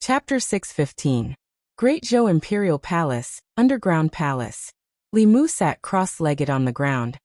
Chapter 615. Great Zhou Imperial Palace, Underground Palace. Li Mu sat cross-legged on the ground,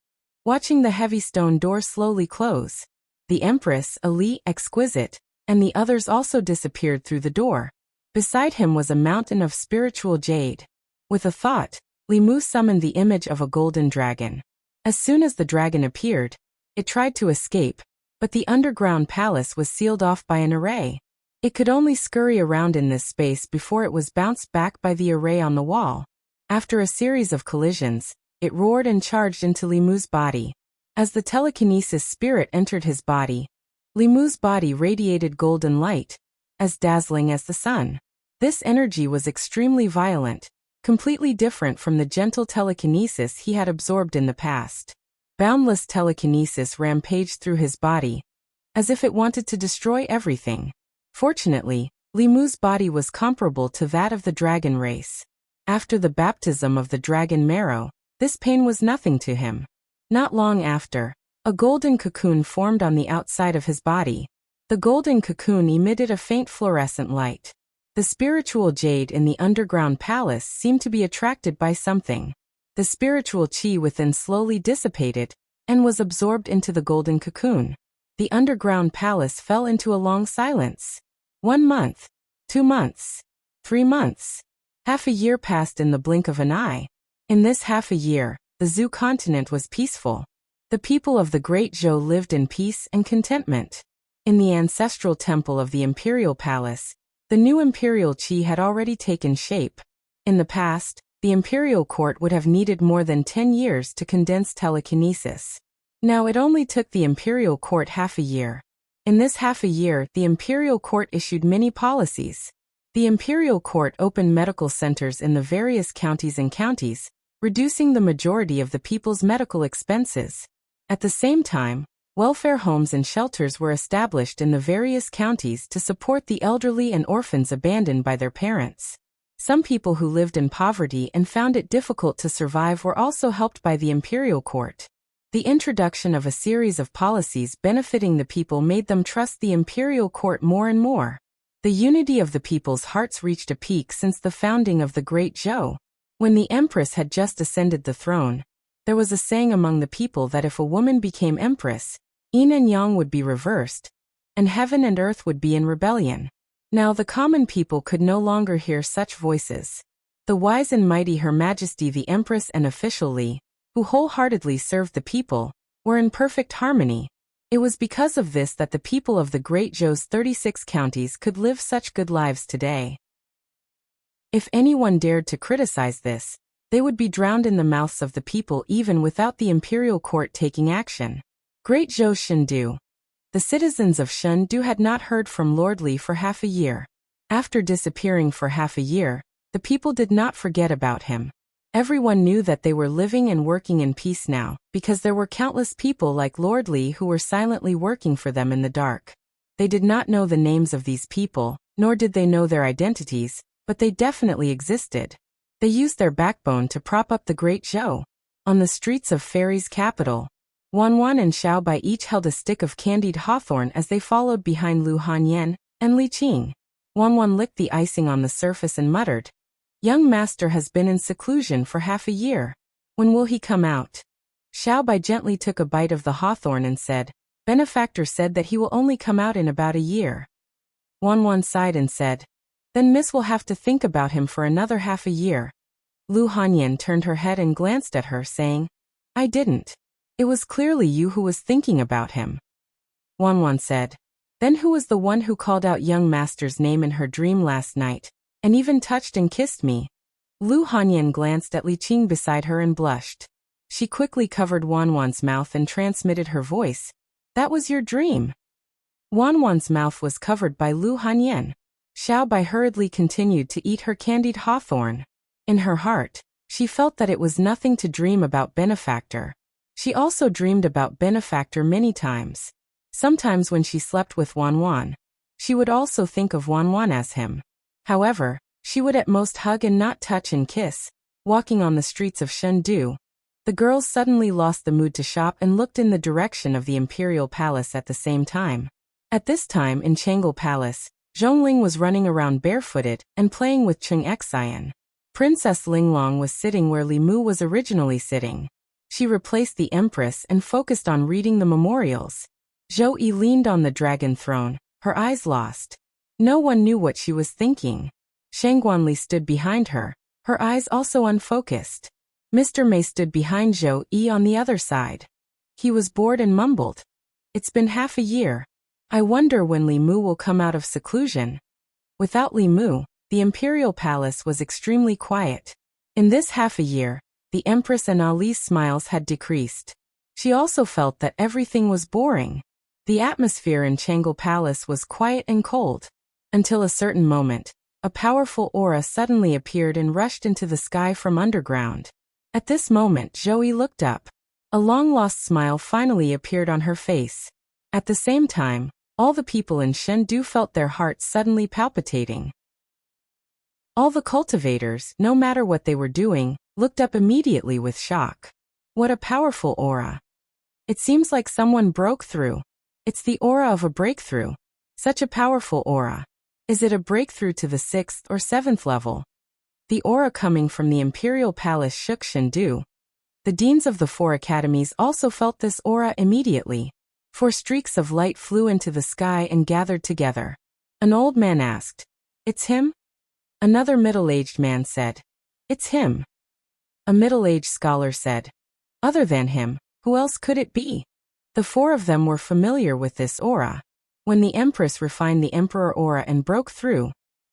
watching the heavy stone door slowly close. The Empress, Ali, exquisite, and the others also disappeared through the door. Beside him was a mountain of spiritual jade. With a thought, Li Mu summoned the image of a golden dragon. As soon as the dragon appeared, it tried to escape, but the underground palace was sealed off by an array. It could only scurry around in this space before it was bounced back by the array on the wall. After a series of collisions, it roared and charged into Li Mu's body. As the telekinesis spirit entered his body, Li Mu's body radiated golden light, as dazzling as the sun. This energy was extremely violent, completely different from the gentle telekinesis he had absorbed in the past. Boundless telekinesis rampaged through his body, as if it wanted to destroy everything. Fortunately, Li Mu's body was comparable to that of the dragon race. After the baptism of the dragon marrow, this pain was nothing to him. Not long after, a golden cocoon formed on the outside of his body. The golden cocoon emitted a faint fluorescent light. The spiritual jade in the underground palace seemed to be attracted by something. The spiritual qi within slowly dissipated, and was absorbed into the golden cocoon. The underground palace fell into a long silence. 1 month, 2 months, 3 months. Half a year passed in the blink of an eye. In this half a year, the Zhou continent was peaceful. The people of the Great Zhou lived in peace and contentment. In the ancestral temple of the imperial palace, the new imperial qi had already taken shape. In the past, the imperial court would have needed more than 10 years to condense telekinesis. Now it only took the imperial court half a year. In this half a year, the imperial court issued many policies. The imperial court opened medical centers in the various counties and counties, reducing the majority of the people's medical expenses. At the same time, welfare homes and shelters were established in the various counties to support the elderly and orphans abandoned by their parents. Some people who lived in poverty and found it difficult to survive were also helped by the imperial court. The introduction of a series of policies benefiting the people made them trust the imperial court more and more. The unity of the people's hearts reached a peak since the founding of the Great Zhou. When the empress had just ascended the throne, there was a saying among the people that if a woman became empress, yin and yang would be reversed, and heaven and earth would be in rebellion. Now the common people could no longer hear such voices. The wise and mighty Her Majesty the Empress and official Li, who wholeheartedly served the people, were in perfect harmony. It was because of this that the people of the Great Zhou's 36 counties could live such good lives today. If anyone dared to criticize this, they would be drowned in the mouths of the people even without the imperial court taking action. Great Zhou Shendu. The citizens of Shendu had not heard from Lord Li for half a year. After disappearing for half a year, the people did not forget about him. Everyone knew that they were living and working in peace now, because there were countless people like Lord Li who were silently working for them in the dark. They did not know the names of these people, nor did they know their identities, but they definitely existed. They used their backbone to prop up the Great Zhou. On the streets of Fairy's capital, Wanwan and Xiaobai each held a stick of candied hawthorn as they followed behind Lu Hanyan and Li Qing. Wanwan licked the icing on the surface and muttered, "Young master has been in seclusion for half a year. When will he come out?" Xiaobai gently took a bite of the hawthorn and said, "Benefactor said that he will only come out in about a year." Wanwan sighed and said, "Then Miss will have to think about him for another half a year." Lu Hanyan turned her head and glanced at her, saying, "I didn't. It was clearly you who was thinking about him." Wanwan said, "Then who was the one who called out young master's name in her dream last night, and even touched and kissed me?" Lu Hanyan glanced at Li Qing beside her and blushed. She quickly covered Wanwan's mouth and transmitted her voice, "That was your dream." Wanwan's mouth was covered by Lu Hanyan. Xiaobai hurriedly continued to eat her candied hawthorn. In her heart, she felt that it was nothing to dream about Benefactor. She also dreamed about Benefactor many times. Sometimes when she slept with Wanwan, she would also think of Wanwan as him. However, she would at most hug and not touch and kiss. Walking on the streets of Shendu, the girls suddenly lost the mood to shop and looked in the direction of the imperial palace at the same time. At this time in Changle Palace, Zhongling was running around barefooted and playing with Cheng Xian. Princess Linglong was sitting where Li Mu was originally sitting. She replaced the empress and focused on reading the memorials. Zhou Yi leaned on the dragon throne, her eyes lost. No one knew what she was thinking. Shang Guanli stood behind her, her eyes also unfocused. Mr. Mei stood behind Zhou Yi on the other side. He was bored and mumbled. It's been half a year. I wonder when Li Mu will come out of seclusion. Without Li Mu, the imperial palace was extremely quiet. In this half a year, the empress and Ali's smiles had decreased. She also felt that everything was boring. The atmosphere in Changle Palace was quiet and cold. Until a certain moment, a powerful aura suddenly appeared and rushed into the sky from underground. At this moment, Zhou Yi looked up. A long-lost smile finally appeared on her face. At the same time, all the people in Chengdu felt their hearts suddenly palpitating. All the cultivators, no matter what they were doing, looked up immediately with shock. What a powerful aura. It seems like someone broke through. It's the aura of a breakthrough. Such a powerful aura. Is it a breakthrough to the 6th or 7th level? The aura coming from the imperial palace shook Chengdu. The deans of the 4 academies also felt this aura immediately. 4 streaks of light flew into the sky and gathered together. An old man asked, "It's him?" Another middle-aged man said, "It's him." A middle-aged scholar said, "Other than him, who else could it be?" The 4 of them were familiar with this aura. When the Empress refined the Emperor aura and broke through,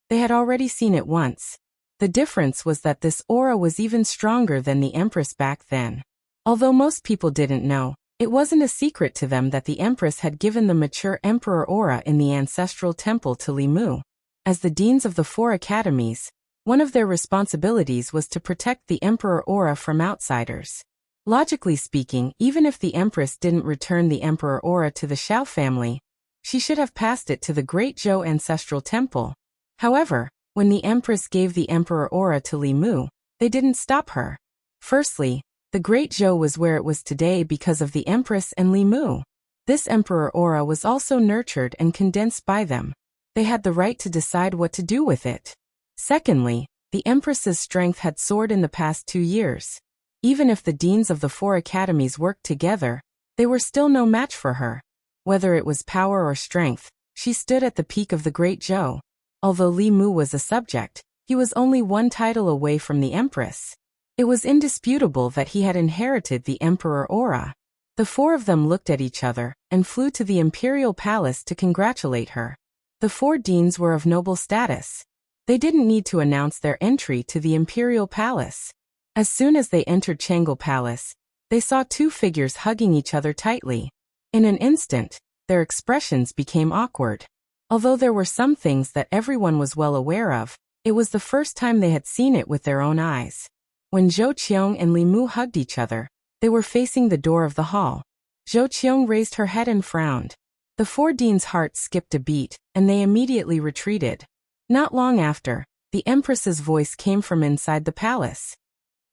they had already seen it once. The difference was that this aura was even stronger than the Empress back then. Although most people didn't know, it wasn't a secret to them that the Empress had given the mature Emperor aura in the ancestral temple to Li Mu. As the deans of the 4 academies, one of their responsibilities was to protect the Emperor aura from outsiders. Logically speaking, even if the Empress didn't return the Emperor aura to the Xiao family, she should have passed it to the Great Zhou Ancestral Temple. However, when the Empress gave the Emperor aura to Li Mu, they didn't stop her. Firstly, the Great Zhou was where it was today because of the Empress and Li Mu. This Emperor aura was also nurtured and condensed by them. They had the right to decide what to do with it. Secondly, the Empress's strength had soared in the past 2 years. Even if the deans of the 4 academies worked together, they were still no match for her. Whether it was power or strength, she stood at the peak of the Great Zhou. Although Li Mu was a subject, he was only 1 title away from the Empress. It was indisputable that he had inherited the Emperor aura. The 4 of them looked at each other and flew to the imperial palace to congratulate her. The 4 deans were of noble status. They didn't need to announce their entry to the imperial palace. As soon as they entered Changle Palace, they saw 2 figures hugging each other tightly. In an instant, their expressions became awkward. Although there were some things that everyone was well aware of, it was the first time they had seen it with their own eyes. When Zhou Qiong and Li Mu hugged each other, they were facing the door of the hall. Zhou Qiong raised her head and frowned. The 4 deans' hearts skipped a beat, and they immediately retreated. Not long after, the Empress's voice came from inside the palace.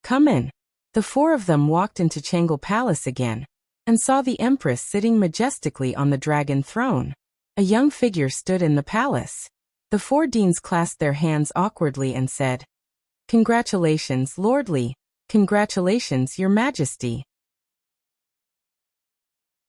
"Come in." The 4 of them walked into Changle Palace again, and saw the Empress sitting majestically on the dragon throne. A young figure stood in the palace. The 4 deans clasped their hands awkwardly and said, "Congratulations, Lord Li. Congratulations, Your Majesty."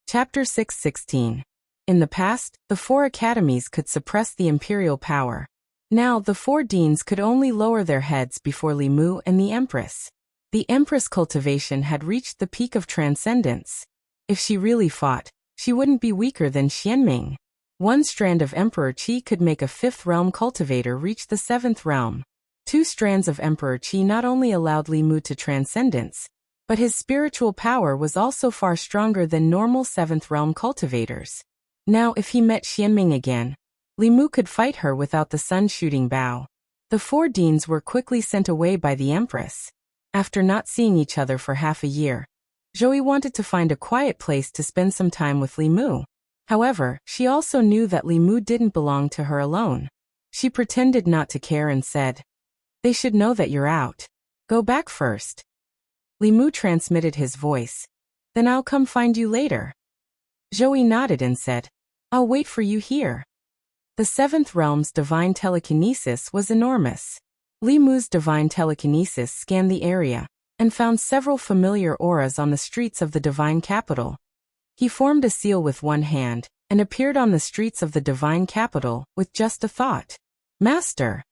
Chapter 616. In the past, the 4 academies could suppress the imperial power. Now, the 4 deans could only lower their heads before Li Mu and the Empress. The Empress cultivation had reached the peak of transcendence. If she really fought, she wouldn't be weaker than Xianming. 1 strand of Emperor Qi could make a 5th realm cultivator reach the 7th realm. 2 strands of Emperor Qi not only allowed Li Mu to transcendence, but his spiritual power was also far stronger than normal 7th realm cultivators. Now if he met Xianming again, Li Mu could fight her without the sun-shooting bow. The 4 deans were quickly sent away by the Empress. After not seeing each other for half a year, Zhou Yi wanted to find a quiet place to spend some time with Li Mu. However, she also knew that Li Mu didn't belong to her alone. She pretended not to care and said, "They should know that you're out. Go back first." Li Mu transmitted his voice. "Then I'll come find you later." Zhou Yi nodded and said, "I'll wait for you here." The seventh realm's divine telekinesis was enormous. Li Mu's divine telekinesis scanned the area and found several familiar auras on the streets of the divine capital. He formed a seal with one hand and appeared on the streets of the divine capital with just a thought. Master!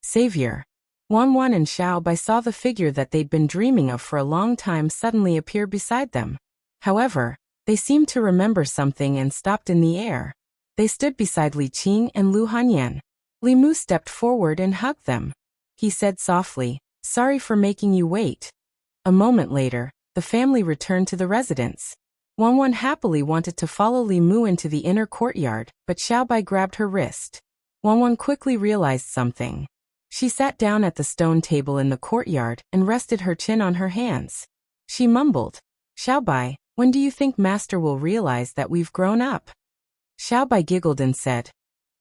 Savior! Wanwan and Xiaobai saw the figure that they'd been dreaming of for a long time suddenly appear beside them. However, they seemed to remember something and stopped in the air. They stood beside Li Qing and Lu Hanyan. Li Mu stepped forward and hugged them. He said softly, "Sorry for making you wait." A moment later, the family returned to the residence. Wanwan happily wanted to follow Li Mu into the inner courtyard, but Xiaobai grabbed her wrist. Wanwan quickly realized something. She sat down at the stone table in the courtyard and rested her chin on her hands. She mumbled, "Xiaobai, when do you think Master will realize that we've grown up?" Xiaobai giggled and said,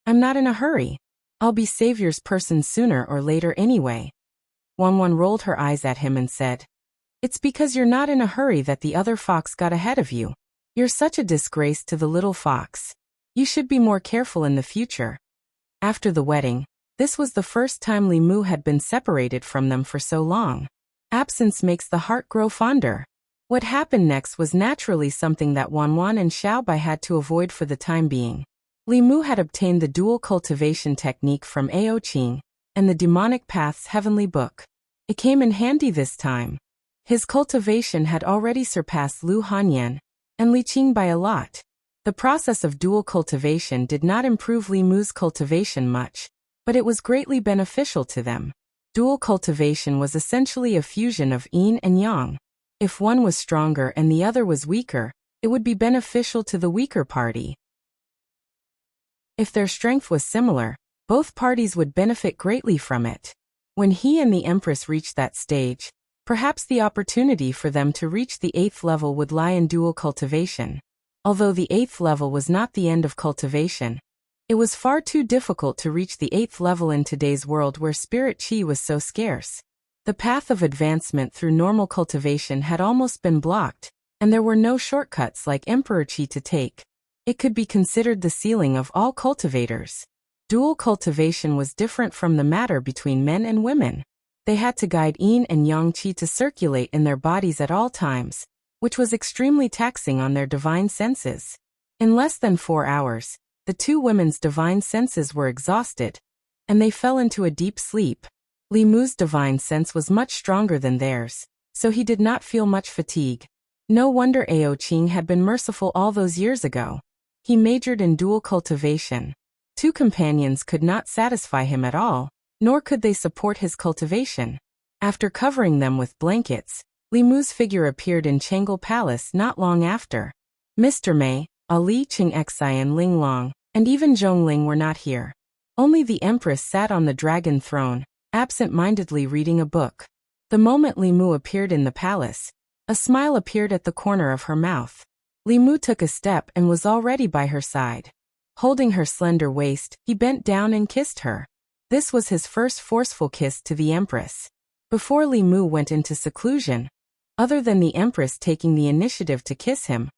"I'm not in a hurry. I'll be Savior's person sooner or later anyway." Wanwan rolled her eyes at him and said, "It's because you're not in a hurry that the other fox got ahead of you. You're such a disgrace to the little fox. You should be more careful in the future." After the wedding, this was the first time Li Mu had been separated from them for so long. Absence makes the heart grow fonder. What happened next was naturally something that Wanwan and Xiaobai had to avoid for the time being. Li Mu had obtained the dual cultivation technique from Ao Qing and the Demonic Path's Heavenly Book. It came in handy this time. His cultivation had already surpassed Lu Hanyan and Li Qing by a lot. The process of dual cultivation did not improve Li Mu's cultivation much, but it was greatly beneficial to them. Dual cultivation was essentially a fusion of yin and yang. If one was stronger and the other was weaker, it would be beneficial to the weaker party. If their strength was similar, both parties would benefit greatly from it. When he and the Empress reached that stage, perhaps the opportunity for them to reach the 8th level would lie in dual cultivation. Although the 8th level was not the end of cultivation, it was far too difficult to reach the 8th level in today's world where spirit qi was so scarce. The path of advancement through normal cultivation had almost been blocked, and there were no shortcuts like Emperor Qi to take. It could be considered the ceiling of all cultivators. Dual cultivation was different from the matter between men and women. They had to guide yin and yang qi to circulate in their bodies at all times, which was extremely taxing on their divine senses. In less than 4 hours, the two women's divine senses were exhausted, and they fell into a deep sleep. Li Mu's divine sense was much stronger than theirs, so he did not feel much fatigue. No wonder Ao Qing had been merciful all those years ago. He majored in dual cultivation. 2 companions could not satisfy him at all, nor could they support his cultivation. After covering them with blankets, Li Mu's figure appeared in Changle Palace not long after. Mr. Mei, Ali Qing Xi and Ling Long, and even Zhong Ling were not here. Only the Empress sat on the dragon throne, absent-mindedly reading a book. The moment Li Mu appeared in the palace, a smile appeared at the corner of her mouth. Li Mu took a step and was already by her side. Holding her slender waist, he bent down and kissed her. This was his first forceful kiss to the Empress. Before Li Mu went into seclusion, other than the Empress taking the initiative to kiss him,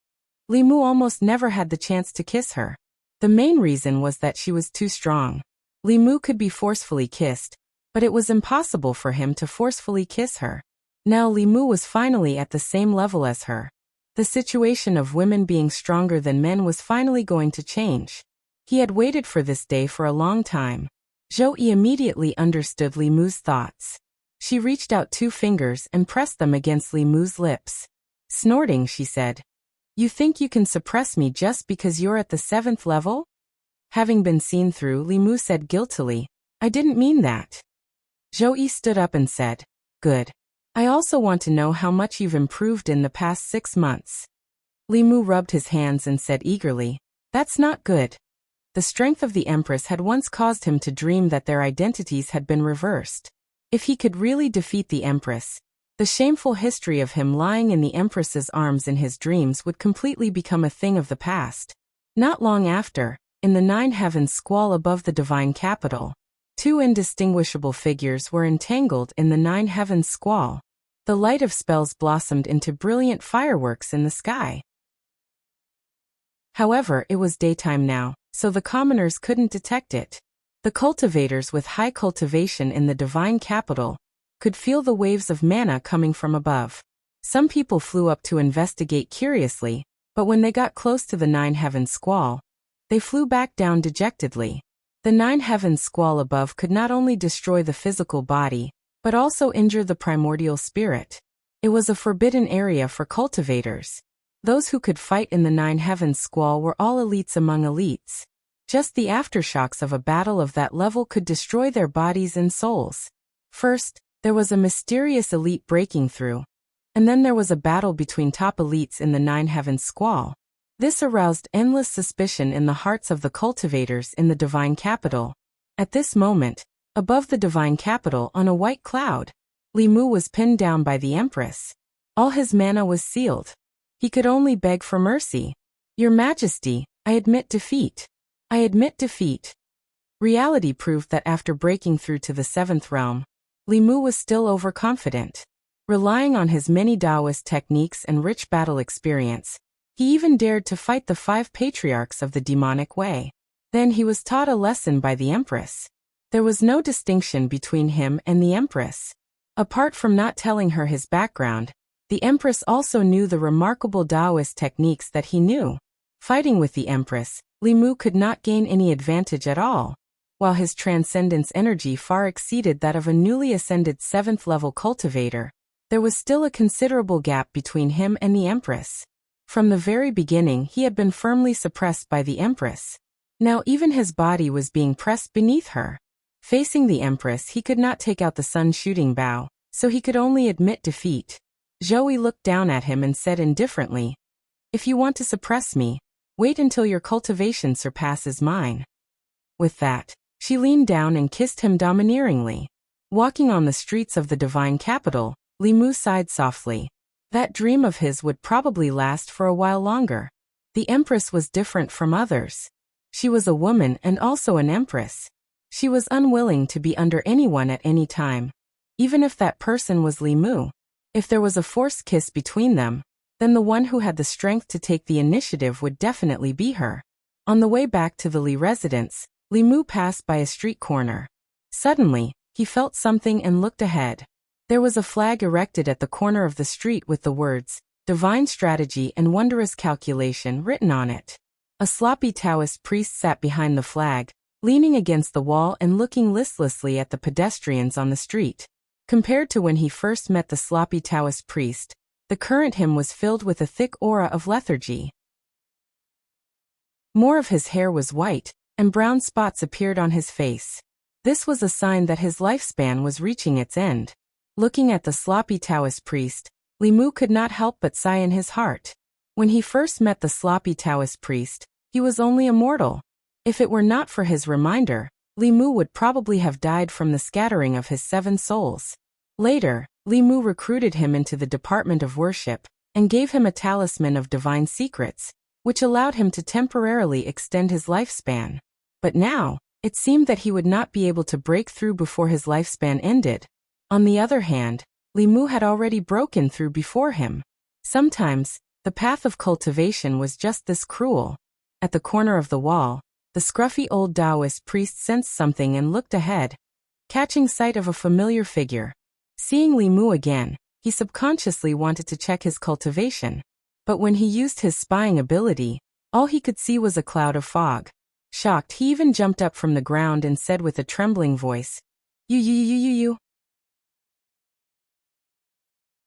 Li Mu almost never had the chance to kiss her. The main reason was that she was too strong. Li Mu could be forcefully kissed, but it was impossible for him to forcefully kiss her. Now Li Mu was finally at the same level as her. The situation of women being stronger than men was finally going to change. He had waited for this day for a long time. Zhou Yi immediately understood Li Mu's thoughts. She reached out 2 fingers and pressed them against Li Mu's lips. Snorting, she said, "You think you can suppress me just because you're at the 7th level?" Having been seen through, Li Mu said guiltily, "I didn't mean that." Zhou Yi stood up and said, "Good. I also want to know how much you've improved in the past 6 months." Li Mu rubbed his hands and said eagerly, "That's not good." The strength of the Empress had once caused him to dream that their identities had been reversed. If he could really defeat the Empress, the shameful history of him lying in the Empress's arms in his dreams would completely become a thing of the past. Not long after, in the 9 heavens squall above the divine capital, 2 indistinguishable figures were entangled in the 9 heavens squall. The light of spells blossomed into brilliant fireworks in the sky. However, it was daytime now, so the commoners couldn't detect it. The cultivators with high cultivation in the divine capital could feel the waves of mana coming from above. Some people flew up to investigate curiously, but when they got close to the Nine Heavens squall, they flew back down dejectedly. The Nine Heavens squall above could not only destroy the physical body, but also injure the primordial spirit. It was a forbidden area for cultivators. Those who could fight in the Nine Heavens squall were all elites among elites. Just the aftershocks of a battle of that level could destroy their bodies and souls. First, there was a mysterious elite breaking through. And then there was a battle between top elites in the Nine Heavens squall. This aroused endless suspicion in the hearts of the cultivators in the divine capital. At this moment, above the divine capital on a white cloud, Li Mu was pinned down by the Empress. All his mana was sealed. He could only beg for mercy. Your Majesty, I admit defeat. I admit defeat. Reality proved that after breaking through to the seventh realm, Li Mu was still overconfident. Relying on his many Taoist techniques and rich battle experience, he even dared to fight the 5 patriarchs of the demonic way. Then he was taught a lesson by the Empress. There was no distinction between him and the Empress. Apart from not telling her his background, the Empress also knew the remarkable Taoist techniques that he knew. Fighting with the Empress, Li Mu could not gain any advantage at all. While his transcendence energy far exceeded that of a newly ascended 7th level cultivator, there was still a considerable gap between him and the Empress. From the very beginning he had been firmly suppressed by the Empress. Now even his body was being pressed beneath her. Facing the Empress he could not take out the sun shooting bow, so he could only admit defeat. Zoe looked down at him and said indifferently, "If you want to suppress me, wait until your cultivation surpasses mine." With that, she leaned down and kissed him domineeringly. Walking on the streets of the divine capital, Li Mu sighed softly. That dream of his would probably last for a while longer. The Empress was different from others. She was a woman and also an Empress. She was unwilling to be under anyone at any time, even if that person was Li Mu. If there was a forced kiss between them, then the one who had the strength to take the initiative would definitely be her. On the way back to the Li residence, Li Mu passed by a street corner. Suddenly, he felt something and looked ahead. There was a flag erected at the corner of the street with the words, "Divine Strategy and Wondrous Calculation" written on it. A sloppy Taoist priest sat behind the flag, leaning against the wall and looking listlessly at the pedestrians on the street. Compared to when he first met the sloppy Taoist priest, the current him was filled with a thick aura of lethargy. More of his hair was white, and brown spots appeared on his face. This was a sign that his lifespan was reaching its end. Looking at the sloppy Taoist priest, Li Mu could not help but sigh in his heart. When he first met the sloppy Taoist priest, he was only a mortal. If it were not for his reminder, Li Mu would probably have died from the scattering of his 7 souls. Later, Li Mu recruited him into the Department of Worship, and gave him a talisman of divine secrets, which allowed him to temporarily extend his lifespan. But now, it seemed that he would not be able to break through before his lifespan ended. On the other hand, Li Mu had already broken through before him. Sometimes, the path of cultivation was just this cruel. At the corner of the wall, the scruffy old Taoist priest sensed something and looked ahead, catching sight of a familiar figure. Seeing Li Mu again, he subconsciously wanted to check his cultivation. But when he used his spying ability, all he could see was a cloud of fog. Shocked, he even jumped up from the ground and said with a trembling voice, You.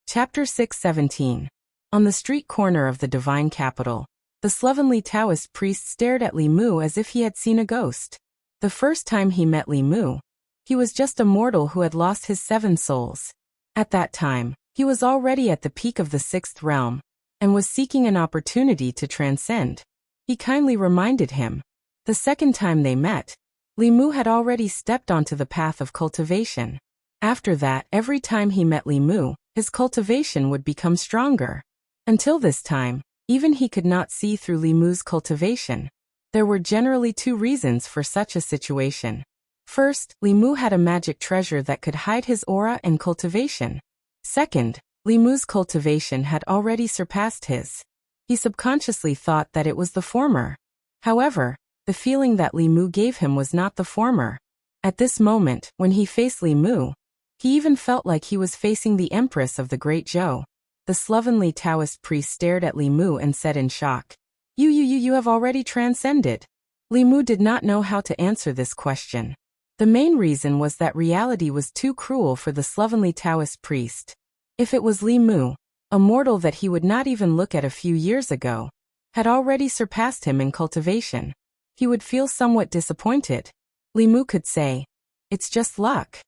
Chapter 617. On the street corner of the divine capital, the slovenly Taoist priest stared at Li Mu as if he had seen a ghost. The first time he met Li Mu, he was just a mortal who had lost his 7 souls. At that time, he was already at the peak of the 6th realm, and was seeking an opportunity to transcend. He kindly reminded him. The second time they met, Li Mu had already stepped onto the path of cultivation. After that, every time he met Li Mu, his cultivation would become stronger. Until this time, even he could not see through Li Mu's cultivation. There were generally 2 reasons for such a situation. First, Li Mu had a magic treasure that could hide his aura and cultivation. Second, Li Mu's cultivation had already surpassed his. He subconsciously thought that it was the former. However, The feeling that Li Mu gave him was not the former. At this moment, when he faced Li Mu, he even felt like he was facing the Empress of the Great Zhou. The slovenly Taoist priest stared at Li Mu and said in shock, You have already transcended. Li Mu did not know how to answer this question. The main reason was that reality was too cruel for the slovenly Taoist priest. If it was Li Mu, a mortal that he would not even look at a few years ago, had already surpassed him in cultivation, he would feel somewhat disappointed. Li Mu could say, "It's just luck.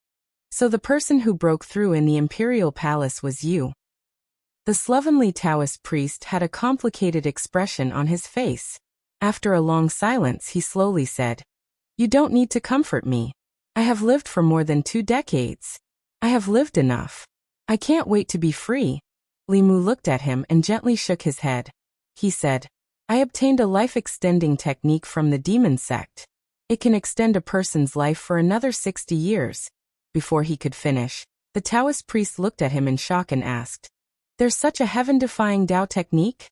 So the person who broke through in the imperial palace was you." The slovenly Taoist priest had a complicated expression on his face. After a long silence, he slowly said, "You don't need to comfort me. I have lived for more than 2 decades. I have lived enough. I can't wait to be free." Li Mu looked at him and gently shook his head. He said, "I obtained a life-extending technique from the demon sect. It can extend a person's life for another 60 years. Before he could finish, the Taoist priest looked at him in shock and asked, "There's such a heaven-defying Tao technique?"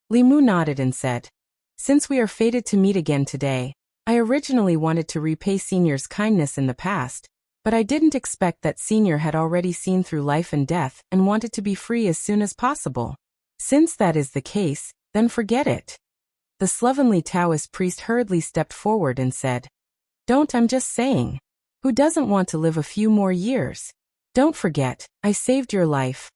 Li Mu nodded and said, "Since we are fated to meet again today, I originally wanted to repay Senior's kindness in the past, but I didn't expect that Senior had already seen through life and death and wanted to be free as soon as possible. Since that is the case, then forget it." The slovenly Taoist priest hurriedly stepped forward and said, I'm just saying. Who doesn't want to live a few more years? Don't forget, I saved your life."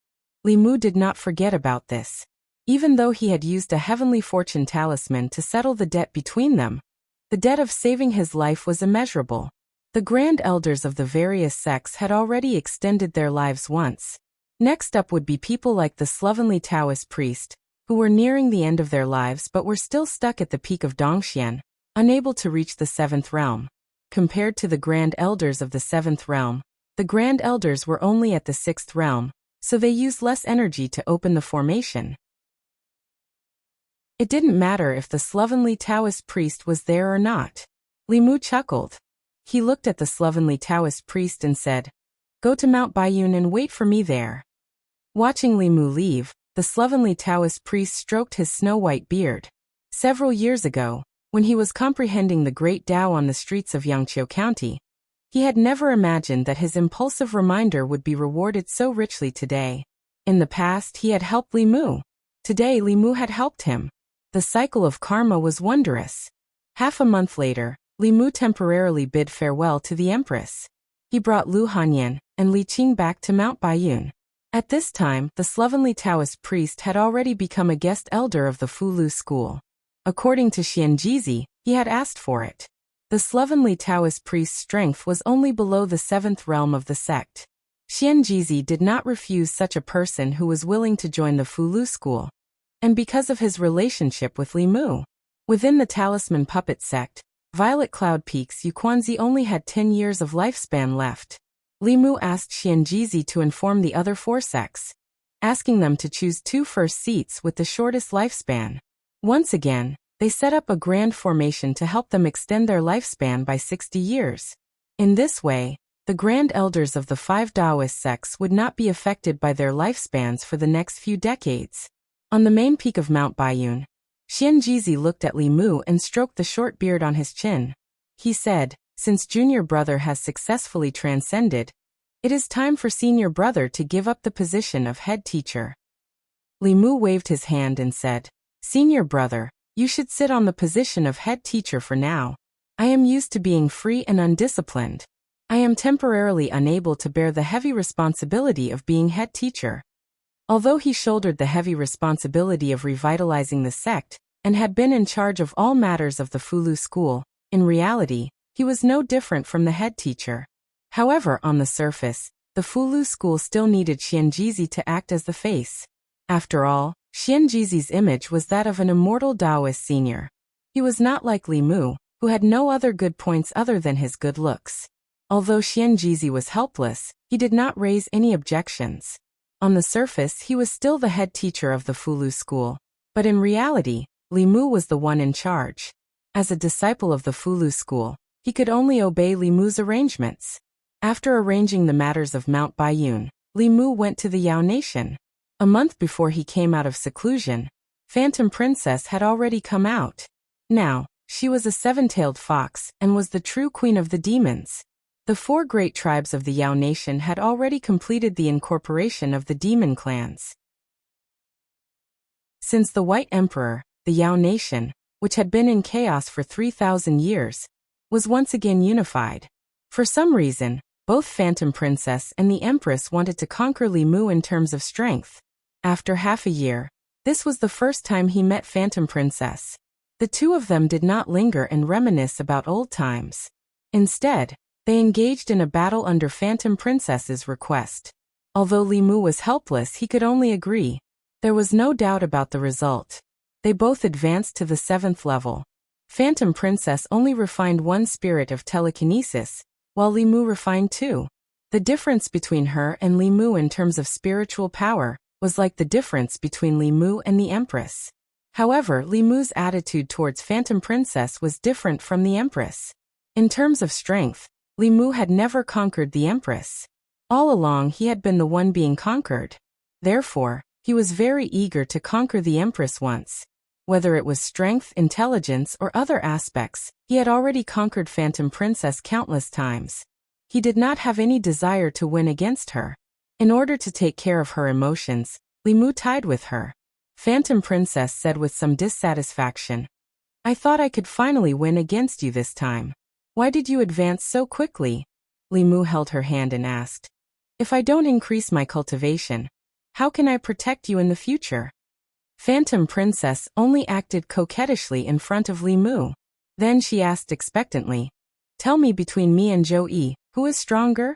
Li Mu did not forget about this. Even though he had used a heavenly fortune talisman to settle the debt between them, the debt of saving his life was immeasurable. The grand elders of the various sects had already extended their lives once. Next up would be people like the slovenly Taoist priest, who were nearing the end of their lives but were still stuck at the peak of Dongxian, unable to reach the 7th realm. Compared to the grand elders of the 7th realm, the grand elders were only at the 6th realm, so they used less energy to open the formation. It didn't matter if the slovenly Taoist priest was there or not. Li Mu chuckled. He looked at the slovenly Taoist priest and said, "Go to Mount Baiyun and wait for me there." Watching Li Mu leave, the slovenly Taoist priest stroked his snow-white beard. Several years ago, when he was comprehending the great Tao on the streets of Yangqiu County, he had never imagined that his impulsive reminder would be rewarded so richly today. In the past, he had helped Li Mu. Today, Li Mu had helped him. The cycle of karma was wondrous. Half a month later, Li Mu temporarily bid farewell to the Empress. He brought Lu Hanyan and Li Qing back to Mount Baiyun. At this time, the slovenly Taoist priest had already become a guest elder of the Fulu school. According to Xianjizi, he had asked for it. The slovenly Taoist priest's strength was only below the 7th realm of the sect. Xianjizi did not refuse such a person who was willing to join the Fulu school. And because of his relationship with Li Mu. Within the Talisman Puppet sect, Violet Cloud Peak's Yuquanzi only had 10 years of lifespan left. Li Mu asked Xianjizi to inform the other 4 sects, asking them to choose 2 first seats with the shortest lifespan. Once again, they set up a grand formation to help them extend their lifespan by 60 years. In this way, the grand elders of the 5 Taoist sects would not be affected by their lifespans for the next few decades. On the main peak of Mount Baiyun, Xianjizi looked at Li Mu and stroked the short beard on his chin. He said, "Since junior brother has successfully transcended, it is time for senior brother to give up the position of head teacher." Li Mu waved his hand and said, "Senior brother, you should sit on the position of head teacher for now. I am used to being free and undisciplined. I am temporarily unable to bear the heavy responsibility of being head teacher." Although he shouldered the heavy responsibility of revitalizing the sect, and had been in charge of all matters of the Fulu school, in reality, he was no different from the head teacher. However, on the surface, the Fulu school still needed Xianjizi to act as the face. After all, Xianjizi's image was that of an immortal Taoist senior. He was not like Li Mu, who had no other good points other than his good looks. Although Xianjizi was helpless, he did not raise any objections. On the surface, he was still the head teacher of the Fulu school, but in reality, Li Mu was the one in charge. As a disciple of the Fulu school, he could only obey Li Mu's arrangements. After arranging the matters of Mount Baiyun, Li Mu went to the Yao Nation. A month before he came out of seclusion, Phantom Princess had already come out. Now, She was a seven-tailed fox and was the true queen of the demons. The four great tribes of the Yao nation had already completed the incorporation of the demon clans. Since the White Emperor, the Yao nation, which had been in chaos for 3,000 years, was once again unified. For some reason, both Phantom Princess and the Empress wanted to conquer Li Mu in terms of strength. After half a year, this was the first time he met Phantom Princess. The two of them did not linger and reminisce about old times. Instead, they engaged in a battle under Phantom Princess's request. Although Li Mu was helpless, he could only agree. There was no doubt about the result. They both advanced to the 7th level. Phantom Princess only refined one spirit of telekinesis, while Li Mu refined two. The difference between her and Li Mu in terms of spiritual power was like the difference between Li Mu and the Empress. However, Li Mu's attitude towards Phantom Princess was different from the Empress. In terms of strength, Li Mu had never conquered the Empress. All along he had been the one being conquered. Therefore, he was very eager to conquer the Empress once. Whether it was strength, intelligence, or other aspects, he had already conquered Phantom Princess countless times. He did not have any desire to win against her. In order to take care of her emotions, Li Mu tied with her. Phantom Princess said with some dissatisfaction, "I thought I could finally win against you this time. Why did you advance so quickly?" Li Mu held her hand and asked, "If I don't increase my cultivation, how can I protect you in the future?" Phantom Princess only acted coquettishly in front of Li Mu. Then she asked expectantly, "Tell me, between me and Zhou Yi, who is stronger?"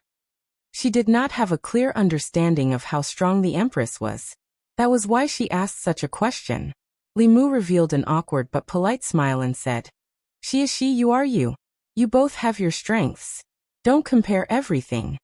She did not have a clear understanding of how strong the Empress was. That was why she asked such a question. Li Mu revealed an awkward but polite smile and said, "She is she, you are you. You both have your strengths. Don't compare everything."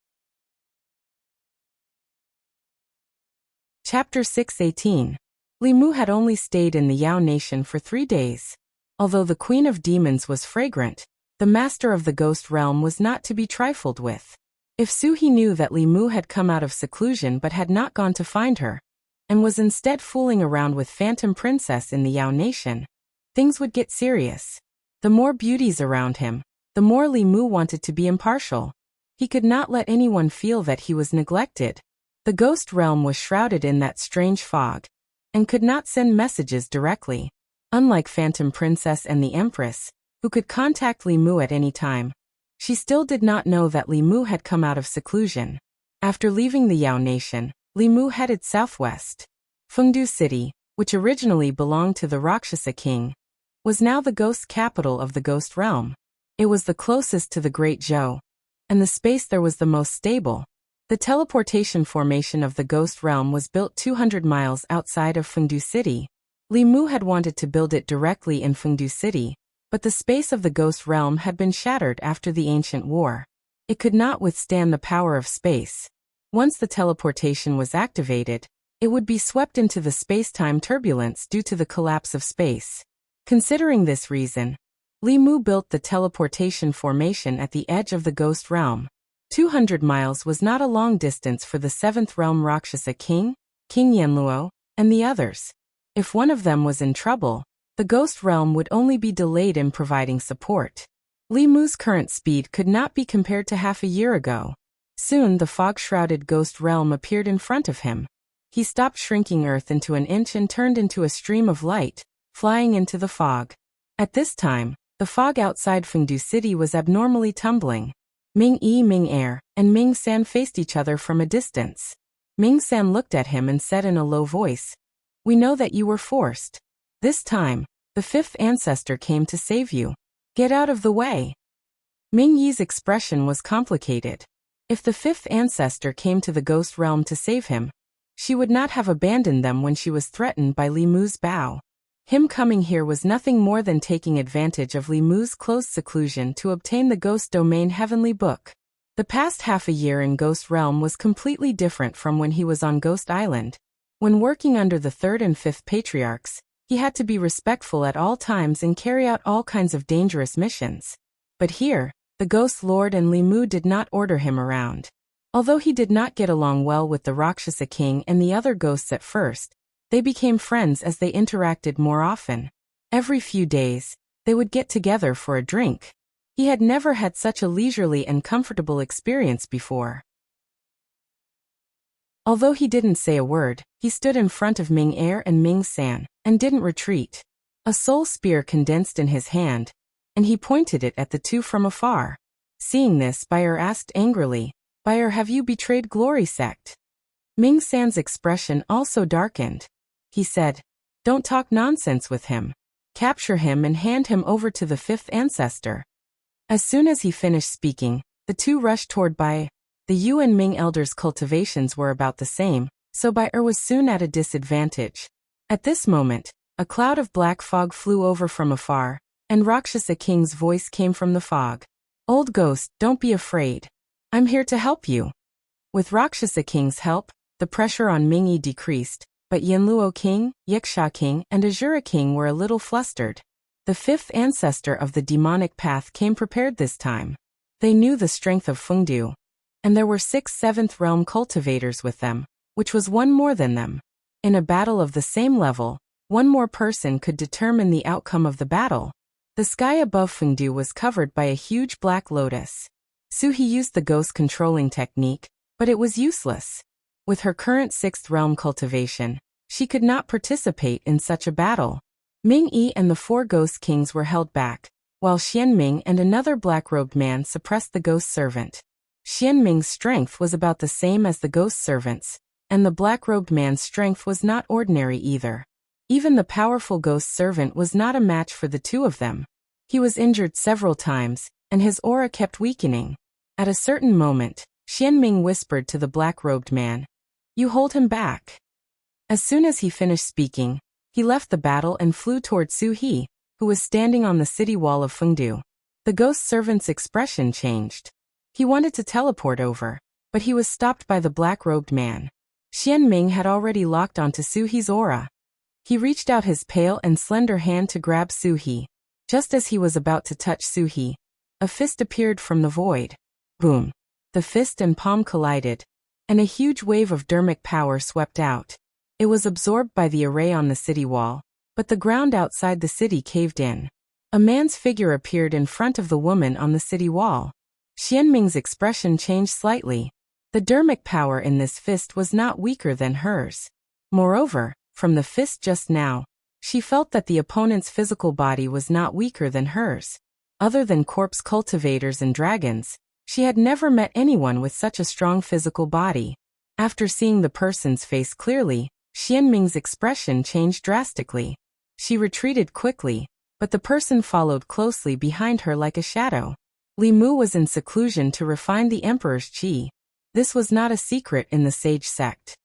Chapter 6:18. Li Mu had only stayed in the Yao nation for 3 days. Although the Queen of Demons was fragrant, the Master of the Ghost Realm was not to be trifled with. If Su He knew that Li Mu had come out of seclusion but had not gone to find her, and was instead fooling around with Phantom Princess in the Yao nation, things would get serious. The more beauties around him, the more Li Mu wanted to be impartial. He could not let anyone feel that he was neglected. The Ghost Realm was shrouded in that strange fog, and could not send messages directly. Unlike Phantom Princess and the Empress, who could contact Li Mu at any time, she still did not know that Li Mu had come out of seclusion. After leaving the Yao nation, Li Mu headed southwest. Fengdu City, which originally belonged to the Rakshasa king, was now the ghost capital of the Ghost Realm. It was the closest to the Great Zhou, and the space there was the most stable. The teleportation formation of the Ghost Realm was built 200 miles outside of Fengdu City. Li Mu had wanted to build it directly in Fengdu City, but the space of the Ghost Realm had been shattered after the ancient war. It could not withstand the power of space. Once the teleportation was activated, it would be swept into the space-time turbulence due to the collapse of space. Considering this reason, Li Mu built the teleportation formation at the edge of the Ghost Realm. 200 miles was not a long distance for the 7th Realm Rakshasa King, King Yanluo, and the others. If one of them was in trouble, the Ghost Realm would only be delayed in providing support. Li Mu's current speed could not be compared to half a year ago. Soon the fog-shrouded Ghost Realm appeared in front of him. He stopped shrinking Earth into an inch and turned into a stream of light, flying into the fog. At this time, the fog outside Fengdu City was abnormally tumbling. Ming Yi, Ming Air, and Ming San faced each other from a distance. Ming San looked at him and said in a low voice, "We know that you were forced. This time, the 5th ancestor came to save you. Get out of the way." Ming Yi's expression was complicated. If the 5th ancestor came to the Ghost Realm to save him, she would not have abandoned them when she was threatened by Li Mu's bow. Him coming here was nothing more than taking advantage of Li Mu's closed seclusion to obtain the Ghost Domain Heavenly Book. The past half a year in Ghost Realm was completely different from when he was on Ghost Island. When working under the 3rd and 5th Patriarchs, he had to be respectful at all times and carry out all kinds of dangerous missions. But here, the Ghost Lord and Li Mu did not order him around. Although he did not get along well with the Rakshasa King and the other ghosts at first, they became friends as they interacted more often. Every few days, They would get together for a drink. He had never had such a leisurely and comfortable experience before. Although he didn't say a word, he stood in front of Ming Er and Ming San, and didn't retreat. A soul spear condensed in his hand, and he pointed it at the two from afar. Seeing this, Bai Er asked angrily, "Bai Er, have you betrayed Glory Sect?" Ming San's expression also darkened. He said, "Don't talk nonsense with him. Capture him and hand him over to the fifth ancestor." As soon as he finished speaking, the two rushed toward Bai. The Yu and Ming elders' cultivations were about the same, so Bai Er was soon at a disadvantage. At this moment, a cloud of black fog flew over from afar, and Rakshasa King's voice came from the fog. "Old ghost, don't be afraid. I'm here to help you." With Rakshasa King's help, the pressure on Ming Yi decreased, but Yanluo King, Yiksha King, and Azura King were a little flustered. The fifth ancestor of the demonic path came prepared this time. They knew the strength of Fengdu, and there were 6 7th realm cultivators with them, which was one more than them. In a battle of the same level, one more person could determine the outcome of the battle. The sky above Fengdu was covered by a huge black lotus. Suhi used the ghost controlling technique, but it was useless. With her current 6th realm cultivation, she could not participate in such a battle. Ming Yi and the 4 ghost kings were held back, while Xianming and another black-robed man suppressed the ghost servant. Xianming's strength was about the same as the ghost servant's, and the black-robed man's strength was not ordinary either. Even the powerful ghost servant was not a match for the two of them. He was injured several times, and his aura kept weakening. At a certain moment, Xianming whispered to the black-robed man, "You hold him back." As soon as he finished speaking, he left the battle and flew toward Su He, who was standing on the city wall of Fengdu. The ghost servant's expression changed. He wanted to teleport over, but he was stopped by the black-robed man. Xianming had already locked onto Su He's aura. He reached out his pale and slender hand to grab Su He. Just as he was about to touch Su He, a fist appeared from the void. Boom! The fist and palm collided, and a huge wave of dermic power swept out. It was absorbed by the array on the city wall, but the ground outside the city caved in. A man's figure appeared in front of the woman on the city wall. Xianming's expression changed slightly. The dermic power in this fist was not weaker than hers. Moreover, from the fist just now, she felt that the opponent's physical body was not weaker than hers. Other than corpse cultivators and dragons, she had never met anyone with such a strong physical body. After seeing the person's face clearly, Xianming's expression changed drastically. She retreated quickly, but the person followed closely behind her like a shadow. Li Mu was in seclusion to refine the emperor's qi. This was not a secret in the sage sect.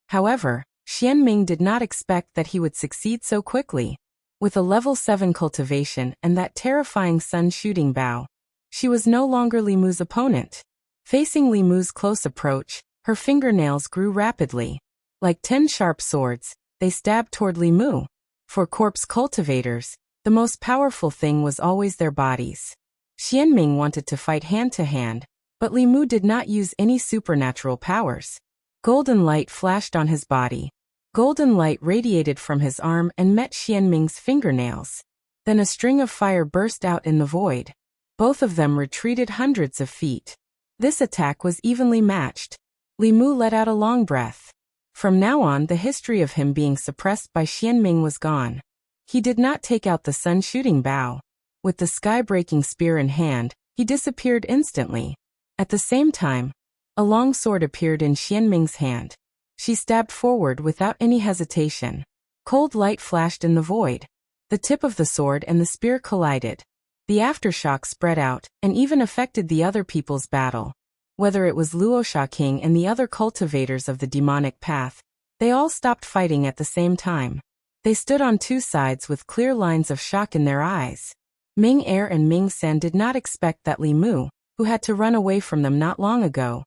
However, Xianming did not expect that he would succeed so quickly. With a level 7 cultivation and that terrifying sun-shooting bow, she was no longer Li Mu's opponent. Facing Li Mu's close approach, her fingernails grew rapidly. Like 10 sharp swords, they stabbed toward Li Mu. For corpse cultivators, the most powerful thing was always their bodies. Xianming wanted to fight hand-to-hand, but Li Mu did not use any supernatural powers. Golden light flashed on his body. Golden light radiated from his arm and met Xianming's fingernails. Then a string of fire burst out in the void. Both of them retreated hundreds of feet. This attack was evenly matched. Li Mu let out a long breath. From now on, the history of him being suppressed by Xianming was gone. He did not take out the sun-shooting bow. With the sky-breaking spear in hand, he disappeared instantly. At the same time, a long sword appeared in Xianming's hand. She stabbed forward without any hesitation. Cold light flashed in the void. The tip of the sword and the spear collided. The aftershock spread out, and even affected the other people's battle. Whether it was Luosha King and the other cultivators of the demonic path, they all stopped fighting at the same time. They stood on two sides with clear lines of shock in their eyes. Ming Er and Ming San did not expect that Li Mu, who had to run away from them not long ago,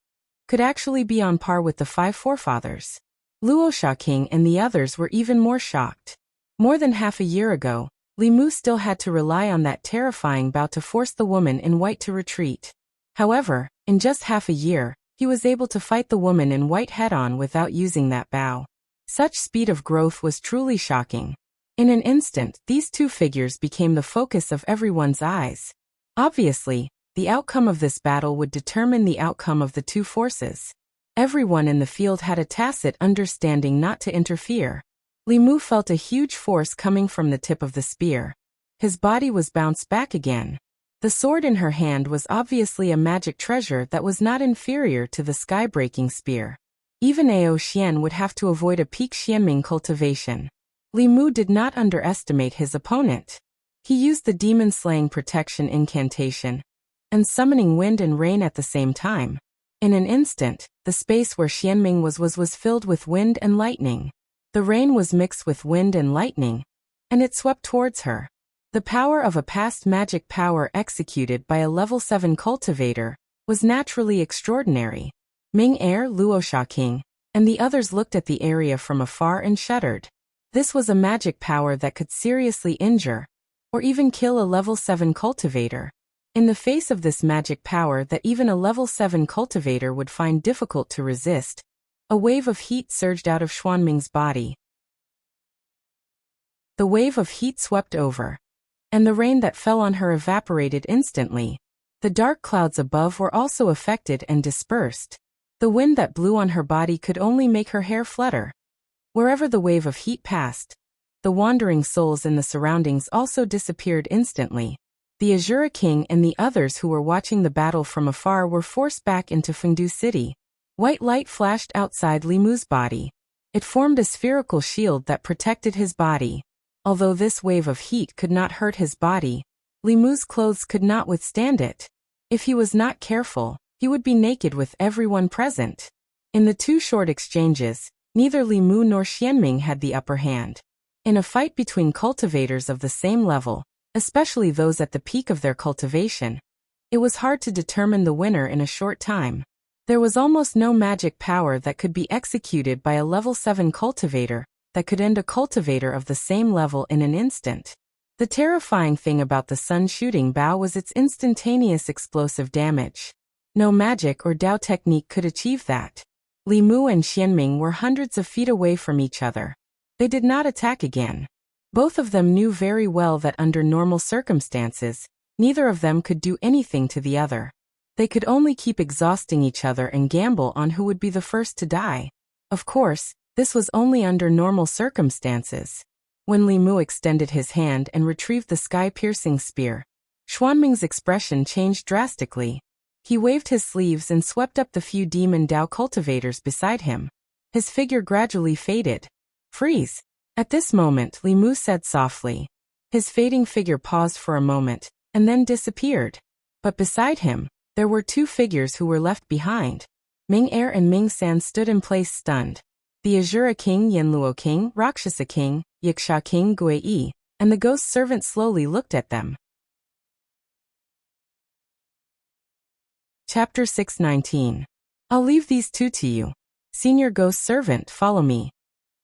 could actually be on par with the 5 forefathers. Luosha King and the others were even more shocked. More than half a year ago, Li Mu still had to rely on that terrifying bow to force the woman in white to retreat. However, in just half a year, he was able to fight the woman in white head-on without using that bow. Such speed of growth was truly shocking. In an instant, these two figures became the focus of everyone's eyes. Obviously, the outcome of this battle would determine the outcome of the two forces. Everyone in the field had a tacit understanding not to interfere. Li Mu felt a huge force coming from the tip of the spear. His body was bounced back again. The sword in her hand was obviously a magic treasure that was not inferior to the sky-breaking spear. Even Ao Xian would have to avoid a peak Xianming cultivation. Li Mu did not underestimate his opponent. He used the demon-slaying protection incantation, and summoning wind and rain at the same time. In an instant, the space where Xianming was filled with wind and lightning. The rain was mixed with wind and lightning, and it swept towards her. The power of a past magic power executed by a level 7 cultivator was naturally extraordinary. Ming Er, Luo King, and the others looked at the area from afar and shuddered. This was a magic power that could seriously injure, or even kill a level 7 cultivator. In the face of this magic power that even a level 7 cultivator would find difficult to resist, a wave of heat surged out of Xuanming's body. The wave of heat swept over, and the rain that fell on her evaporated instantly. The dark clouds above were also affected and dispersed. The wind that blew on her body could only make her hair flutter. Wherever the wave of heat passed, the wandering souls in the surroundings also disappeared instantly. The Azura King and the others who were watching the battle from afar were forced back into Fengdu City. White light flashed outside Li Mu's body. It formed a spherical shield that protected his body. Although this wave of heat could not hurt his body, Li Mu's clothes could not withstand it. If he was not careful, he would be naked with everyone present. In the two short exchanges, neither Li Mu nor Xianming had the upper hand. In a fight between cultivators of the same level, especially those at the peak of their cultivation, it was hard to determine the winner in a short time. There was almost no magic power that could be executed by a level 7 cultivator that could end a cultivator of the same level in an instant. The terrifying thing about the sun shooting bow was its instantaneous explosive damage. No magic or Dao technique could achieve that. Li Mu and Xianming were hundreds of feet away from each other. They did not attack again. Both of them knew very well that under normal circumstances, neither of them could do anything to the other. They could only keep exhausting each other and gamble on who would be the first to die. Of course, this was only under normal circumstances. When Li Mu extended his hand and retrieved the sky-piercing spear, Xuanming's expression changed drastically. He waved his sleeves and swept up the few demon Dao cultivators beside him. His figure gradually faded. "Freeze!" At this moment, Li Mu said softly. His fading figure paused for a moment, and then disappeared. But beside him, there were two figures who were left behind. Ming Er and Ming San stood in place stunned. The Azura King Yanluo King, Rakshasa King, Yiksha King Gui Yi, and the ghost servant slowly looked at them. Chapter 619. I'll leave these two to you. Senior Ghost Servant, follow me.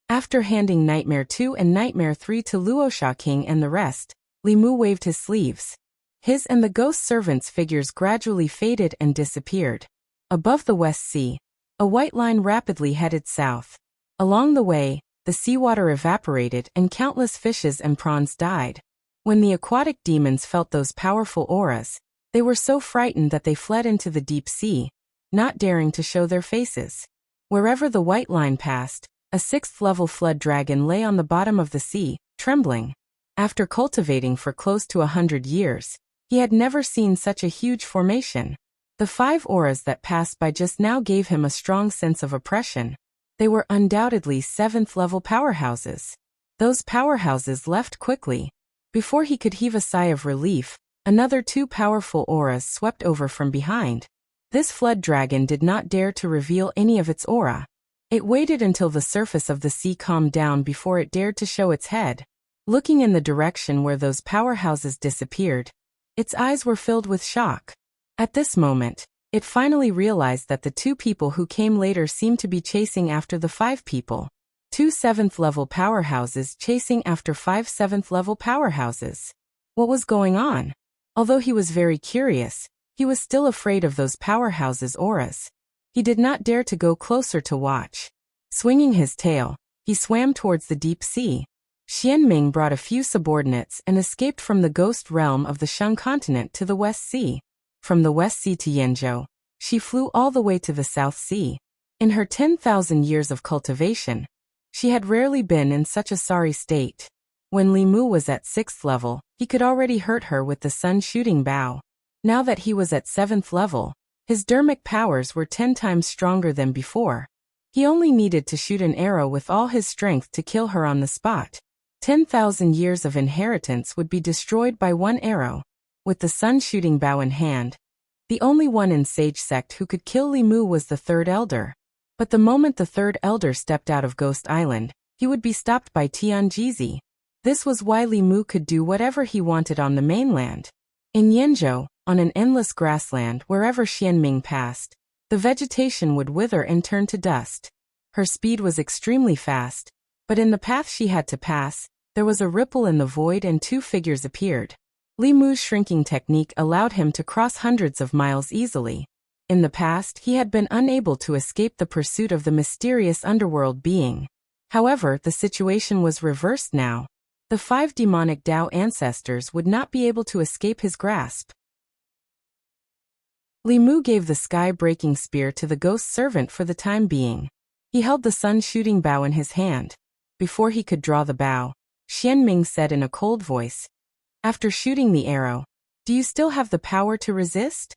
After handing Nightmare 2 and Nightmare 3 to Luosha King and the rest, Li Mu waved his sleeves. His and the ghost servant's figures gradually faded and disappeared. Above the West Sea, a white line rapidly headed south. Along the way, the seawater evaporated and countless fishes and prawns died. When the aquatic demons felt those powerful auras, they were so frightened that they fled into the deep sea, not daring to show their faces. Wherever the white line passed, a 6th-level flood dragon lay on the bottom of the sea, trembling. After cultivating for close to 100 years, he had never seen such a huge formation. The 5 auras that passed by just now gave him a strong sense of oppression. They were undoubtedly 7th-level powerhouses. Those powerhouses left quickly. Before he could heave a sigh of relief, another 2 powerful auras swept over from behind. This flood dragon did not dare to reveal any of its aura. It waited until the surface of the sea calmed down before it dared to show its head. Looking in the direction where those powerhouses disappeared, its eyes were filled with shock. At this moment, it finally realized that the 2 people who came later seemed to be chasing after the 5 people. 2 7th-level powerhouses chasing after 5 7th-level powerhouses. What was going on? Although he was very curious, he was still afraid of those powerhouses' auras. He did not dare to go closer to watch. Swinging his tail, he swam towards the deep sea. Xianming brought a few subordinates and escaped from the ghost realm of the Shang continent to the West Sea. From the West Sea to Yanzhou, she flew all the way to the South Sea. In her 10,000 years of cultivation, she had rarely been in such a sorry state. When Li Mu was at 6th level, he could already hurt her with the sun-shooting bow. Now that he was at 7th level, his dermic powers were 10 times stronger than before. He only needed to shoot an arrow with all his strength to kill her on the spot. 10,000 years of inheritance would be destroyed by one arrow. With the sun-shooting bow in hand, the only one in Sage Sect who could kill Li Mu was the third elder. But the moment the third elder stepped out of Ghost Island, he would be stopped by Tianjizi. This was why Li Mu could do whatever he wanted on the mainland. In Yanzhou, on an endless grassland wherever Xianming passed, the vegetation would wither and turn to dust. Her speed was extremely fast, but in the path she had to pass, there was a ripple in the void and two figures appeared. Li Mu's shrinking technique allowed him to cross hundreds of miles easily. In the past, he had been unable to escape the pursuit of the mysterious underworld being. However, the situation was reversed now. The 5 demonic Dao ancestors would not be able to escape his grasp. Li Mu gave the sky-breaking spear to the ghost servant for the time being. He held the sun-shooting bow in his hand. Before he could draw the bow, Xianming said in a cold voice, "After shooting the arrow, do you still have the power to resist?"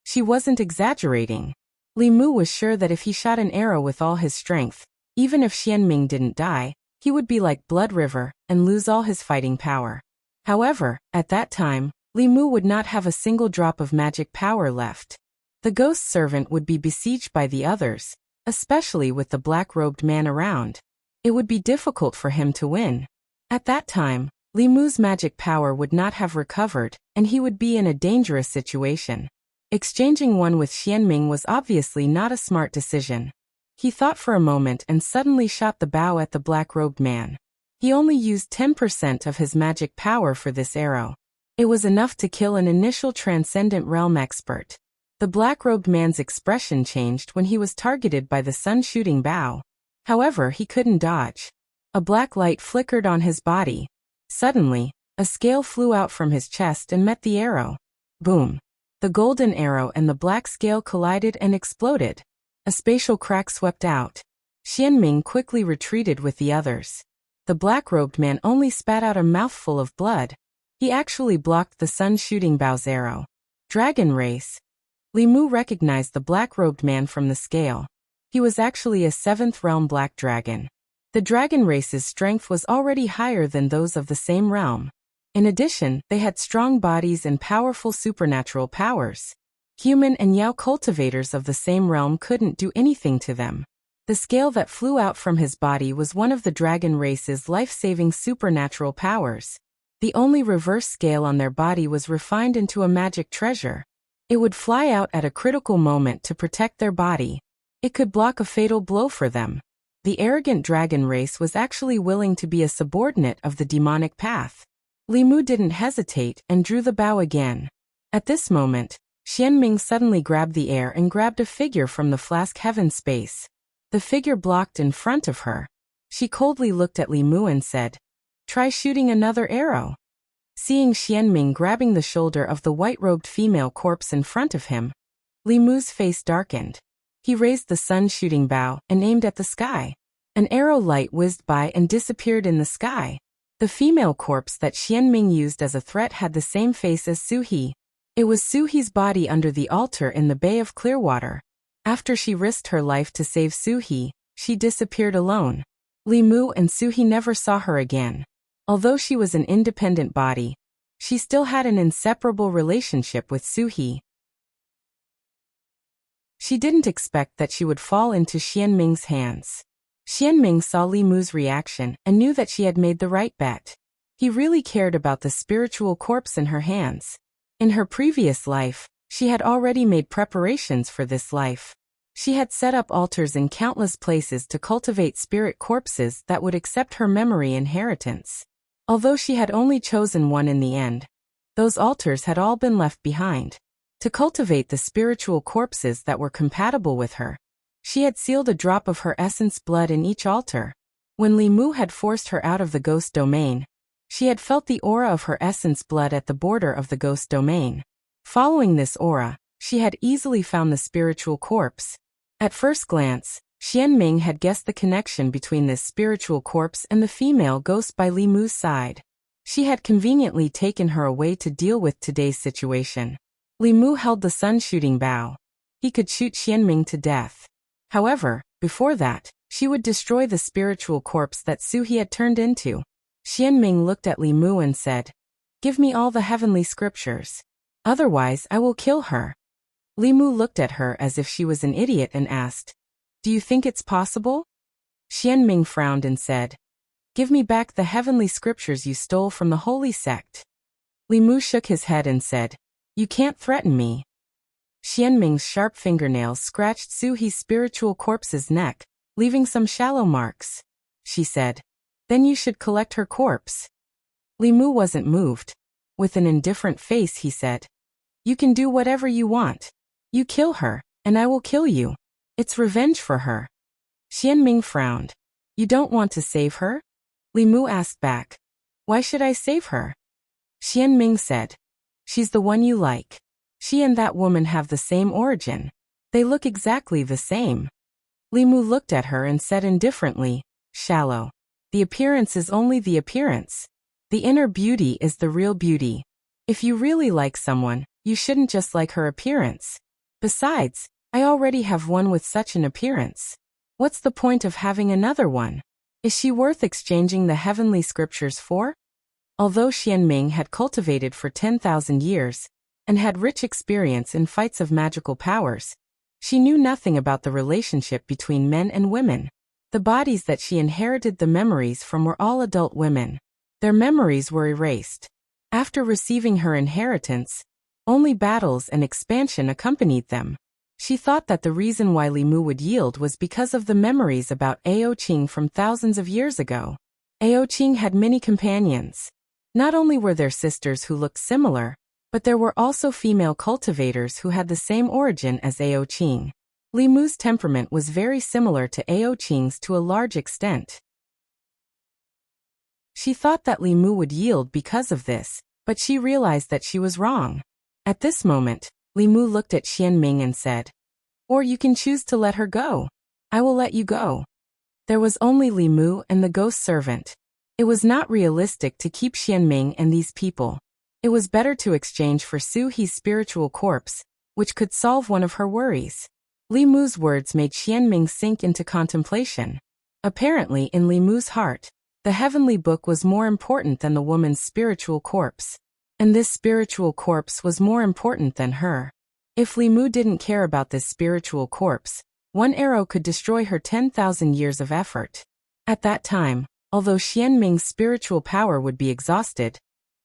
She wasn't exaggerating. Li Mu was sure that if he shot an arrow with all his strength, even if Xianming didn't die, he would be like Blood River and lose all his fighting power. However, at that time, Li Mu would not have a single drop of magic power left. The ghost servant would be besieged by the others, especially with the black-robed man around. It would be difficult for him to win. At that time, Li Mu's magic power would not have recovered, and he would be in a dangerous situation. Exchanging one with Xianming was obviously not a smart decision. He thought for a moment and suddenly shot the bow at the black-robed man. He only used 10% of his magic power for this arrow. It was enough to kill an initial transcendent realm expert. The black-robed man's expression changed when he was targeted by the sun-shooting bow. However, he couldn't dodge. A black light flickered on his body. Suddenly, a scale flew out from his chest and met the arrow. Boom! The golden arrow and the black scale collided and exploded. A spatial crack swept out. Xianming quickly retreated with the others. The black-robed man only spat out a mouthful of blood. He actually blocked the sun-shooting bow's arrow. Dragon race. Li Mu recognized the black-robed man from the scale. He was actually a 7th realm black dragon. The dragon race's strength was already higher than those of the same realm. In addition, they had strong bodies and powerful supernatural powers. Human and Yao cultivators of the same realm couldn't do anything to them. The scale that flew out from his body was one of the dragon race's life-saving supernatural powers. The only reverse scale on their body was refined into a magic treasure. It would fly out at a critical moment to protect their body. It could block a fatal blow for them. The arrogant dragon race was actually willing to be a subordinate of the demonic path. Li Mu didn't hesitate and drew the bow again. At this moment, Xianming suddenly grabbed the air and grabbed a figure from the flask heaven space. The figure blocked in front of her. She coldly looked at Li Mu and said, "Try shooting another arrow." Seeing Xianming grabbing the shoulder of the white-robed female corpse in front of him, Li Mu's face darkened. He raised the sun-shooting bow and aimed at the sky. An arrow light whizzed by and disappeared in the sky. The female corpse that Xianming used as a threat had the same face as Su He. It was Su He's body under the altar in the Bay of Clearwater. After she risked her life to save Su He, she disappeared alone. Li Mu and Su He never saw her again. Although she was an independent body, she still had an inseparable relationship with Su He. She didn't expect that she would fall into Xianming's hands. Xianming saw Li Mu's reaction and knew that she had made the right bet. He really cared about the spiritual corpse in her hands. In her previous life, she had already made preparations for this life. She had set up altars in countless places to cultivate spirit corpses that would accept her memory inheritance. Although she had only chosen one in the end, those altars had all been left behind. To cultivate the spiritual corpses that were compatible with her, she had sealed a drop of her essence blood in each altar. When Li Mu had forced her out of the ghost domain, she had felt the aura of her essence blood at the border of the ghost domain. Following this aura, she had easily found the spiritual corpse. At first glance, Xianming had guessed the connection between this spiritual corpse and the female ghost by Li Mu's side. She had conveniently taken her away to deal with today's situation. Li Mu held the sun-shooting bow. He could shoot Xianming to death. However, before that, she would destroy the spiritual corpse that Su He had turned into. Xianming looked at Li Mu and said, "Give me all the heavenly scriptures. Otherwise I will kill her." Li Mu looked at her as if she was an idiot and asked, "Do you think it's possible?" Xianming frowned and said, "Give me back the heavenly scriptures you stole from the holy sect." Li Mu shook his head and said, "You can't threaten me." Xianming's sharp fingernails scratched Su He's spiritual corpse's neck, leaving some shallow marks. She said, "Then you should collect her corpse." Li Mu wasn't moved. With an indifferent face he said, "You can do whatever you want. You kill her, and I will kill you. It's revenge for her." Xianming frowned. "You don't want to save her?" Li Mu asked back. "Why should I save her?" Xianming said, "She's the one you like. She and that woman have the same origin. They look exactly the same." Li Mu looked at her and said indifferently, "Shallow. The appearance is only the appearance. The inner beauty is the real beauty. If you really like someone, you shouldn't just like her appearance. Besides, I already have one with such an appearance. What's the point of having another one? Is she worth exchanging the heavenly scriptures for?" Although Xianming had cultivated for 10,000 years, and had rich experience in fights of magical powers, she knew nothing about the relationship between men and women. The bodies that she inherited the memories from were all adult women. Their memories were erased. After receiving her inheritance, only battles and expansion accompanied them. She thought that the reason why Li Mu would yield was because of the memories about Ao Qing from thousands of years ago. Ao Qing had many companions. Not only were there sisters who looked similar, but there were also female cultivators who had the same origin as Ao Qing. Li Mu's temperament was very similar to Ao Qing's to a large extent. She thought that Li Mu would yield because of this, but she realized that she was wrong. At this moment, Li Mu looked at Xianming and said, "Or you can choose to let her go. I will let you go." There was only Li Mu and the ghost servant. It was not realistic to keep Xianming and these people. It was better to exchange for Su He's spiritual corpse, which could solve one of her worries. Li Mu's words made Xianming sink into contemplation. Apparently in Li Mu's heart, the heavenly book was more important than the woman's spiritual corpse. And this spiritual corpse was more important than her. If Li Mu didn't care about this spiritual corpse, one arrow could destroy her 10,000 years of effort. At that time, although Xianming's spiritual power would be exhausted,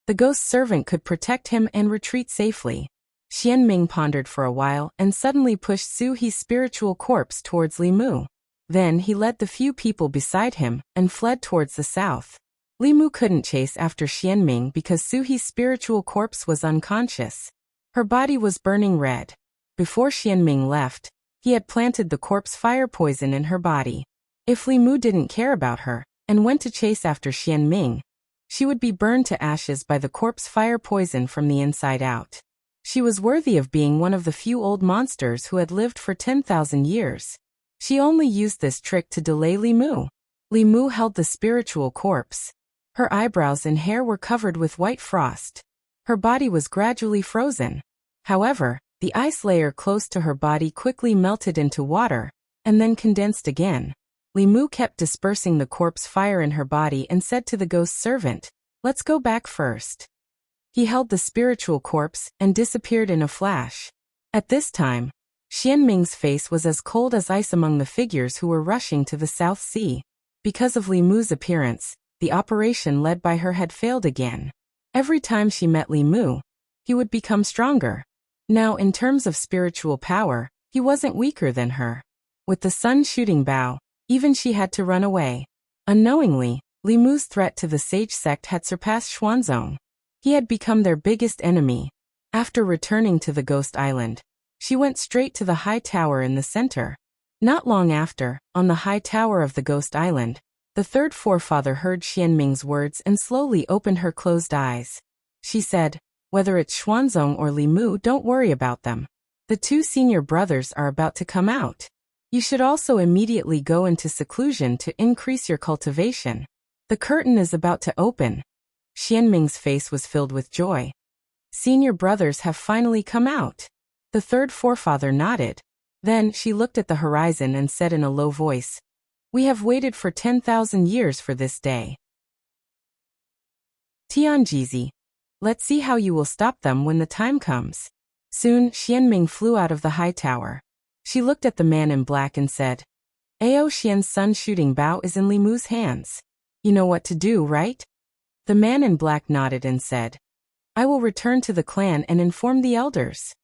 the ghost servant could protect him and retreat safely. Xianming pondered for a while and suddenly pushed Su He's spiritual corpse towards Li Mu. Then he led the few people beside him and fled towards the south. Li Mu couldn't chase after Xianming because Su He's spiritual corpse was unconscious. Her body was burning red. Before Xianming left, he had planted the corpse fire poison in her body. If Li Mu didn't care about her and went to chase after Xianming, she would be burned to ashes by the corpse fire poison from the inside out. She was worthy of being one of the few old monsters who had lived for 10,000 years. She only used this trick to delay Li Mu. Li Mu held the spiritual corpse. Her eyebrows and hair were covered with white frost. Her body was gradually frozen. However, the ice layer close to her body quickly melted into water, and then condensed again. Li Mu kept dispersing the corpse fire in her body and said to the ghost servant, "Let's go back first." He held the spiritual corpse and disappeared in a flash. At this time, Xianming's face was as cold as ice among the figures who were rushing to the South Sea. Because of Li Mu's appearance, the operation led by her had failed again. Every time she met Li Mu, he would become stronger. Now in terms of spiritual power, he wasn't weaker than her. With the sun-shooting bow, even she had to run away. Unknowingly, Li Mu's threat to the sage sect had surpassed Xuanzong. He had become their biggest enemy. After returning to the Ghost Island, she went straight to the high tower in the center. Not long after, on the high tower of the Ghost Island, The third forefather heard Xianming's words and slowly opened her closed eyes. She said, "Whether it's Xuanzong or Li Mu, don't worry about them. The two senior brothers are about to come out. You should also immediately go into seclusion to increase your cultivation. The curtain is about to open." Xianming's face was filled with joy. Senior brothers have finally come out. The third forefather nodded. Then she looked at the horizon and said in a low voice, "We have waited for 10,000 years for this day. Tianjizi, let's see how you will stop them when the time comes." Soon, Xianming flew out of the high tower. She looked at the man in black and said, "Ao Xian's sun shooting bow is in Li Mu's hands. You know what to do, right?" The man in black nodded and said, "I will return to the clan and inform the elders."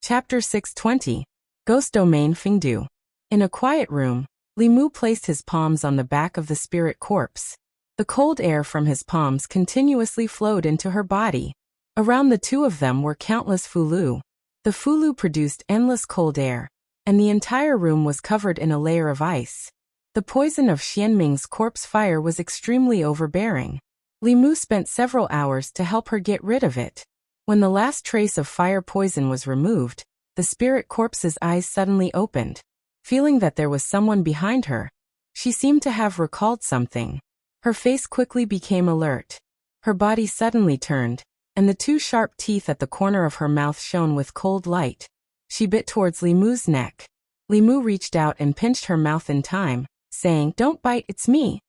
Chapter 620. Ghost Domain Fingdu. In a quiet room, Li Mu placed his palms on the back of the spirit corpse. The cold air from his palms continuously flowed into her body. Around the two of them were countless fulu. The fulu produced endless cold air, and the entire room was covered in a layer of ice. The poison of Xianming's corpse fire was extremely overbearing. Li Mu spent several hours to help her get rid of it. When the last trace of fire poison was removed, the spirit corpse's eyes suddenly opened. Feeling that there was someone behind her, she seemed to have recalled something. Her face quickly became alert. Her body suddenly turned, and the two sharp teeth at the corner of her mouth shone with cold light. She bit towards Li Mu's neck. Li Mu reached out and pinched her mouth in time, saying, "Don't bite, it's me."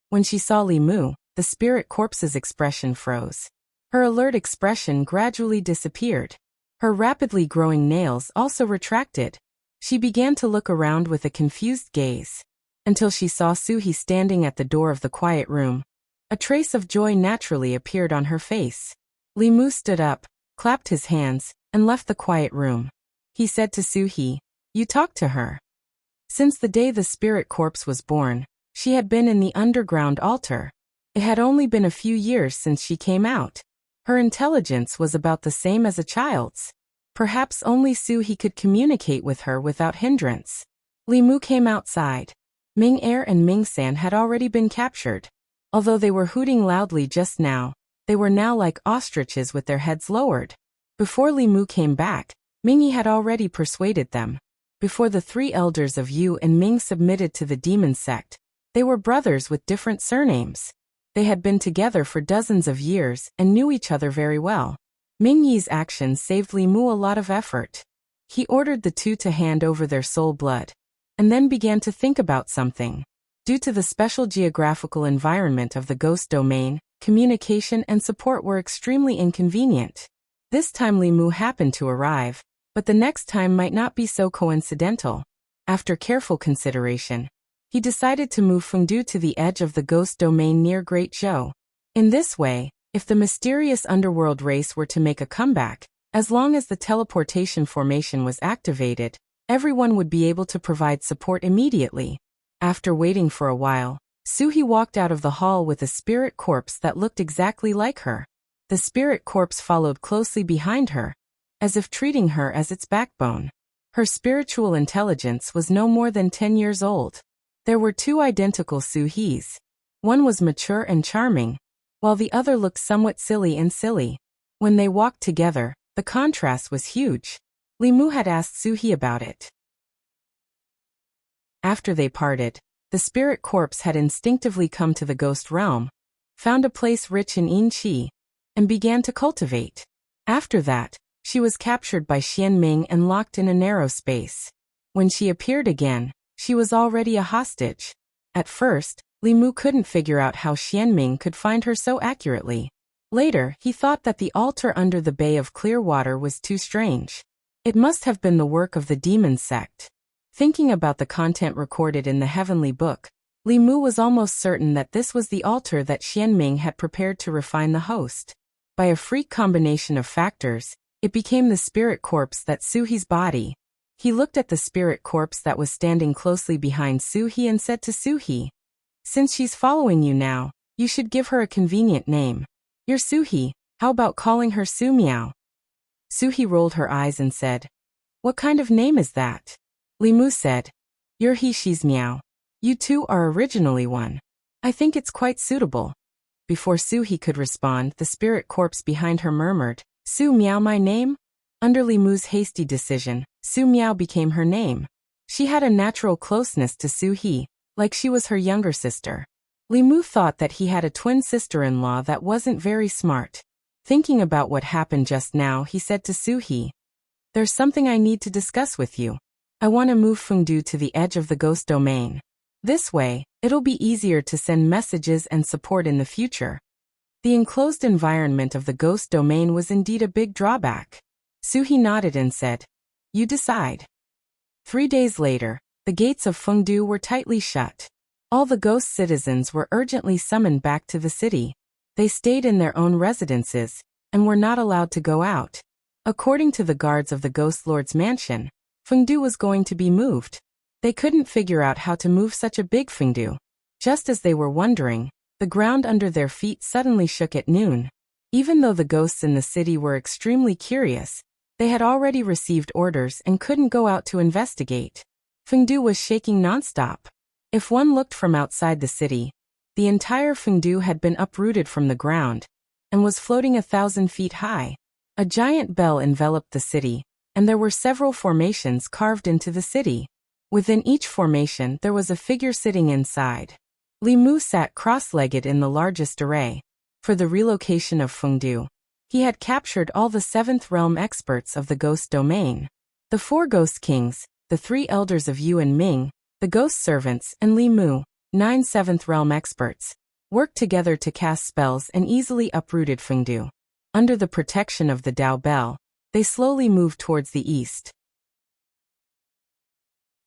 When she saw Li Mu, the spirit corpse's expression froze. Her alert expression gradually disappeared. Her rapidly growing nails also retracted. She began to look around with a confused gaze, until she saw Suhi standing at the door of the quiet room. A trace of joy naturally appeared on her face. Li Mu stood up, clapped his hands, and left the quiet room. He said to Suhi, "You talked to her." Since the day the spirit corpse was born, she had been in the underground altar. It had only been a few years since she came out. Her intelligence was about the same as a child's. Perhaps only Suhi could communicate with her without hindrance. Li Mu came outside. Ming Er and Ming San had already been captured. Although they were hooting loudly just now, they were now like ostriches with their heads lowered. Before Li Mu came back, Ming Yi had already persuaded them. Before the three elders of Yu and Ming submitted to the demon sect, they were brothers with different surnames. They had been together for dozens of years and knew each other very well. Ming Yi's actions saved Li Mu a lot of effort. He ordered the two to hand over their soul blood, and then began to think about something. Due to the special geographical environment of the ghost domain, communication and support were extremely inconvenient. This time Li Mu happened to arrive, but the next time might not be so coincidental. After careful consideration, he decided to move Fengdu to the edge of the ghost domain near Great Zhou. In this way, if the mysterious underworld race were to make a comeback, as long as the teleportation formation was activated, everyone would be able to provide support immediately. After waiting for a while, Suhi walked out of the hall with a spirit corpse that looked exactly like her. The spirit corpse followed closely behind her, as if treating her as its backbone. Her spiritual intelligence was no more than 10 years old. There were two identical Suhis. One was mature and charming, while the other looked somewhat silly. When they walked together, the contrast was huge. Li Mu had asked Suhi about it. After they parted, the spirit corpse had instinctively come to the ghost realm, found a place rich in yin qi, and began to cultivate. After that, she was captured by Xianming and locked in a narrow space. When she appeared again, she was already a hostage. At first, Li Mu couldn't figure out how Xianming could find her so accurately. Later, he thought that the altar under the Bay of Clear Water was too strange. It must have been the work of the demon sect. Thinking about the content recorded in the heavenly book, Li Mu was almost certain that this was the altar that Xianming had prepared to refine the host. By a freak combination of factors, it became the spirit corpse that Suhi's body. He looked at the spirit corpse that was standing closely behind Suhi and said to Suhi, "Since she's following you now, you should give her a convenient name. You're Suhi, how about calling her Su Miao?" Suhi rolled her eyes and said, "What kind of name is that?" Li Mu said, You're he, she's meow. You two are originally one. I think it's quite suitable. Before Su-He could respond, the spirit corpse behind her murmured, Su Miao my name? Under Li Mu's hasty decision, Su Miao became her name. She had a natural closeness to Su-He, like she was her younger sister. Li Mu thought that he had a twin sister-in-law that wasn't very smart. Thinking about what happened just now, he said to Su-He, There's something I need to discuss with you. I want to move Fengdu to the edge of the ghost domain. This way, it'll be easier to send messages and support in the future. The enclosed environment of the ghost domain was indeed a big drawback. Su-He nodded and said, You decide. 3 days later, the gates of Fengdu were tightly shut. All the ghost citizens were urgently summoned back to the city. They stayed in their own residences, and were not allowed to go out. According to the guards of the Ghost Lord's mansion, Fengdu was going to be moved. They couldn't figure out how to move such a big Fengdu. Just as they were wondering, the ground under their feet suddenly shook at noon. Even though the ghosts in the city were extremely curious, they had already received orders and couldn't go out to investigate. Fengdu was shaking nonstop. If one looked from outside the city, the entire Fengdu had been uprooted from the ground and was floating 1,000 feet high. A giant bell enveloped the city, and there were several formations carved into the city. Within each formation there was a figure sitting inside. Li Mu sat cross-legged in the largest array. For the relocation of Fengdu, he had captured all the 7th realm experts of the ghost domain. The 4 ghost kings, the 3 elders of Yu and Ming, the ghost servants, and Li Mu, 9 7th realm experts, worked together to cast spells and easily uprooted Fengdu. Under the protection of the Dao Bell, they slowly moved towards the east.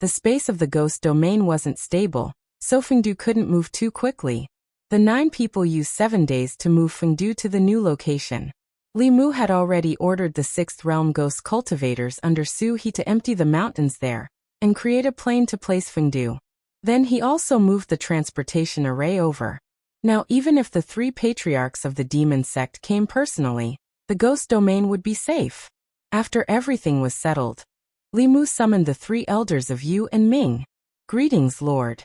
The space of the ghost domain wasn't stable, so Fengdu couldn't move too quickly. The 9 people used 7 days to move Fengdu to the new location. Li Mu had already ordered the 6th realm ghost cultivators under Su-He to empty the mountains there and create a plane to place Fengdu. Then he also moved the transportation array over. Now even if the 3 patriarchs of the demon sect came personally, the ghost domain would be safe. After everything was settled, Li Mu summoned the 3 elders of Yu and Ming. Greetings, Lord.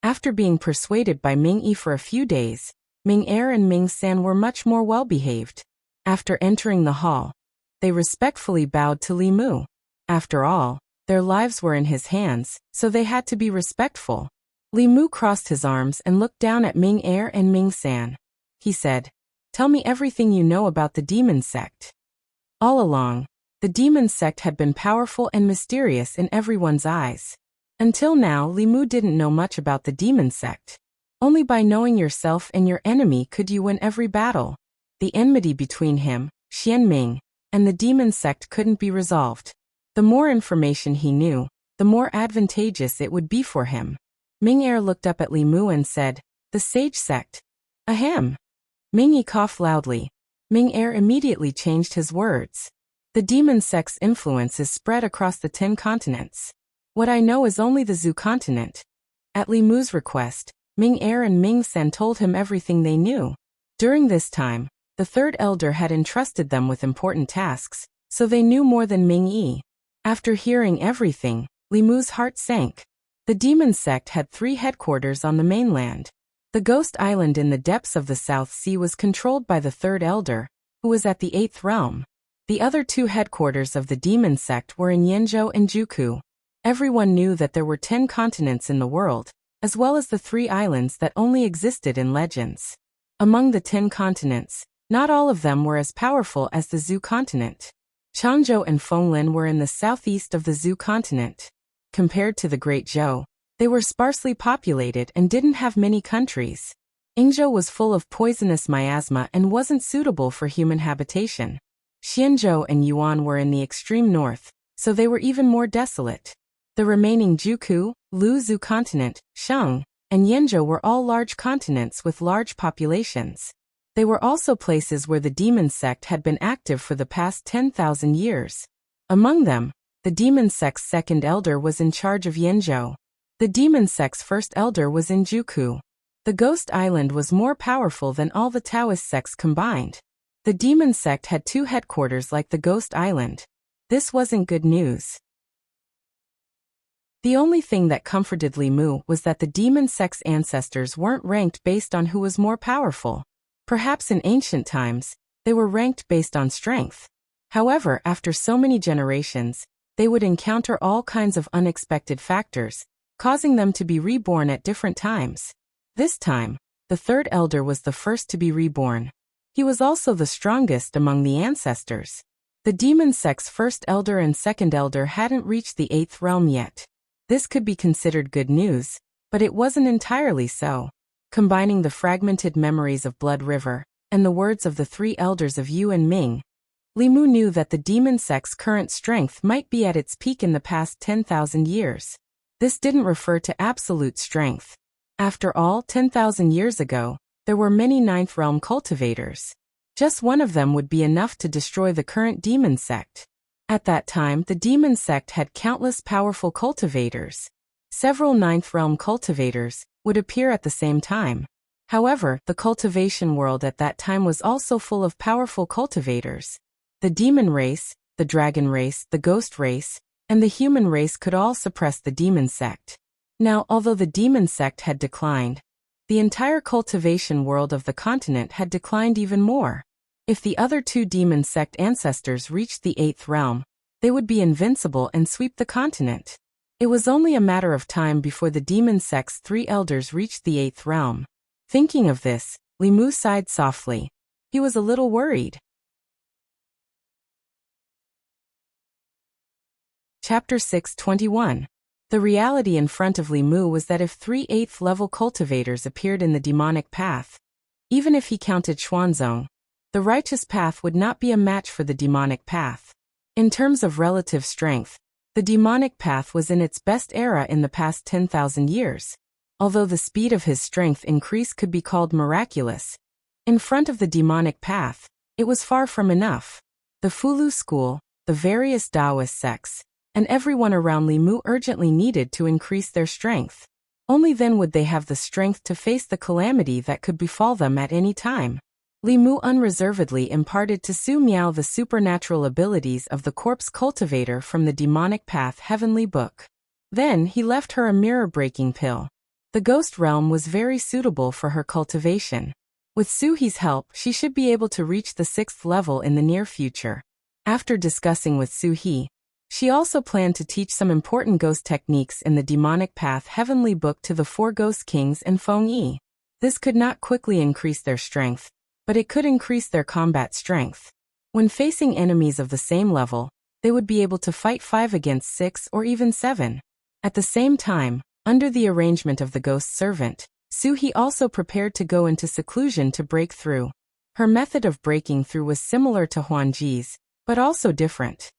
After being persuaded by Ming Yi for a few days, Ming Er and Ming San were much more well-behaved. After entering the hall, they respectfully bowed to Li Mu. After all, their lives were in his hands, so they had to be respectful. Li Mu crossed his arms and looked down at Ming Er and Ming San. He said, Tell me everything you know about the demon sect. All along, the demon sect had been powerful and mysterious in everyone's eyes. Until now, Li Mu didn't know much about the demon sect. Only by knowing yourself and your enemy could you win every battle. The enmity between him, Xianming, and the demon sect couldn't be resolved. The more information he knew, the more advantageous it would be for him. Ming Er looked up at Li Mu and said, The sage sect. Ahem. Ming Yi coughed loudly. Ming Er immediately changed his words. The demon sect's influence is spread across the 10 continents. What I know is only the Zhu continent. At Li Mu's request, Ming Er and Ming San told him everything they knew. During this time, the 3rd elder had entrusted them with important tasks, so they knew more than Ming Yi. After hearing everything, Li Mu's heart sank. The demon sect had 3 headquarters on the mainland. The ghost island in the depths of the South Sea was controlled by the 3rd elder, who was at the 8th realm. The other 2 headquarters of the demon sect were in Yenzhou and Juku. Everyone knew that there were 10 continents in the world, as well as the 3 islands that only existed in legends. Among the 10 continents, not all of them were as powerful as the Zhu continent. Changzhou and Fenglin were in the southeast of the Zhu continent. Compared to the Great Zhou, they were sparsely populated and didn't have many countries. Yingzhou was full of poisonous miasma and wasn't suitable for human habitation. Xianzhou and Yuan were in the extreme north, so they were even more desolate. The remaining Juku, Lu Zhu continent, Shang, and Yenzhou were all large continents with large populations. They were also places where the demon sect had been active for the past 10,000 years. Among them, the demon sect's 2nd elder was in charge of Yenzhou. The demon sect's 1st elder was in Juku. The ghost island was more powerful than all the Taoist sects combined. The demon sect had 2 headquarters like the ghost island. This wasn't good news. The only thing that comforted Li Mu was that the demon sex ancestors weren't ranked based on who was more powerful. Perhaps in ancient times, they were ranked based on strength. However, after so many generations, they would encounter all kinds of unexpected factors, causing them to be reborn at different times. This time, the third elder was the first to be reborn. He was also the strongest among the ancestors. The demon sex first elder and second elder hadn't reached the 8th realm yet. This could be considered good news, but it wasn't entirely so. Combining the fragmented memories of Blood River and the words of the 3 elders of Yu and Ming, Li Mu knew that the demon sect's current strength might be at its peak in the past 10,000 years. This didn't refer to absolute strength. After all, 10,000 years ago, there were many 9th realm cultivators. Just one of them would be enough to destroy the current demon sect. At that time, the demon sect had countless powerful cultivators. Several 9th realm cultivators would appear at the same time. However, the cultivation world at that time was also full of powerful cultivators. The demon race, the dragon race, the ghost race, and the human race could all suppress the demon sect. Now, although the demon sect had declined, the entire cultivation world of the continent had declined even more. If the other 2 demon sect ancestors reached the 8th realm, they would be invincible and sweep the continent. It was only a matter of time before the demon sect's 3 elders reached the 8th realm. Thinking of this, Li Mu sighed softly. He was a little worried. Chapter 6:21. The reality in front of Li Mu was that if 3 8th level cultivators appeared in the demonic path, even if he counted Xuanzong, the righteous path would not be a match for the demonic path. In terms of relative strength, the demonic path was in its best era in the past 10,000 years. Although the speed of his strength increase could be called miraculous, in front of the demonic path, it was far from enough. The Fulu school, the various Taoist sects, and everyone around Li Mu urgently needed to increase their strength. Only then would they have the strength to face the calamity that could befall them at any time. Li Mu unreservedly imparted to Su Miao the supernatural abilities of the corpse cultivator from the demonic path heavenly book. Then he left her a mirror-breaking pill. The ghost realm was very suitable for her cultivation. With Su He's help, she should be able to reach the 6th level in the near future. After discussing with Su He, she also planned to teach some important ghost techniques in the demonic path heavenly book to the 4 ghost kings and Feng Yi. This could not quickly increase their strength, but it could increase their combat strength. When facing enemies of the same level, they would be able to fight 5 against 6 or even 7. At the same time, under the arrangement of the ghost servant, Su He also prepared to go into seclusion to break through. Her method of breaking through was similar to Huan Ji's, but also different.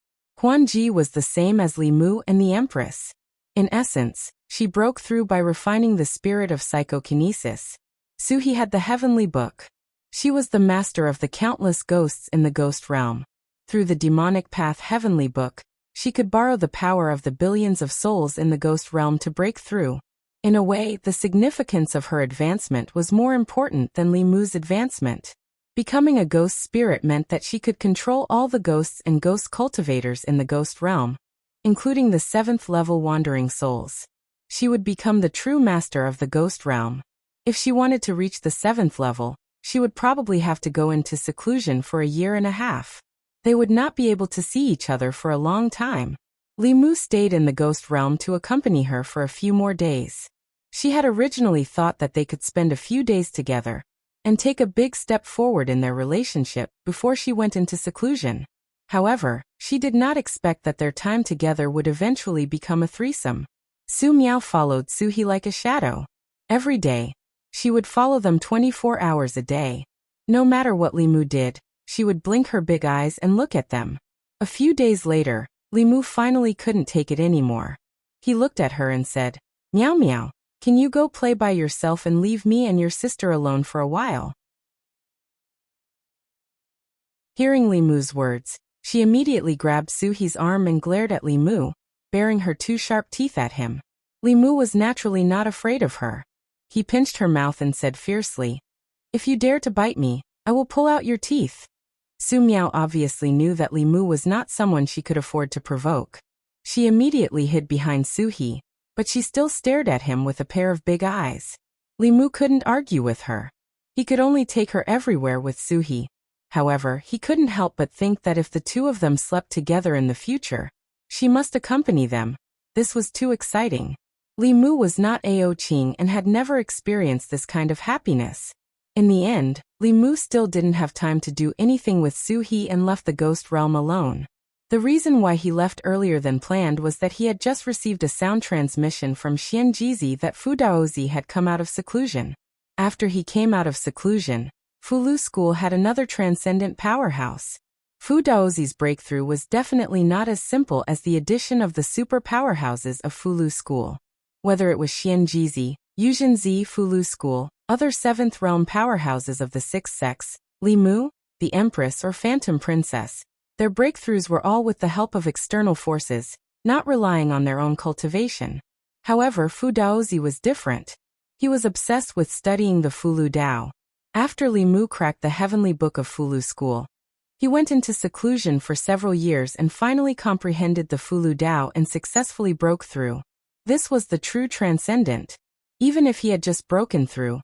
Huan Ji was the same as Li Mu and the Empress. In essence, she broke through by refining the spirit of psychokinesis. Su He had the heavenly book. She was the master of the countless ghosts in the ghost realm. Through the demonic path heavenly book, she could borrow the power of the billions of souls in the ghost realm to break through. In a way, the significance of her advancement was more important than Li Mu's advancement. Becoming a ghost spirit meant that she could control all the ghosts and ghost cultivators in the ghost realm, including the 7th level wandering souls. She would become the true master of the ghost realm. If she wanted to reach the 7th level, she would probably have to go into seclusion for a year and a half. They would not be able to see each other for a long time. Li Mu stayed in the ghost realm to accompany her for a few more days. She had originally thought that they could spend a few days together and take a big step forward in their relationship before she went into seclusion. However, she did not expect that their time together would eventually become a threesome. Su Miao followed Su He like a shadow. Every day, she would follow them 24 hours a day. No matter what Li Mu did, she would blink her big eyes and look at them. A few days later, Li Mu finally couldn't take it anymore. He looked at her and said, "Meow meow, can you go play by yourself and leave me and your sister alone for a while?" Hearing Li Mu's words, she immediately grabbed Su He's arm and glared at Li Mu, baring her 2 sharp teeth at him. Li Mu was naturally not afraid of her. He pinched her mouth and said fiercely, "If you dare to bite me, I will pull out your teeth." Su Miao obviously knew that Li Mu was not someone she could afford to provoke. She immediately hid behind Su He, but she still stared at him with a pair of big eyes. Li Mu couldn't argue with her. He could only take her everywhere with Suhi. However, he couldn't help but think that if the two of them slept together in the future, she must accompany them. This was too exciting. Li Mu was not Ao Qing and had never experienced this kind of happiness. In the end, Li Mu still didn't have time to do anything with Suhi and left the ghost realm alone. The reason why he left earlier than planned was that he had just received a sound transmission from Xianjizi that Fu Daozi had come out of seclusion. After he came out of seclusion, Fulu School had another transcendent powerhouse. Fu Daozi's breakthrough was definitely not as simple as the addition of the super powerhouses of Fulu School. Whether it was Xianjizi, Yuzhenzi Fulu School, other 7th realm powerhouses of the 6th sex, Li Mu, the Empress or Phantom Princess, their breakthroughs were all with the help of external forces, not relying on their own cultivation. However, Fu Daozi was different. He was obsessed with studying the Fulu Dao. After Li Mu cracked the heavenly book of Fulu School, he went into seclusion for several years and finally comprehended the Fulu Dao and successfully broke through. This was the true transcendent. Even if he had just broken through,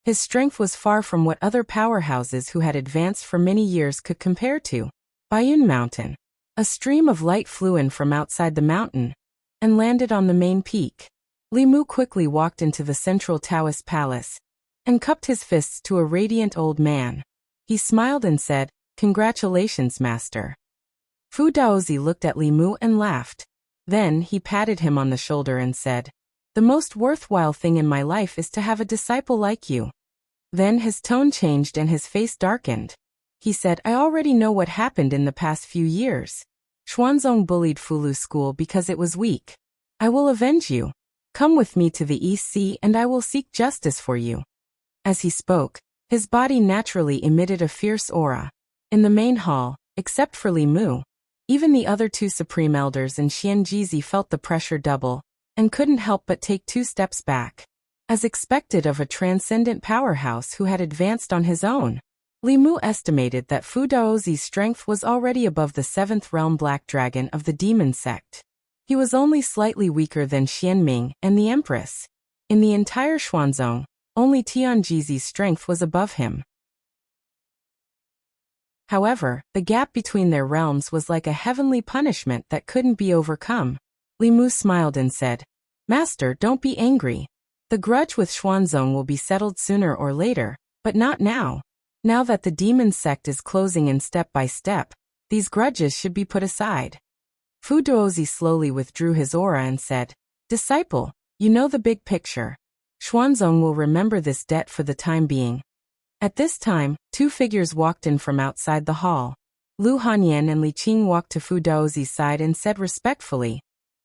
his strength was far from what other powerhouses who had advanced for many years could compare to. Bayun Mountain. A stream of light flew in from outside the mountain and landed on the main peak. Li Mu quickly walked into the central Taoist palace and cupped his fists to a radiant old man. He smiled and said, "Congratulations, master." Fu Daozi looked at Li Mu and laughed. Then he patted him on the shoulder and said, "The most worthwhile thing in my life is to have a disciple like you." Then his tone changed and his face darkened. He said, "I already know what happened in the past few years. Xuanzong bullied Fulu School because it was weak. I will avenge you. Come with me to the East Sea and I will seek justice for you." As he spoke, his body naturally emitted a fierce aura. In the main hall, except for Li Mu, even the other 2 supreme elders and Xianjizi felt the pressure double and couldn't help but take 2 steps back. As expected of a transcendent powerhouse who had advanced on his own, Li Mu estimated that Fu Daozi's strength was already above the 7th realm Black Dragon of the Demon Sect. He was only slightly weaker than Xianming and the Empress. In the entire Xuanzong, only Tianjizi's strength was above him. However, the gap between their realms was like a heavenly punishment that couldn't be overcome. Li Mu smiled and said, "Master, don't be angry. The grudge with Xuanzong will be settled sooner or later, but not now. Now that the demon sect is closing in step by step, these grudges should be put aside." Fu Daozi slowly withdrew his aura and said, "Disciple, you know the big picture. Xuanzong will remember this debt for the time being." At this time, 2 figures walked in from outside the hall. Lu Hanyan and Li Qing walked to Fu Daozi's side and said respectfully,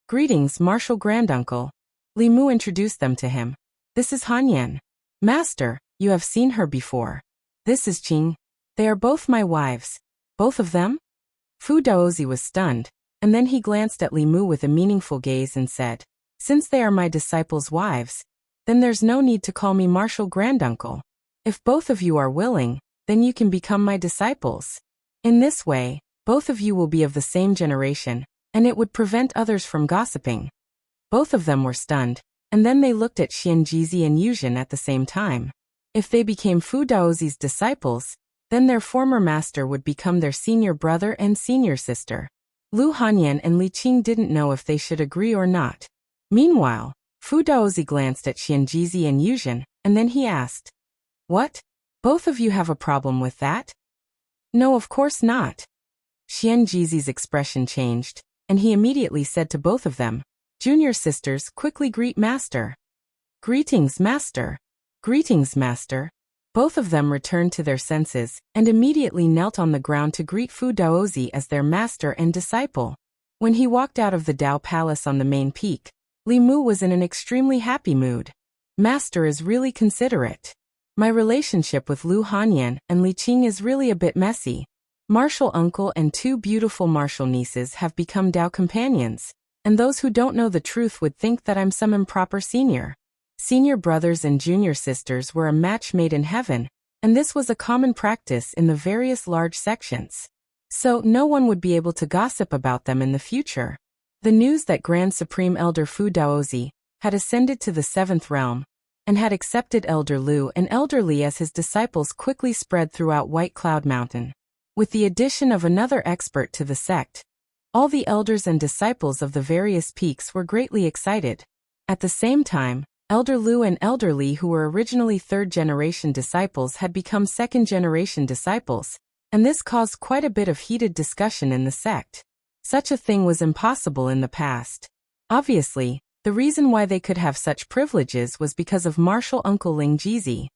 "Greetings, Martial Granduncle." Li Mu introduced them to him. "This is Hanyan. Master, you have seen her before. This is Qing. They are both my wives." "Both of them?" Fu Daozi was stunned, and then he glanced at Li Mu with a meaningful gaze and said, "Since they are my disciples' wives, then there's no need to call me Martial Granduncle. If both of you are willing, then you can become my disciples. In this way, both of you will be of the same generation, and it would prevent others from gossiping." Both of them were stunned, and then they looked at Xianjizi and Yuzhen at the same time. If they became Fu Daozi's disciples, then their former master would become their senior brother and senior sister. Lu Hanyan and Li Qing didn't know if they should agree or not. Meanwhile, Fu Daozi glanced at Xianjizi and Yuzhen, and then he asked, "What? Both of you have a problem with that?" "No, of course not." Xianjizi's expression changed, and he immediately said to both of them, "Junior sisters, quickly greet Master." "Greetings, Master." "Greetings, Master." Both of them returned to their senses, and immediately knelt on the ground to greet Fu Daozi as their master and disciple. When he walked out of the Dao Palace on the main peak, Li Mu was in an extremely happy mood. "Master is really considerate. My relationship with Lu Hanyan and Li Qing is really a bit messy. Martial uncle and 2 beautiful martial nieces have become Dao companions, and those who don't know the truth would think that I'm some improper senior. Senior brothers and junior sisters were a match made in heaven, and this was a common practice in the various large sections. So no one would be able to gossip about them in the future." The news that Grand Supreme Elder Fu Daozi, had ascended to the 7th realm, and had accepted Elder Lu and Elder Li as his disciples quickly spread throughout White Cloud Mountain. With the addition of another expert to the sect, all the elders and disciples of the various peaks were greatly excited. At the same time, Elder Lu and Elder Li, who were originally 3rd-generation disciples, had become 2nd-generation disciples, and this caused quite a bit of heated discussion in the sect. Such a thing was impossible in the past. Obviously, the reason why they could have such privileges was because of martial uncle Ling Jizi.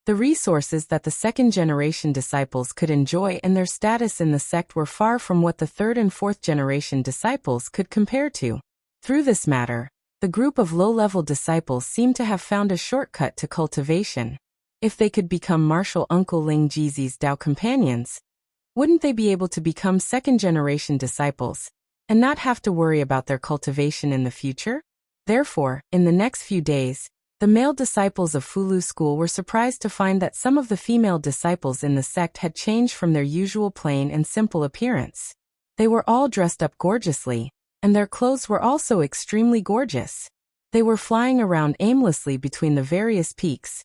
The resources that the 2nd-generation disciples could enjoy and their status in the sect were far from what the 3rd and 4th-generation disciples could compare to. Through this matter, the group of low-level disciples seemed to have found a shortcut to cultivation. If they could become martial uncle Ling Jizi's Dao companions, wouldn't they be able to become 2nd-generation disciples and not have to worry about their cultivation in the future? Therefore, in the next few days, the male disciples of Fulu School were surprised to find that some of the female disciples in the sect had changed from their usual plain and simple appearance. They were all dressed up gorgeously, and their clothes were also extremely gorgeous. They were flying around aimlessly between the various peaks.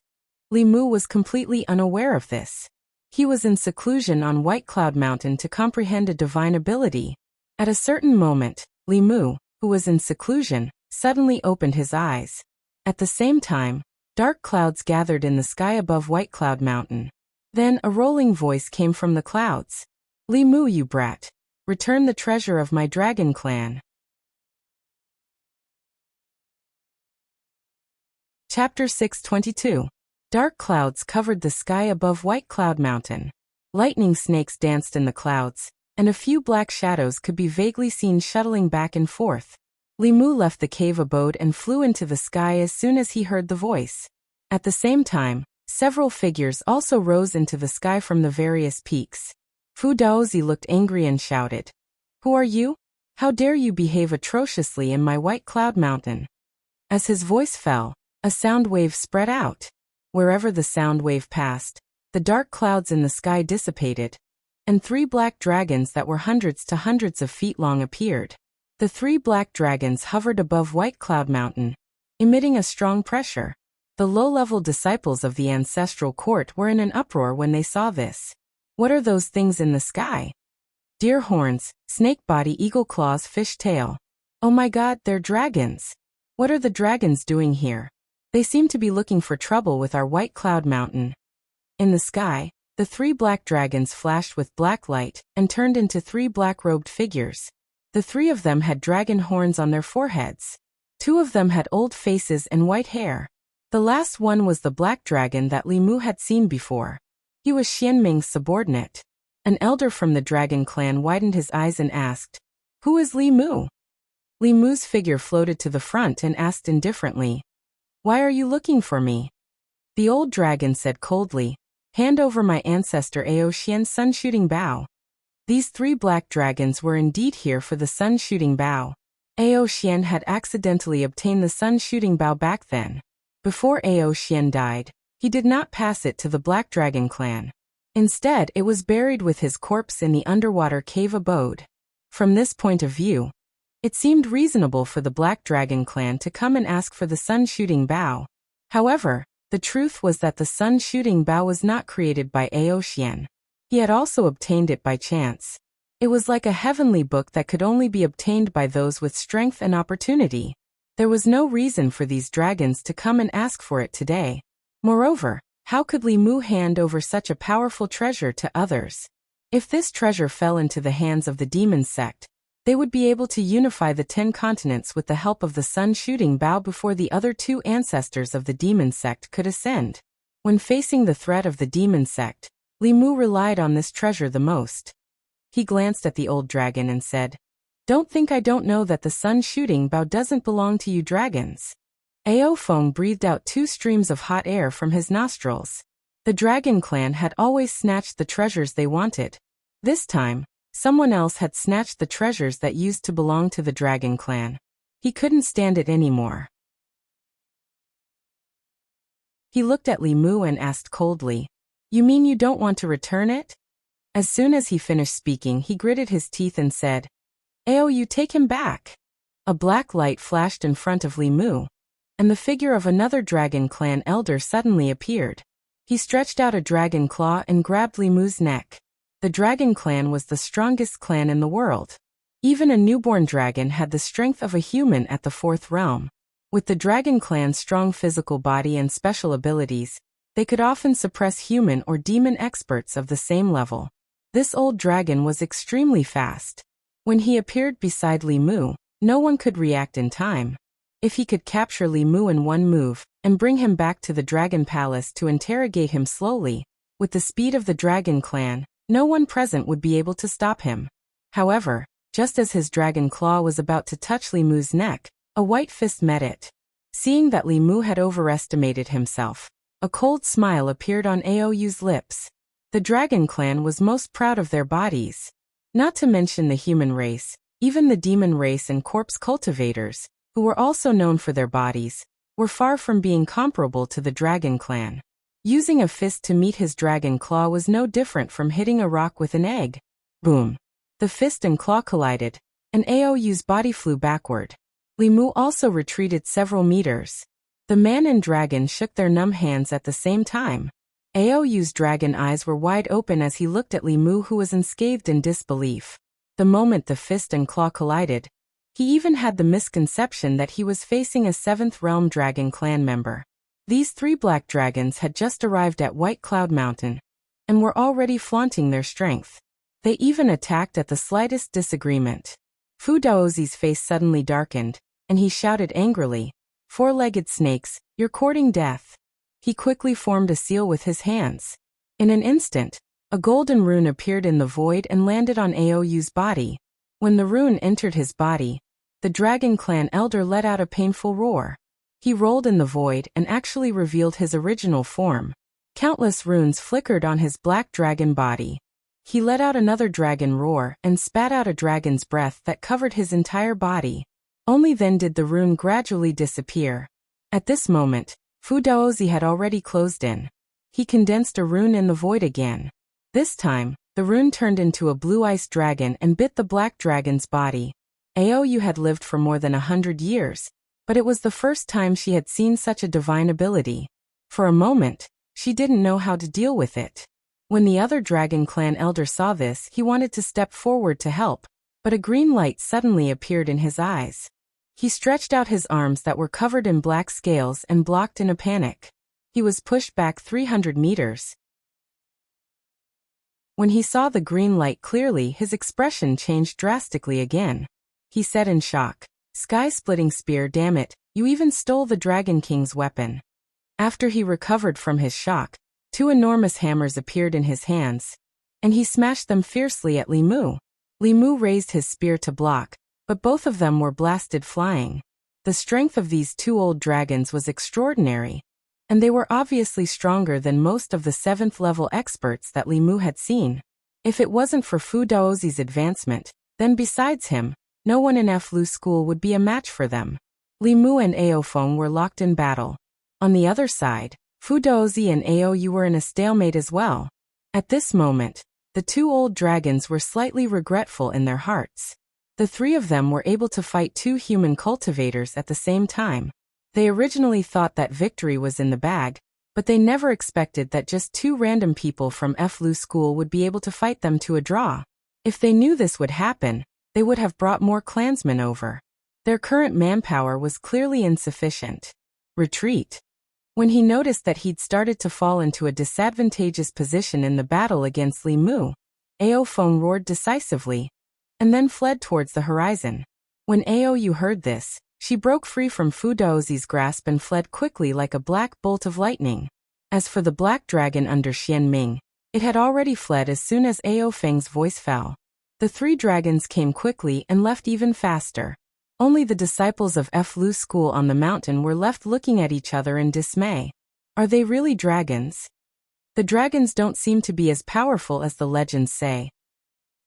Li Mu was completely unaware of this. He was in seclusion on White Cloud Mountain to comprehend a divine ability. At a certain moment, Li Mu, who was in seclusion, suddenly opened his eyes. At the same time, dark clouds gathered in the sky above White Cloud Mountain. Then a rolling voice came from the clouds. Li Mu, you brat, return the treasure of my dragon clan. Chapter 622. Dark clouds covered the sky above White Cloud Mountain. Lightning snakes danced in the clouds, and a few black shadows could be vaguely seen shuttling back and forth. Li Mu left the cave abode and flew into the sky as soon as he heard the voice. At the same time, several figures also rose into the sky from the various peaks. Fu Daozi looked angry and shouted, "Who are you? How dare you behave atrociously in my White Cloud Mountain?" As his voice fell, a sound wave spread out. Wherever the sound wave passed, the dark clouds in the sky dissipated, and 3 black dragons that were hundreds of feet long appeared. The 3 black dragons hovered above White Cloud Mountain, emitting a strong pressure. The low-level disciples of the ancestral court were in an uproar when they saw this. What are those things in the sky? Deer horns, snake body, eagle claws, fish tail. Oh my god, they're dragons. What are the dragons doing here? They seem to be looking for trouble with our White Cloud Mountain. In the sky, the 3 black dragons flashed with black light and turned into 3 black-robed figures. The 3 of them had dragon horns on their foreheads. 2 of them had old faces and white hair. The last one was the black dragon that Li Mu had seen before. He was Xianming's subordinate. An elder from the dragon clan widened his eyes and asked, "Who is Li Mu?" Li Mu's figure floated to the front and asked indifferently, "Why are you looking for me?" The old dragon said coldly, "Hand over my ancestor Ao Xian's sun-shooting bow." These 3 black dragons were indeed here for the sun-shooting bow. Ao Xian had accidentally obtained the sun-shooting bow back then. Before Ao Xian died, he did not pass it to the Black Dragon clan. Instead, it was buried with his corpse in the underwater cave abode. From this point of view, it seemed reasonable for the Black Dragon clan to come and ask for the sun-shooting bow. However, the truth was that the sun-shooting bow was not created by Ao Xian. He had also obtained it by chance. It was like a heavenly book that could only be obtained by those with strength and opportunity. There was no reason for these dragons to come and ask for it today. Moreover, how could Li Mu hand over such a powerful treasure to others? If this treasure fell into the hands of the demon sect, they would be able to unify the 10 continents with the help of the sun-shooting bow before the other 2 ancestors of the demon sect could ascend. When facing the threat of the demon sect, Li Mu relied on this treasure the most. He glanced at the old dragon and said, "Don't think I don't know that the sun-shooting bow doesn't belong to you dragons." Ao Feng breathed out 2 streams of hot air from his nostrils. The dragon clan had always snatched the treasures they wanted. This time, someone else had snatched the treasures that used to belong to the dragon clan. He couldn't stand it anymore. He looked at Li Mu and asked coldly, "You mean you don't want to return it?" As soon as he finished speaking, he gritted his teeth and said, "Ao, you take him back." A black light flashed in front of Li Mu, and the figure of another dragon clan elder suddenly appeared. He stretched out a dragon claw and grabbed Li Mu's neck. The dragon clan was the strongest clan in the world. Even a newborn dragon had the strength of a human at the fourth realm. With the dragon clan's strong physical body and special abilities, they could often suppress human or demon experts of the same level. This old dragon was extremely fast. When he appeared beside Li Mu, no one could react in time. If he could capture Li Mu in one move, and bring him back to the Dragon Palace to interrogate him slowly, with the speed of the Dragon Clan, no one present would be able to stop him. However, just as his dragon claw was about to touch Li Mu's neck, a white fist met it. Seeing that Li Mu had overestimated himself, a cold smile appeared on Aoyu's lips. The Dragon Clan was most proud of their bodies. Not to mention the human race, even the demon race and corpse cultivators, who were also known for their bodies, were far from being comparable to the Dragon Clan. Using a fist to meet his dragon claw was no different from hitting a rock with an egg. Boom! The fist and claw collided, and Aoyu's body flew backward. Li Mu also retreated several meters. The man and dragon shook their numb hands at the same time. Aoyu's dragon eyes were wide open as he looked at Li Mu, who was unscathed in disbelief. The moment the fist and claw collided, he even had the misconception that he was facing a 7th Realm Dragon Clan member. These 3 black dragons had just arrived at White Cloud Mountain, and were already flaunting their strength. They even attacked at the slightest disagreement. Fu Daozi's face suddenly darkened, and he shouted angrily, "Four-legged snakes, you're courting death." He quickly formed a seal with his hands. In an instant, a golden rune appeared in the void and landed on Aoyu's body. When the rune entered his body, the Dragon Clan elder let out a painful roar. He rolled in the void and actually revealed his original form. Countless runes flickered on his black dragon body. He let out another dragon roar and spat out a dragon's breath that covered his entire body. Only then did the rune gradually disappear. At this moment, Fu Daozi had already closed in. He condensed a rune in the void again. This time, the rune turned into a blue ice dragon and bit the black dragon's body. Aoyu had lived for more than 100 years, but it was the first time she had seen such a divine ability. For a moment, she didn't know how to deal with it. When the other Dragon Clan elder saw this, he wanted to step forward to help, but a green light suddenly appeared in his eyes. He stretched out his arms that were covered in black scales and blocked in a panic. He was pushed back 300 meters. When he saw the green light clearly, his expression changed drastically again. He said in shock, "Sky-splitting spear, damn it, you even stole the Dragon King's weapon." After he recovered from his shock, 2 enormous hammers appeared in his hands, and he smashed them fiercely at Li Mu. Li Mu raised his spear to block, but both of them were blasted flying. The strength of these 2 old dragons was extraordinary, and they were obviously stronger than most of the 7th level experts that Li Mu had seen. If it wasn't for Fu Daozi's advancement, then besides him, no one in F-Lu School would be a match for them. Li Mu and Aofeng were locked in battle. On the other side, Fu Daozi and Aoyu were in a stalemate as well. At this moment, the 2 old dragons were slightly regretful in their hearts. The 3 of them were able to fight 2 human cultivators at the same time. They originally thought that victory was in the bag, but they never expected that just 2 random people from F-Lu School would be able to fight them to a draw. If they knew this would happen, they would have brought more clansmen over. Their current manpower was clearly insufficient. Retreat. When he noticed that he'd started to fall into a disadvantageous position in the battle against Li Mu, Aofeng roared decisively, and then fled towards the horizon. When Aoyu heard this, she broke free from Fu Daozi's grasp and fled quickly like a black bolt of lightning. As for the black dragon under Xian Ming, it had already fled as soon as Aofeng's voice fell. The 3 dragons came quickly and left even faster. Only the disciples of F-Lu School on the mountain were left looking at each other in dismay. Are they really dragons? The dragons don't seem to be as powerful as the legends say.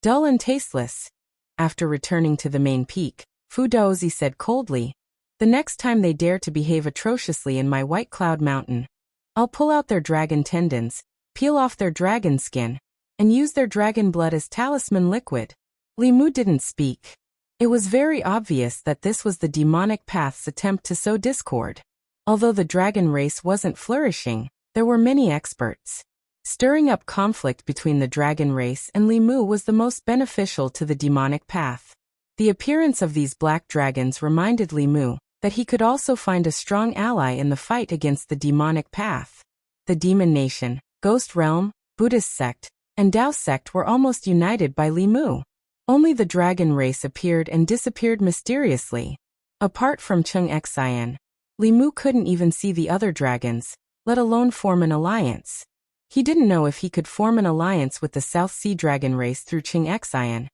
Dull and tasteless. After returning to the main peak, Fu Daozi said coldly, "The next time they dare to behave atrociously in my White Cloud Mountain, I'll pull out their dragon tendons, peel off their dragon skin, and use their dragon blood as talisman liquid." Li Mu didn't speak. It was very obvious that this was the demonic path's attempt to sow discord. Although the dragon race wasn't flourishing, there were many experts. Stirring up conflict between the dragon race and Li Mu was the most beneficial to the demonic path. The appearance of these black dragons reminded Li Mu that he could also find a strong ally in the fight against the demonic path. The Demon Nation, Ghost Realm, Buddhist sect, and Tao sect were almost united by Li Mu. Only the dragon race appeared and disappeared mysteriously. Apart from Chung Xian, Li Mu couldn't even see the other dragons, let alone form an alliance. He didn't know if he could form an alliance with the South Sea Dragon race through Chung Xian,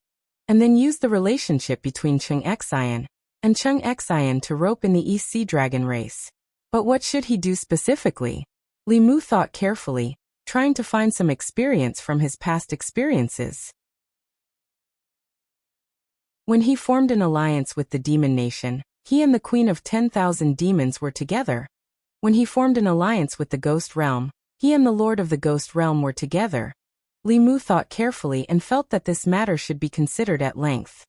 and then use the relationship between Chung Xian and Chung Xian to rope in the East Sea Dragon race. But what should he do specifically? Li Mu thought carefully, trying to find some experience from his past experiences. When he formed an alliance with the Demon Nation, he and the Queen of 10,000 Demons were together. When he formed an alliance with the Ghost Realm, he and the Lord of the Ghost Realm were together. Li Mu thought carefully and felt that this matter should be considered at length.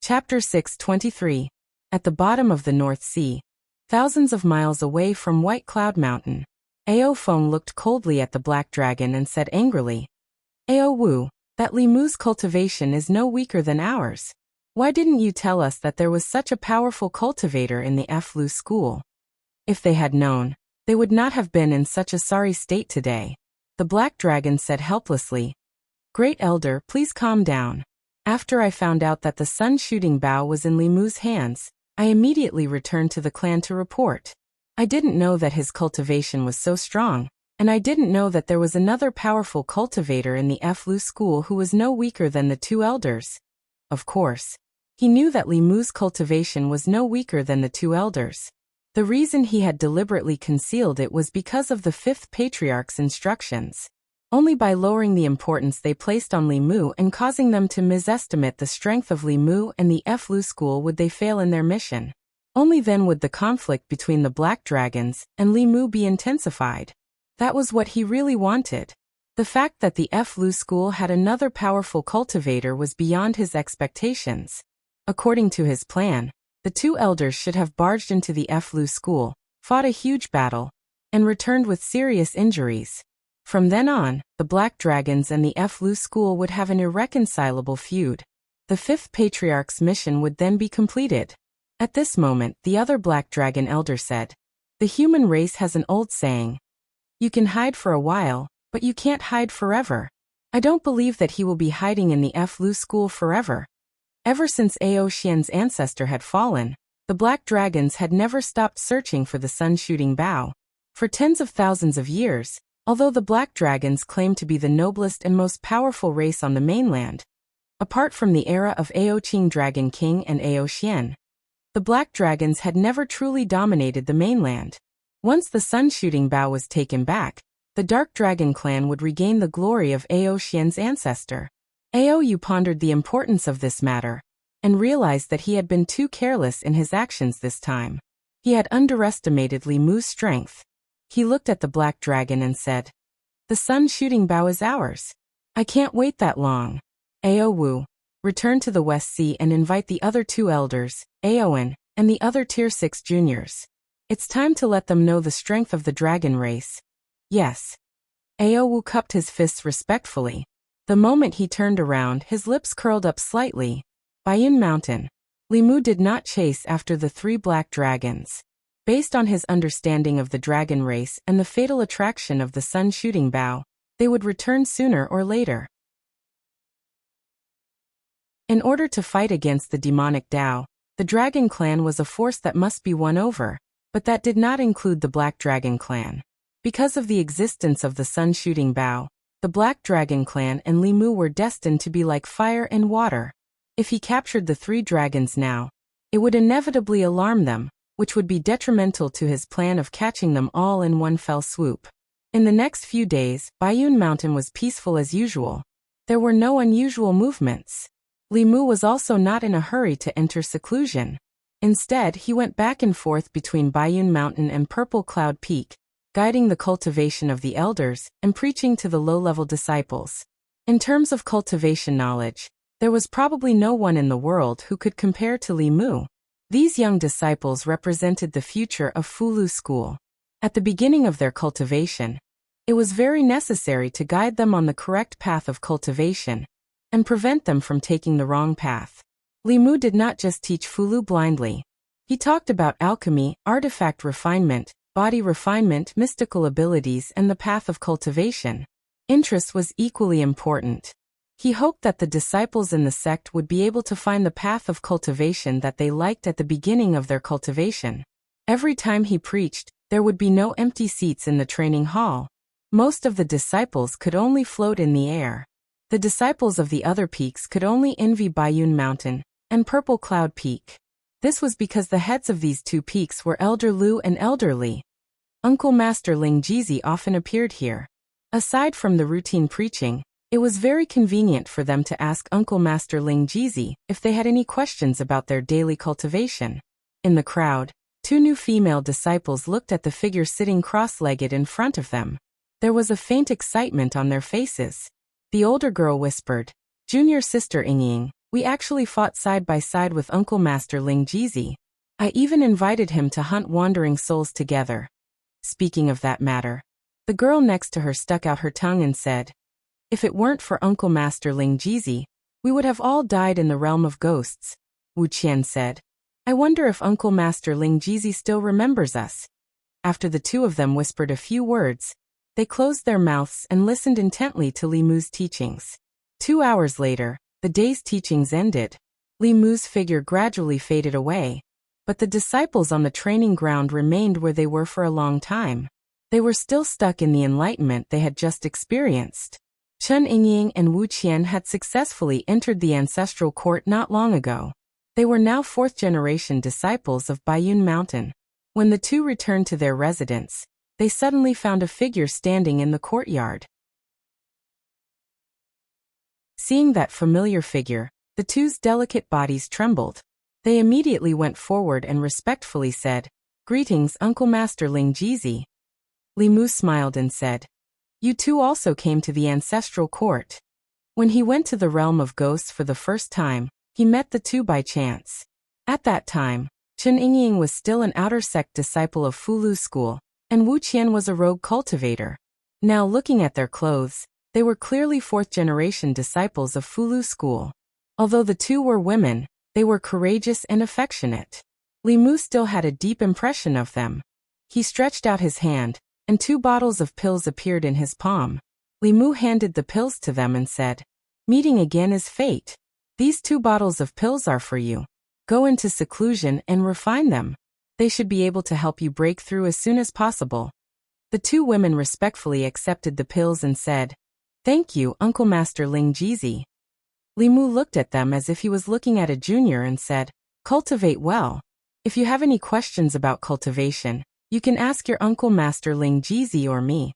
Chapter 623. At the bottom of the North Sea, thousands of miles away from White Cloud Mountain, Ao Feng looked coldly at the black dragon and said angrily, "Ao Wu, that Li Mu's cultivation is no weaker than ours. Why didn't you tell us that there was such a powerful cultivator in the Flu school? If they had known, they would not have been in such a sorry state today." The black dragon said helplessly, "Great Elder, please calm down. After I found out that the sun-shooting bow was in Li Mu's hands, I immediately returned to the clan to report. I didn't know that his cultivation was so strong, and I didn't know that there was another powerful cultivator in the Flu school who was no weaker than the two elders." Of course, he knew that Li Mu's cultivation was no weaker than the two elders. The reason he had deliberately concealed it was because of the fifth patriarch's instructions. Only by lowering the importance they placed on Li Mu and causing them to misestimate the strength of Li Mu and the Flu school would they fail in their mission. Only then would the conflict between the black dragons and Li Mu be intensified. That was what he really wanted. The fact that the Flu school had another powerful cultivator was beyond his expectations. According to his plan, the two elders should have barged into the Flu school, fought a huge battle, and returned with serious injuries. From then on, the Black Dragons and the Flu school would have an irreconcilable feud. The fifth patriarch's mission would then be completed. At this moment, the other Black Dragon elder said, "The human race has an old saying. You can hide for a while, but you can't hide forever. I don't believe that he will be hiding in the Flu school forever." Ever since Ao Xian's ancestor had fallen, the Black Dragons had never stopped searching for the sun-shooting bow. For tens of thousands of years, although the Black Dragons claimed to be the noblest and most powerful race on the mainland, apart from the era of Ao Qing Dragon King and Ao Xian, the Black Dragons had never truly dominated the mainland. Once the sun-shooting bow was taken back, the Dark Dragon clan would regain the glory of Ao Xian's ancestor. Ao Yu pondered the importance of this matter, and realized that he had been too careless in his actions this time. He had underestimated Li Mu's strength. He looked at the Black Dragon and said, "The sun-shooting bow is ours. I can't wait that long. Ao Wu, return to the West Sea and invite the other two elders, Aowen, and the other Tier 6 juniors. It's time to let them know the strength of the dragon race." "Yes." Ao Wu cupped his fists respectfully. The moment he turned around, his lips curled up slightly. Baiyun Mountain. Li Mu did not chase after the three black dragons. Based on his understanding of the dragon race and the fatal attraction of the sun-shooting bow, they would return sooner or later. In order to fight against the demonic Tao, the Dragon Clan was a force that must be won over, but that did not include the Black Dragon Clan. Because of the existence of the sun-shooting bow, the Black Dragon Clan and Li Mu were destined to be like fire and water. If he captured the three dragons now, it would inevitably alarm them, which would be detrimental to his plan of catching them all in one fell swoop. In the next few days, Baiyun Mountain was peaceful as usual. There were no unusual movements. Li Mu was also not in a hurry to enter seclusion. Instead, he went back and forth between Baiyun Mountain and Purple Cloud Peak, guiding the cultivation of the elders and preaching to the low-level disciples. In terms of cultivation knowledge, there was probably no one in the world who could compare to Li Mu. These young disciples represented the future of Fulu school. At the beginning of their cultivation, it was very necessary to guide them on the correct path of cultivation and prevent them from taking the wrong path. Li Mu did not just teach Fulu blindly. He talked about alchemy, artifact refinement, body refinement, mystical abilities, and the path of cultivation. Interest was equally important. He hoped that the disciples in the sect would be able to find the path of cultivation that they liked at the beginning of their cultivation. Every time he preached, there would be no empty seats in the training hall. Most of the disciples could only float in the air. The disciples of the other peaks could only envy Baiyun Mountain and Purple Cloud Peak. This was because the heads of these two peaks were Elder Lu and Elder Li. Uncle Master Ling Jizi often appeared here. Aside from the routine preaching, it was very convenient for them to ask Uncle Master Ling Jizi if they had any questions about their daily cultivation. In the crowd, two new female disciples looked at the figure sitting cross-legged in front of them. There was a faint excitement on their faces. The older girl whispered, "Junior sister Yingying, we actually fought side by side with Uncle Master Ling Jizi. I even invited him to hunt wandering souls together." Speaking of that matter, the girl next to her stuck out her tongue and said, "If it weren't for Uncle Master Ling Jizi, we would have all died in the realm of ghosts." Wuxia said, "I wonder if Uncle Master Ling Jizi still remembers us." After the two of them whispered a few words, they closed their mouths and listened intently to Li Mu's teachings. 2 hours later, the day's teachings ended. Li Mu's figure gradually faded away, but the disciples on the training ground remained where they were for a long time. They were still stuck in the enlightenment they had just experienced. Chen Yingying and Wu Qian had successfully entered the ancestral court not long ago. They were now fourth-generation disciples of Baiyun Mountain. When the two returned to their residence, they suddenly found a figure standing in the courtyard. Seeing that familiar figure, the two's delicate bodies trembled. They immediately went forward and respectfully said, "Greetings, Uncle Master Ling Jizi." Li Mu smiled and said, "You two also came to the ancestral court." When he went to the realm of ghosts for the first time, he met the two by chance. At that time, Chen Yingying was still an outer sect disciple of Fulu school, and Wu Qian was a rogue cultivator. Now looking at their clothes, they were clearly fourth-generation disciples of Fulu school. Although the two were women, they were courageous and affectionate. Li Mu still had a deep impression of them. He stretched out his hand, and 2 bottles of pills appeared in his palm. Li Mu handed the pills to them and said, "Meeting again is fate. These 2 bottles of pills are for you. Go into seclusion and refine them. They should be able to help you break through as soon as possible." The 2 women respectfully accepted the pills and said, "Thank you, Uncle Master Ling Jizi." Li Mu looked at them as if he was looking at a junior and said, "Cultivate well. If you have any questions about cultivation, you can ask your Uncle Master Ling Jizi or me."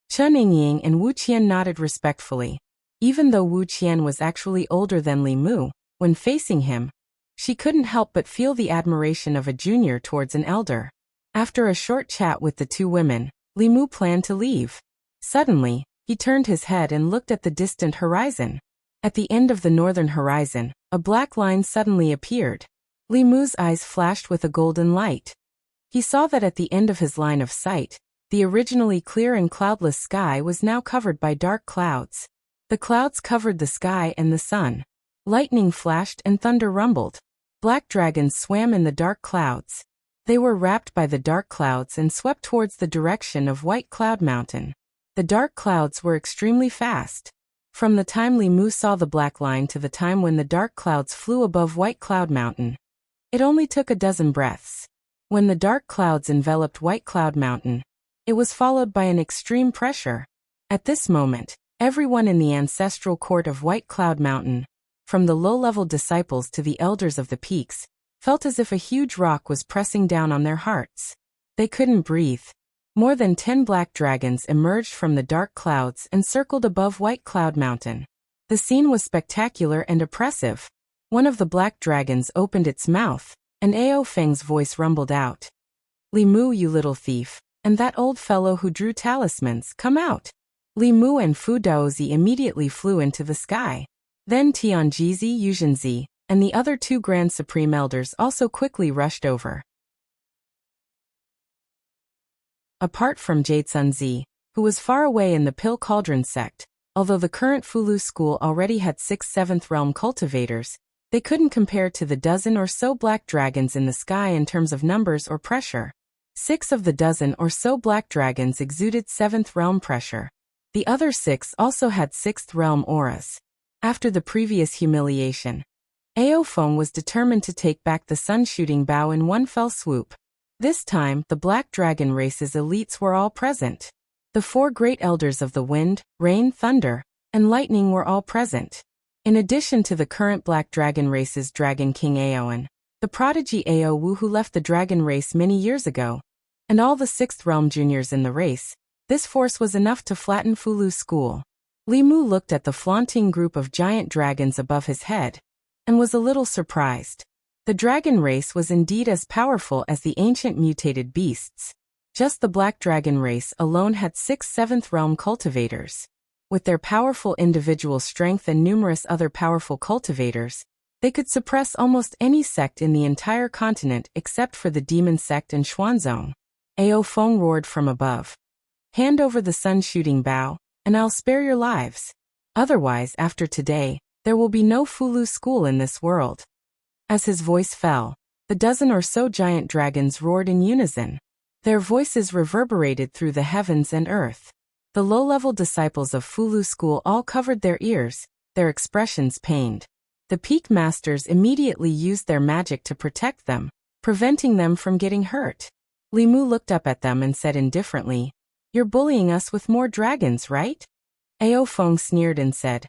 Chen Yingying and Wu Qian nodded respectfully. Even though Wu Qian was actually older than Li Mu, when facing him, she couldn't help but feel the admiration of a junior towards an elder. After a short chat with the 2 women, Li Mu planned to leave. Suddenly, he turned his head and looked at the distant horizon. At the end of the northern horizon, a black line suddenly appeared. Li Mu's eyes flashed with a golden light. He saw that at the end of his line of sight, the originally clear and cloudless sky was now covered by dark clouds. The clouds covered the sky and the sun. Lightning flashed and thunder rumbled. Black dragons swam in the dark clouds. They were wrapped by the dark clouds and swept towards the direction of White Cloud Mountain. The dark clouds were extremely fast. From the time Li Mu saw the black line to the time when the dark clouds flew above White Cloud Mountain, it only took a dozen breaths. When the dark clouds enveloped White Cloud Mountain, it was followed by an extreme pressure. At this moment, everyone in the ancestral court of White Cloud Mountain, from the low-level disciples to the elders of the peaks, felt as if a huge rock was pressing down on their hearts. They couldn't breathe. More than 10 black dragons emerged from the dark clouds and circled above White Cloud Mountain. The scene was spectacular and oppressive. One of the black dragons opened its mouth, and Ao Feng's voice rumbled out. "Li Mu, you little thief, and that old fellow who drew talismans, come out. Li Mu and Fu Daozi immediately flew into the sky. Then Tianjizi, Yuzhenzi, and the other two Grand Supreme Elders also quickly rushed over. Apart from Jade Sunzi, who was far away in the Pill Cauldron sect, although the current Fulu school already had 6 7th realm cultivators, they couldn't compare to the dozen or so black dragons in the sky in terms of numbers or pressure. 6 of the dozen or so black dragons exuded 7th realm pressure. The other 6 also had 6th realm auras. After the previous humiliation, Ao Feng was determined to take back the sun-shooting bow in one fell swoop. This time, the Black Dragon race's elites were all present. The 4 great elders of the wind, rain, thunder, and lightning were all present. In addition to the current Black Dragon race's Dragon King Aoan, the prodigy Ao Wu who left the dragon race many years ago, and all the 6th realm juniors in the race, this force was enough to flatten Fulu school. Li Mu looked at the flaunting group of giant dragons above his head, and was a little surprised. The dragon race was indeed as powerful as the ancient mutated beasts. Just the Black Dragon race alone had 6 7th realm cultivators. With their powerful individual strength and numerous other powerful cultivators, they could suppress almost any sect in the entire continent except for the demon sect and Xuanzong. Ao Feng roared from above. Hand over the sun-shooting bow, and I'll spare your lives. Otherwise, after today, there will be no Fulu school in this world. As his voice fell, the dozen or so giant dragons roared in unison. Their voices reverberated through the heavens and earth. The low-level disciples of Fulu school all covered their ears, their expressions pained. The peak masters immediately used their magic to protect them, preventing them from getting hurt. Li Mu looked up at them and said indifferently, "You're bullying us with more dragons, right?" Ao Feng sneered and said,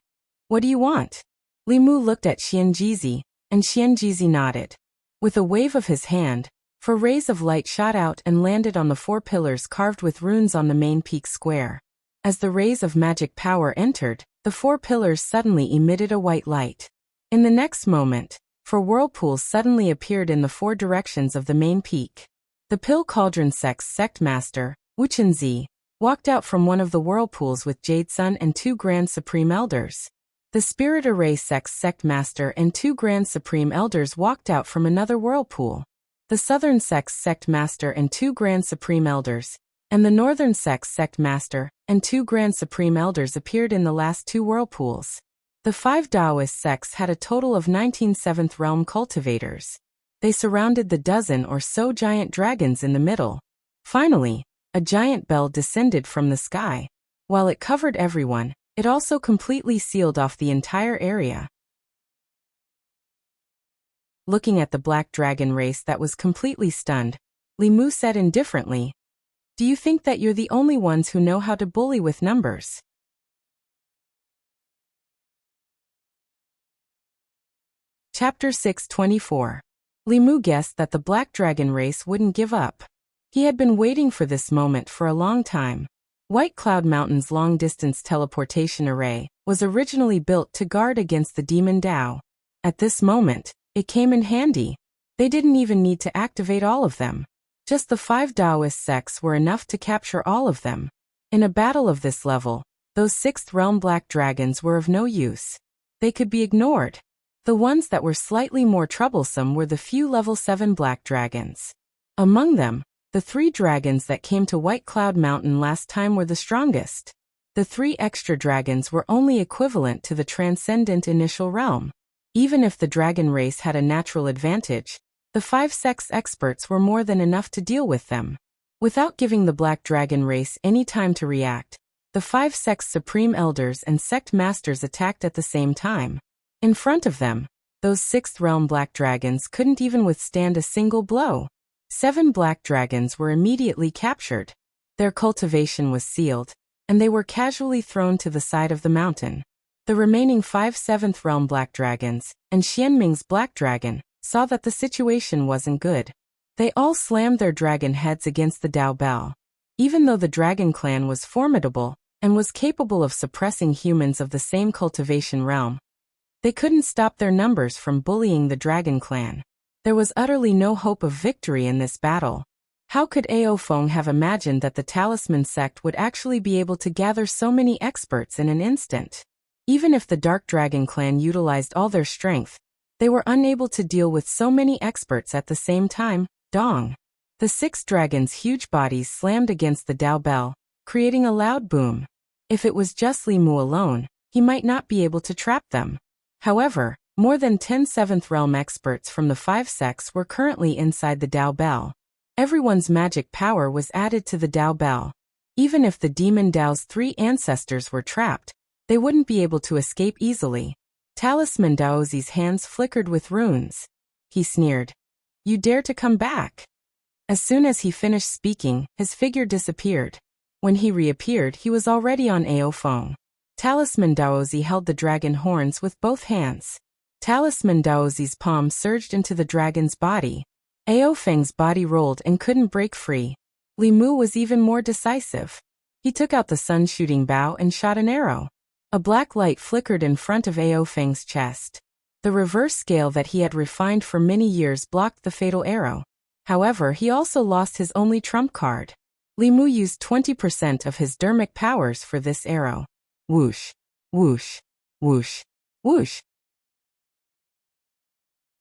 "What do you want?" Li Mu looked at Xianjizi, and Xianjizi nodded. With a wave of his hand, 4 rays of light shot out and landed on the 4 pillars carved with runes on the main peak square. As the rays of magic power entered, the 4 pillars suddenly emitted a white light. In the next moment, 4 whirlpools suddenly appeared in the 4 directions of the main peak. The Pill Cauldron sect's sect master, Wuchenzi, walked out from one of the whirlpools with Jade Sun and 2 Grand Supreme Elders. The Spirit Array sect's sect master and 2 Grand Supreme Elders walked out from another whirlpool. The Southern sect's sect master and 2 Grand Supreme Elders, and the Northern sect's sect master and 2 Grand Supreme Elders appeared in the last 2 whirlpools. The 5 Taoist sects had a total of 19 7th realm cultivators. They surrounded the dozen or so giant dragons in the middle. Finally, a giant bell descended from the sky. While it covered everyone, it also completely sealed off the entire area. Looking at the Black Dragon race that was completely stunned, Li Mu said indifferently, "Do you think that you're the only ones who know how to bully with numbers?" Chapter 624. Li Mu guessed that the Black Dragon race wouldn't give up. He had been waiting for this moment for a long time. White Cloud Mountain's long-distance teleportation array was originally built to guard against the Demon Dao. At this moment, it came in handy. They didn't even need to activate all of them. Just the 5 Taoist sects were enough to capture all of them. In a battle of this level, those 6th realm black dragons were of no use. They could be ignored. The ones that were slightly more troublesome were the few level 7 black dragons. Among them, the 3 dragons that came to White Cloud Mountain last time were the strongest. The 3 extra dragons were only equivalent to the transcendent initial realm. Even if the dragon race had a natural advantage, the 5 sects experts were more than enough to deal with them. Without giving the Black Dragon race any time to react, the 5 sects supreme elders and sect masters attacked at the same time. In front of them, those 6th realm black dragons couldn't even withstand a single blow. 7 black dragons were immediately captured. Their cultivation was sealed, and they were casually thrown to the side of the mountain. The remaining 5 7th realm black dragons, and Xianming's black dragon, saw that the situation wasn't good. They all slammed their dragon heads against the Dao Bell. Even though the dragon clan was formidable, and was capable of suppressing humans of the same cultivation realm, they couldn't stop their numbers from bullying the dragon clan. There was utterly no hope of victory in this battle. How could Ao Feng have imagined that the talisman sect would actually be able to gather so many experts in an instant? Even if the Dark Dragon clan utilized all their strength, they were unable to deal with so many experts at the same time. Dong! The 6 dragons' huge bodies slammed against the Dao Bell, creating a loud boom. If it was just Li Mu alone, he might not be able to trap them. However, more than 10 7th Realm experts from the 5 sects were currently inside the Dao Bell. Everyone's magic power was added to the Dao Bell. Even if the Demon Dao's 3 ancestors were trapped, they wouldn't be able to escape easily. Talisman Daozi's hands flickered with runes. He sneered. You dare to come back? As soon as he finished speaking, his figure disappeared. When he reappeared, he was already on Ao Feng. Talisman Daozi held the dragon horns with both hands. Talisman Daozi's palm surged into the dragon's body. Ao Feng's body rolled and couldn't break free. Li Mu was even more decisive. He took out the sun-shooting bow and shot an arrow. A black light flickered in front of Ao Feng's chest. The reverse scale that he had refined for many years blocked the fatal arrow. However, he also lost his only trump card. Li Mu used 20% of his dermic powers for this arrow. Whoosh, whoosh, whoosh, whoosh.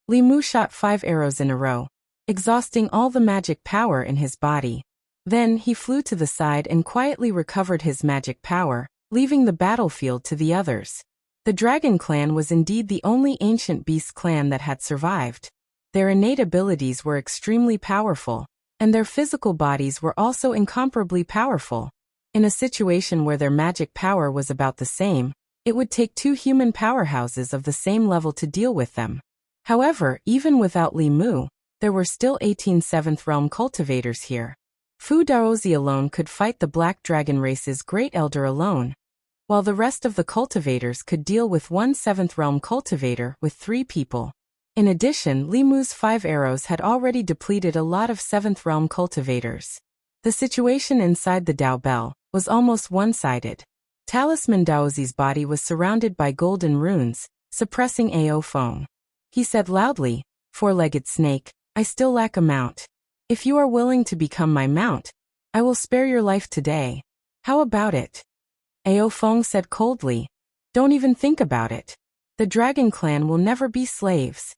Li Mu shot 5 arrows in a row, exhausting all the magic power in his body. Then he flew to the side and quietly recovered his magic power, leaving the battlefield to the others. The Dragon Clan was indeed the only ancient beast clan that had survived. Their innate abilities were extremely powerful, and their physical bodies were also incomparably powerful. In a situation where their magic power was about the same, it would take 2 human powerhouses of the same level to deal with them. However, even without Li Mu, there were still 18 7th Realm cultivators here. Fu Daozi alone could fight the Black Dragon race's Great Elder alone, while the rest of the cultivators could deal with 1 7th Realm cultivator with 3 people. In addition, Li Mu's 5 arrows had already depleted a lot of 7th Realm cultivators. The situation inside the Dao Bell was almost one-sided. Talisman Daozi's body was surrounded by golden runes, suppressing Ao Feng. He said loudly, "Four-legged snake, I still lack a mount. If you are willing to become my mount, I will spare your life today. How about it?" Ao Feng said coldly, "Don't even think about it. The Dragon Clan will never be slaves."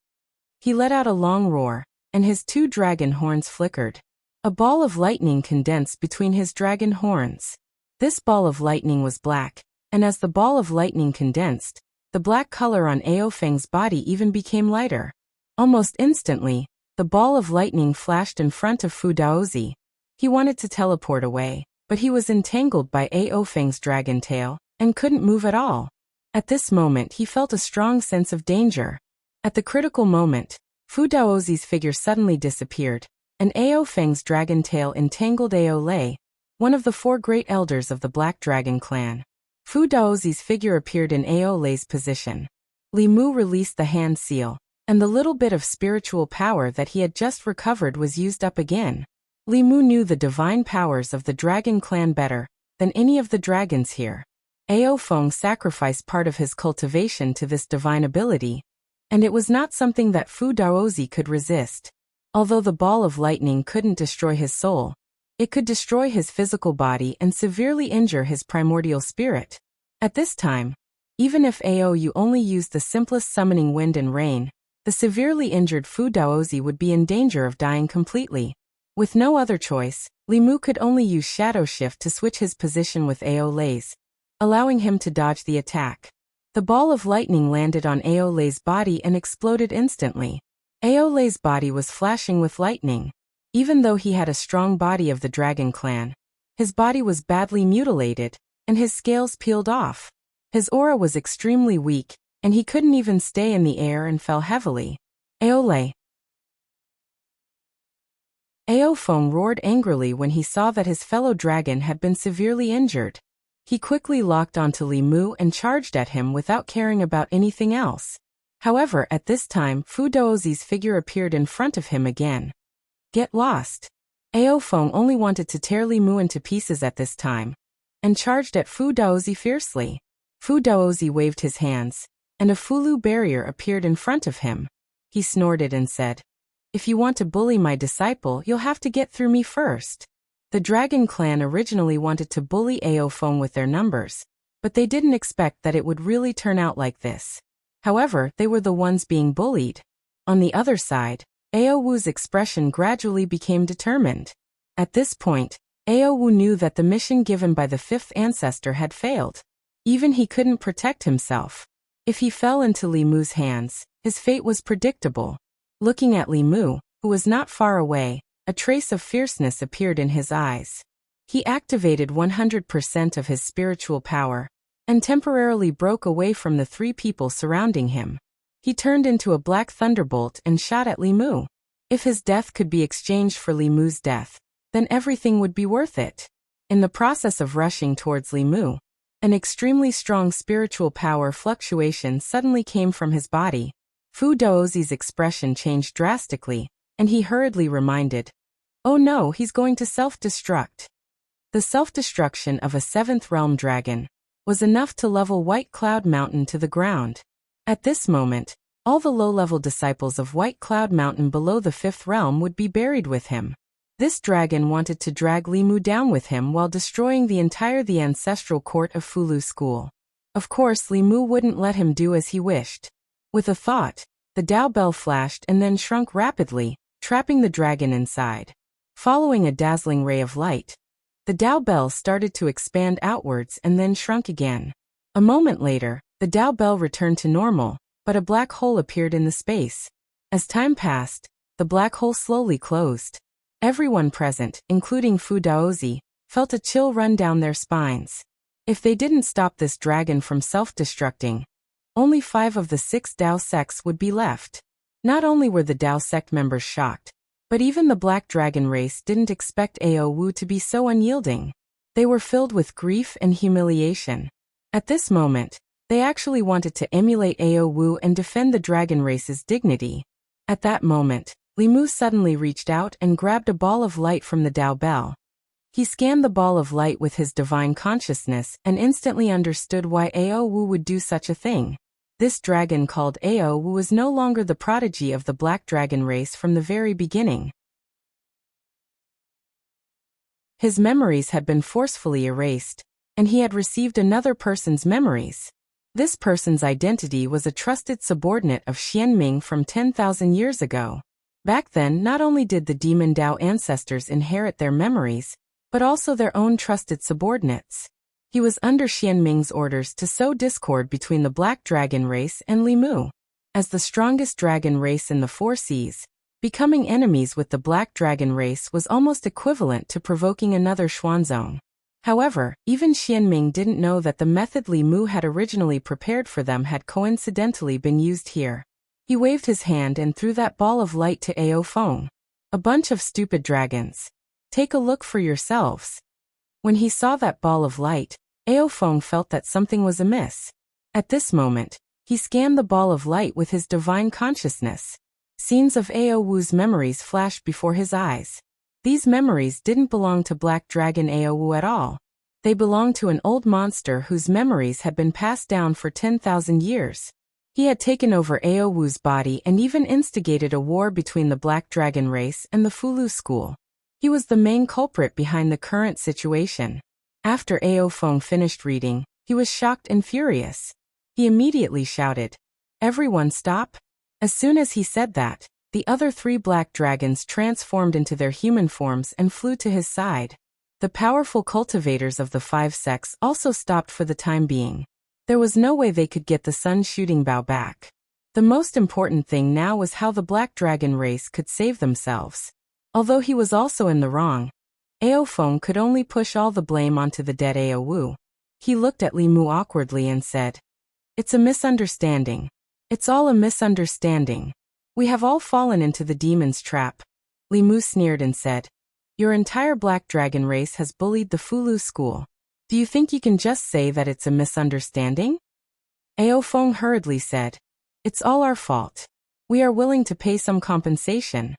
He let out a long roar, and his 2 dragon horns flickered. A ball of lightning condensed between his dragon horns. This ball of lightning was black, and as the ball of lightning condensed, the black color on Ao Feng's body even became lighter. Almost instantly, the ball of lightning flashed in front of Fu Daozi. He wanted to teleport away, but he was entangled by Ao Feng's dragon tail, and couldn't move at all. At this moment he felt a strong sense of danger. At the critical moment, Fu Daozi's figure suddenly disappeared, and Ao Feng's dragon tail entangled Ao Lei, one of the 4 great elders of the Black Dragon clan. Fu Daozi's figure appeared in Ao Lei's position. Li Mu released the hand seal, and the little bit of spiritual power that he had just recovered was used up again. Li Mu knew the divine powers of the Dragon clan better than any of the dragons here. Ao Feng sacrificed part of his cultivation to this divine ability, and it was not something that Fu Daozi could resist. Although the ball of lightning couldn't destroy his soul, it could destroy his physical body and severely injure his primordial spirit. At this time, even if Aou only used the simplest summoning wind and rain, the severely injured Fu Daozi would be in danger of dying completely. With no other choice, Li Mu could only use Shadow Shift to switch his position with Ao Lei's, allowing him to dodge the attack. The ball of lightning landed on Ao Lei's body and exploded instantly. Ao Lei's body was flashing with lightning. Even though he had a strong body of the Dragon Clan, his body was badly mutilated, and his scales peeled off. His aura was extremely weak, and he couldn't even stay in the air and fell heavily. Ao Lei. Ao Feng roared angrily when he saw that his fellow dragon had been severely injured. He quickly locked onto Li Mu and charged at him without caring about anything else. However, at this time, Fu Daozi's figure appeared in front of him again. Get lost. Ao Feng only wanted to tear Li Mu into pieces at this time, and charged at Fu Daozi fiercely. Fu Daozi waved his hands, and a Fulu barrier appeared in front of him. He snorted and said, If you want to bully my disciple, you'll have to get through me first. The Dragon Clan originally wanted to bully Ao Feng with their numbers, but they didn't expect that it would really turn out like this. However, they were the ones being bullied. On the other side, Ao Wu's expression gradually became determined. At this point, Ao Wu knew that the mission given by the fifth ancestor had failed. Even he couldn't protect himself. If he fell into Li Mu's hands, his fate was predictable. Looking at Li Mu, who was not far away, a trace of fierceness appeared in his eyes. He activated 100% of his spiritual power, and temporarily broke away from the three people surrounding him. He turned into a black thunderbolt and shot at Li Mu. If his death could be exchanged for Li Mu's death, then everything would be worth it. In the process of rushing towards Li Mu, an extremely strong spiritual power fluctuation suddenly came from his body. Fu Daozi's expression changed drastically, and he hurriedly reminded, "Oh no, he's going to self-destruct." The self-destruction of a seventh realm dragon was enough to level White Cloud Mountain to the ground. At this moment, all the low-level disciples of White Cloud Mountain below the fifth realm would be buried with him. This dragon wanted to drag Li Mu down with him while destroying the ancestral court of Fulu School. Of course, Li Mu wouldn't let him do as he wished. With a thought, the Dao Bell flashed and then shrunk rapidly, trapping the dragon inside. Following a dazzling ray of light, the Dao Bell started to expand outwards and then shrunk again. A moment later, the Dao Bell returned to normal, but a black hole appeared in the space. As time passed, the black hole slowly closed. Everyone present, including Fu Daozi, felt a chill run down their spines. If they didn't stop this dragon from self-destructing, only 5 of the 6 Dao sects would be left. Not only were the Dao sect members shocked, but even the Black Dragon race didn't expect Ao Wu to be so unyielding. They were filled with grief and humiliation. At this moment, they actually wanted to emulate Ao Wu and defend the dragon race's dignity. At that moment, Li Mu suddenly reached out and grabbed a ball of light from the Dao Bell. He scanned the ball of light with his divine consciousness and instantly understood why Ao Wu would do such a thing. This dragon called Ao Wu was no longer the prodigy of the Black Dragon race from the very beginning. His memories had been forcefully erased, and he had received another person's memories. This person's identity was a trusted subordinate of Xianming from 10,000 years ago. Back then, not only did the Demon Dao ancestors inherit their memories, but also their own trusted subordinates. He was under Xianming's orders to sow discord between the Black Dragon race and Li Mu. As the strongest dragon race in the 4 seas, becoming enemies with the Black Dragon race was almost equivalent to provoking another Xuanzong. However, even Xianming didn't know that the method Li Mu had originally prepared for them had coincidentally been used here. He waved his hand and threw that ball of light to Ao Feng. "A bunch of stupid dragons. Take a look for yourselves." When he saw that ball of light, Ao Feng felt that something was amiss. At this moment, he scanned the ball of light with his divine consciousness. Scenes of Ao Wu's memories flashed before his eyes. These memories didn't belong to Black Dragon Ao Wu at all. They belonged to an old monster whose memories had been passed down for 10,000 years. He had taken over Ao Wu's body and even instigated a war between the Black Dragon race and the Fulu School. He was the main culprit behind the current situation. After Ao Feng finished reading, he was shocked and furious. He immediately shouted, "Everyone stop!" As soon as he said that, the other 3 black dragons transformed into their human forms and flew to his side. The powerful cultivators of the 5 sects also stopped for the time being. There was no way they could get the Sun Shooting Bow back. The most important thing now was how the Black Dragon race could save themselves. Although he was also in the wrong, Ao Feng could only push all the blame onto the dead Ao Wu. He looked at Li Mu awkwardly and said, "It's a misunderstanding. It's all a misunderstanding. We have all fallen into the demon's trap." Li Mu sneered and said, "Your entire Black Dragon race has bullied the Fulu School. Do you think you can just say that it's a misunderstanding?" Ao Feng hurriedly said, "It's all our fault. We are willing to pay some compensation."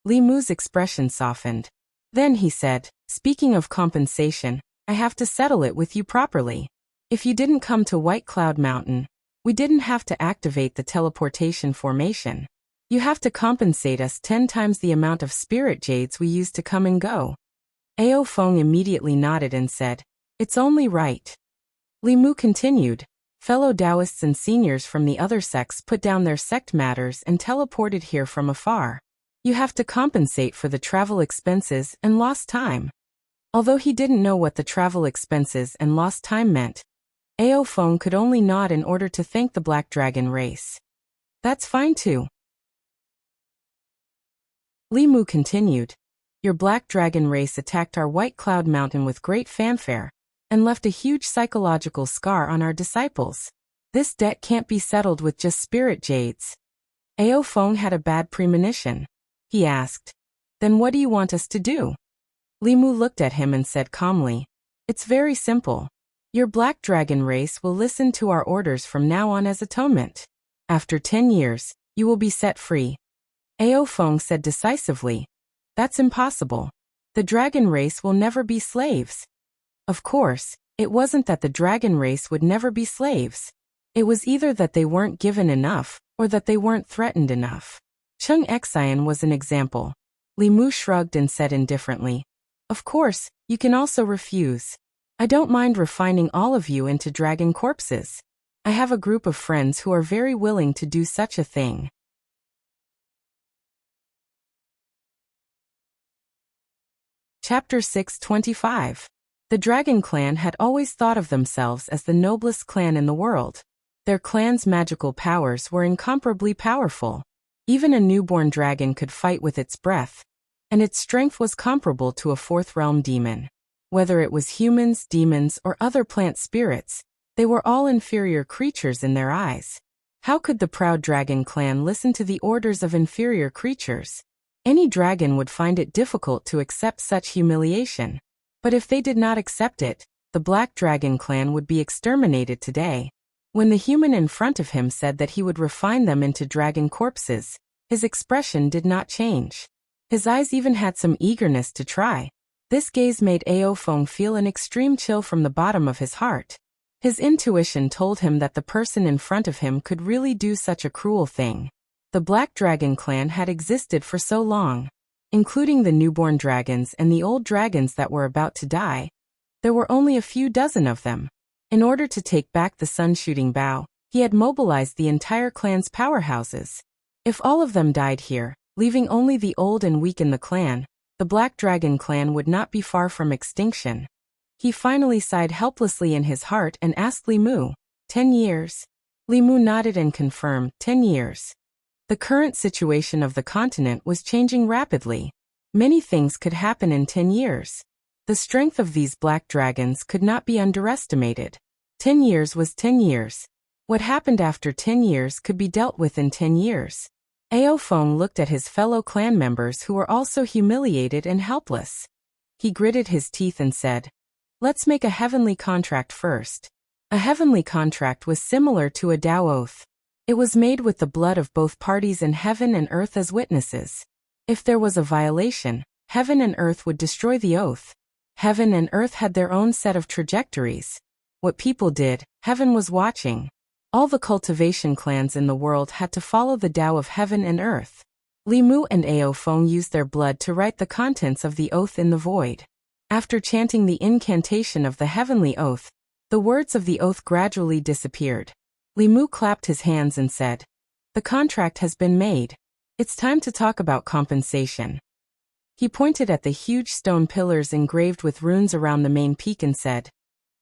Li Mu's expression softened. Then he said, "Speaking of compensation, I have to settle it with you properly. If you didn't come to White Cloud Mountain, we didn't have to activate the teleportation formation. You have to compensate us 10 times the amount of spirit jades we use to come and go. Ao Feng immediately nodded and said, "It's only right." Li Mu continued, "Fellow Taoists and seniors from the other sects put down their sect matters and teleported here from afar. You have to compensate for the travel expenses and lost time." Although he didn't know what the travel expenses and lost time meant, Ao Feng could only nod in order to thank the Black Dragon race. "That's fine too." Li Mu continued, "Your Black Dragon race attacked our White Cloud Mountain with great fanfare, and left a huge psychological scar on our disciples. This debt can't be settled with just spirit jades." Ao Feng had a bad premonition. He asked, "Then what do you want us to do?" Li Mu looked at him and said calmly, "It's very simple. Your Black Dragon race will listen to our orders from now on as atonement. After 10 years, you will be set free." Ao Feng said decisively, "That's impossible. The dragon race will never be slaves." Of course, it wasn't that the dragon race would never be slaves. It was either that they weren't given enough, or that they weren't threatened enough. Chung Xian was an example. Li Mu shrugged and said indifferently, "Of course, you can also refuse. I don't mind refining all of you into dragon corpses. I have a group of friends who are very willing to do such a thing." Chapter 625. The Dragon Clan had always thought of themselves as the noblest clan in the world. Their clan's magical powers were incomparably powerful. Even a newborn dragon could fight with its breath, and its strength was comparable to a fourth realm demon. Whether it was humans, demons, or other plant spirits, they were all inferior creatures in their eyes. How could the proud Dragon Clan listen to the orders of inferior creatures? Any dragon would find it difficult to accept such humiliation. But if they did not accept it, the Black Dragon Clan would be exterminated today. When the human in front of him said that he would refine them into dragon corpses, his expression did not change. His eyes even had some eagerness to try. This gaze made Ao Feng feel an extreme chill from the bottom of his heart. His intuition told him that the person in front of him could really do such a cruel thing. The Black Dragon Clan had existed for so long. Including the newborn dragons and the old dragons that were about to die, there were only a few dozen of them. In order to take back the sun-shooting bow, he had mobilized the entire clan's powerhouses. If all of them died here, leaving only the old and weak in the clan, the Black Dragon Clan would not be far from extinction. He finally sighed helplessly in his heart and asked Li Mu, 10 years? Li Mu nodded and confirmed, 10 years. The current situation of the continent was changing rapidly. Many things could happen in 10 years. The strength of these black dragons could not be underestimated. 10 years was 10 years. What happened after 10 years could be dealt with in 10 years. Ao Feng looked at his fellow clan members who were also humiliated and helpless. He gritted his teeth and said, "Let's make a heavenly contract first." A heavenly contract was similar to a Tao oath. It was made with the blood of both parties and heaven and earth as witnesses. If there was a violation, heaven and earth would destroy the oath. Heaven and earth had their own set of trajectories. What people did, heaven was watching. All the cultivation clans in the world had to follow the Tao of heaven and earth. Li Mu and Ao Feng used their blood to write the contents of the oath in the void. After chanting the incantation of the heavenly oath, the words of the oath gradually disappeared. Li Mu clapped his hands and said, "The contract has been made. It's time to talk about compensation." He pointed at the huge stone pillars engraved with runes around the main peak and said,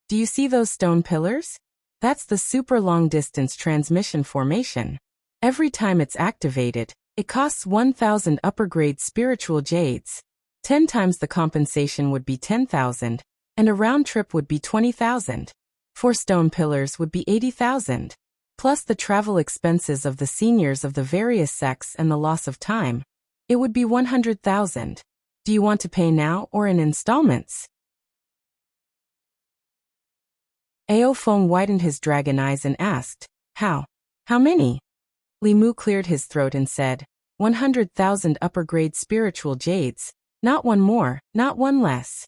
"Do you see those stone pillars? That's the super long-distance transmission formation. Every time it's activated, it costs 1,000 upper-grade spiritual jades. 10 times the compensation would be 10,000, and a round trip would be 20,000. 4 stone pillars would be 80,000. Plus the travel expenses of the seniors of the various sects and the loss of time. It would be 100,000. Do you want to pay now or in installments?" Ao Feng widened his dragon eyes and asked, How many? Li Mu cleared his throat and said, 100,000 upper-grade spiritual jades, not one more, not one less.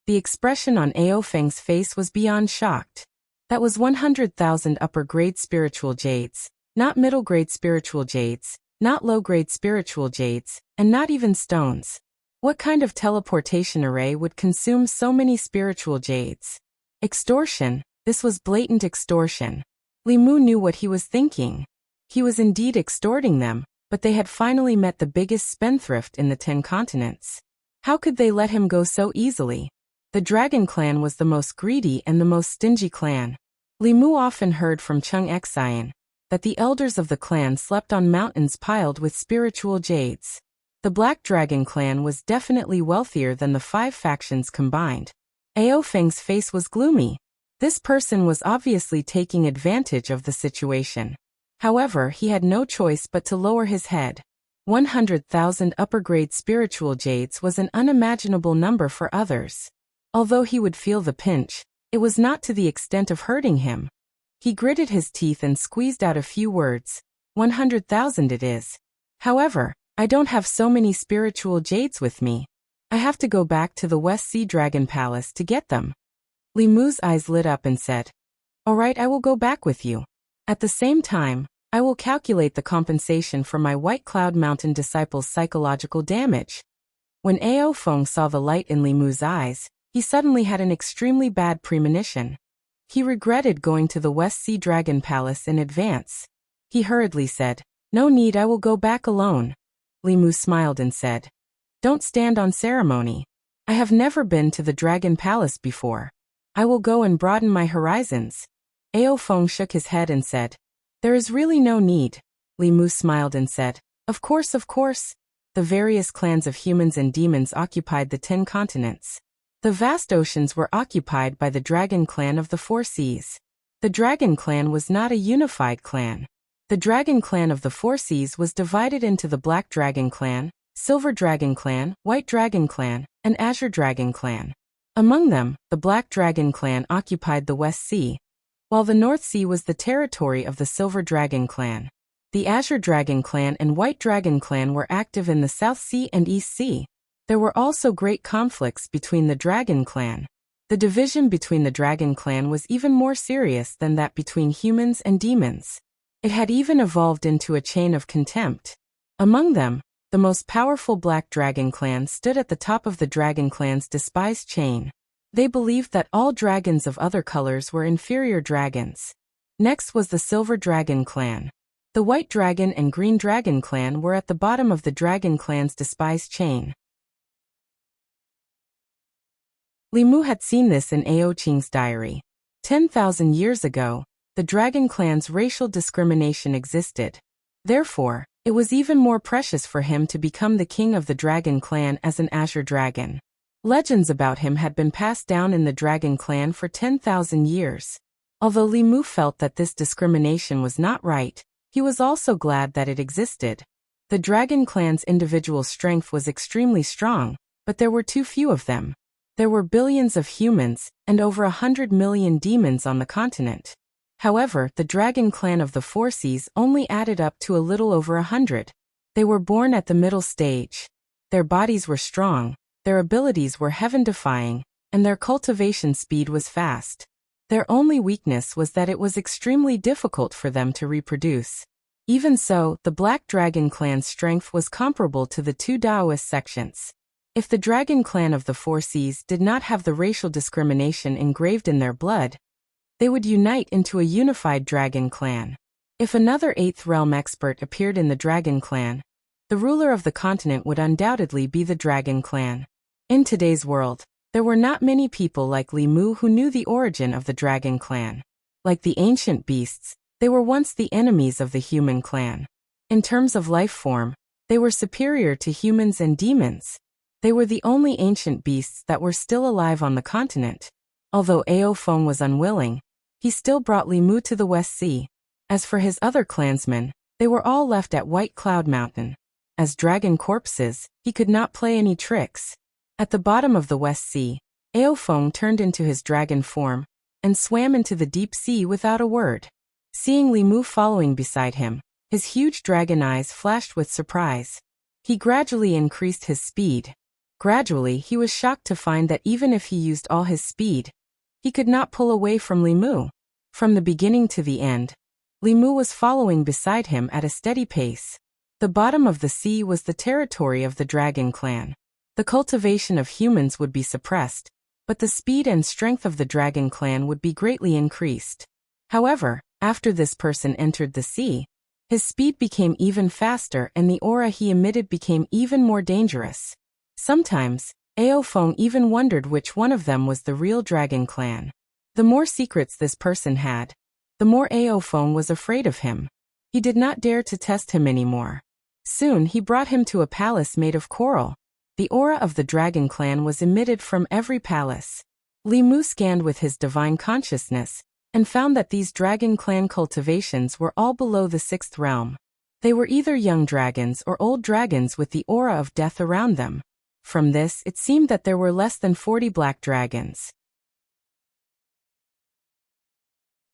The expression on Ao Feng's face was beyond shocked. That was 100,000 upper-grade spiritual jades, not middle-grade spiritual jades. not low-grade spiritual jades, and not even stones. What kind of teleportation array would consume so many spiritual jades? Extortion. This was blatant extortion. Li Mu knew what he was thinking. He was indeed extorting them, but they had finally met the biggest spendthrift in the 10 continents. How could they let him go so easily? The Dragon Clan was the most greedy and the most stingy clan. Li Mu often heard from Chung Xian that the elders of the clan slept on mountains piled with spiritual jades. The Black Dragon Clan was definitely wealthier than the 5 factions combined. Ao Feng's face was gloomy. This person was obviously taking advantage of the situation. However, he had no choice but to lower his head. 100,000 upper-grade spiritual jades was an unimaginable number for others. Although he would feel the pinch, it was not to the extent of hurting him. He gritted his teeth and squeezed out a few words. 100,000 it is. However, I don't have so many spiritual jades with me. I have to go back to the West Sea Dragon Palace to get them. Li Mu's eyes lit up and said, "All right, I will go back with you. At the same time, I will calculate the compensation for my White Cloud Mountain disciples' psychological damage." When Ao Feng saw the light in Li Mu's eyes, he suddenly had an extremely bad premonition. He regretted going to the West Sea Dragon Palace in advance. He hurriedly said, "No need, I will go back alone." Li Mu smiled and said, "Don't stand on ceremony. I have never been to the Dragon Palace before. I will go and broaden my horizons." Ao Feng shook his head and said, "There is really no need." Li Mu smiled and said, Of course. The various clans of humans and demons occupied the 10 continents. The vast oceans were occupied by the Dragon Clan of the 4 Seas. The Dragon Clan was not a unified clan. The Dragon Clan of the 4 Seas was divided into the Black Dragon Clan, Silver Dragon Clan, White Dragon Clan, and Azure Dragon Clan. Among them, the Black Dragon Clan occupied the West Sea, while the North Sea was the territory of the Silver Dragon Clan. The Azure Dragon Clan and White Dragon Clan were active in the South Sea and East Sea. There were also great conflicts between the Dragon Clan. The division between the Dragon Clan was even more serious than that between humans and demons. It had even evolved into a chain of contempt. Among them, the most powerful Black Dragon Clan stood at the top of the Dragon Clan's despised chain. They believed that all dragons of other colors were inferior dragons. Next was the Silver Dragon Clan. The White Dragon and Green Dragon Clan were at the bottom of the Dragon Clan's despised chain. Li Mu had seen this in Ao Qing's diary. 10,000 years ago, the Dragon Clan's racial discrimination existed. Therefore, it was even more precious for him to become the king of the Dragon Clan as an Azure Dragon. Legends about him had been passed down in the Dragon Clan for 10,000 years. Although Li Mu felt that this discrimination was not right, he was also glad that it existed. The Dragon Clan's individual strength was extremely strong, but there were too few of them. There were billions of humans, and over 100 million demons on the continent. However, the Dragon Clan of the 4 Seas only added up to a little over 100. They were born at the middle stage. Their bodies were strong, their abilities were heaven-defying, and their cultivation speed was fast. Their only weakness was that it was extremely difficult for them to reproduce. Even so, the Black Dragon Clan's strength was comparable to the 2 Daoist sections. If the Dragon Clan of the 4 Seas did not have the racial discrimination engraved in their blood, they would unite into a unified Dragon Clan. If another 8th realm expert appeared in the Dragon Clan, the ruler of the continent would undoubtedly be the Dragon Clan. In today's world, there were not many people like Li Mu who knew the origin of the Dragon Clan. Like the ancient beasts, they were once the enemies of the human clan. In terms of life form, they were superior to humans and demons. They were the only ancient beasts that were still alive on the continent. Although Ao Feng was unwilling, he still brought Li Mu to the West Sea. As for his other clansmen, they were all left at White Cloud Mountain. As dragon corpses, he could not play any tricks. At the bottom of the West Sea, Ao Feng turned into his dragon form and swam into the deep sea without a word. Seeing Li Mu following beside him, his huge dragon eyes flashed with surprise. He gradually increased his speed. Gradually, he was shocked to find that even if he used all his speed, he could not pull away from Li Mu. From the beginning to the end, Li Mu was following beside him at a steady pace. The bottom of the sea was the territory of the dragon clan. The cultivation of humans would be suppressed, but the speed and strength of the dragon clan would be greatly increased. However, after this person entered the sea, his speed became even faster and the aura he emitted became even more dangerous. Sometimes, Ao Feng even wondered which one of them was the real dragon clan. The more secrets this person had, the more Ao Feng was afraid of him. He did not dare to test him anymore. Soon he brought him to a palace made of coral. The aura of the dragon clan was emitted from every palace. Li Mu scanned with his divine consciousness, and found that these dragon clan cultivations were all below the 6th realm. They were either young dragons or old dragons with the aura of death around them. From this, it seemed that there were less than 40 black dragons.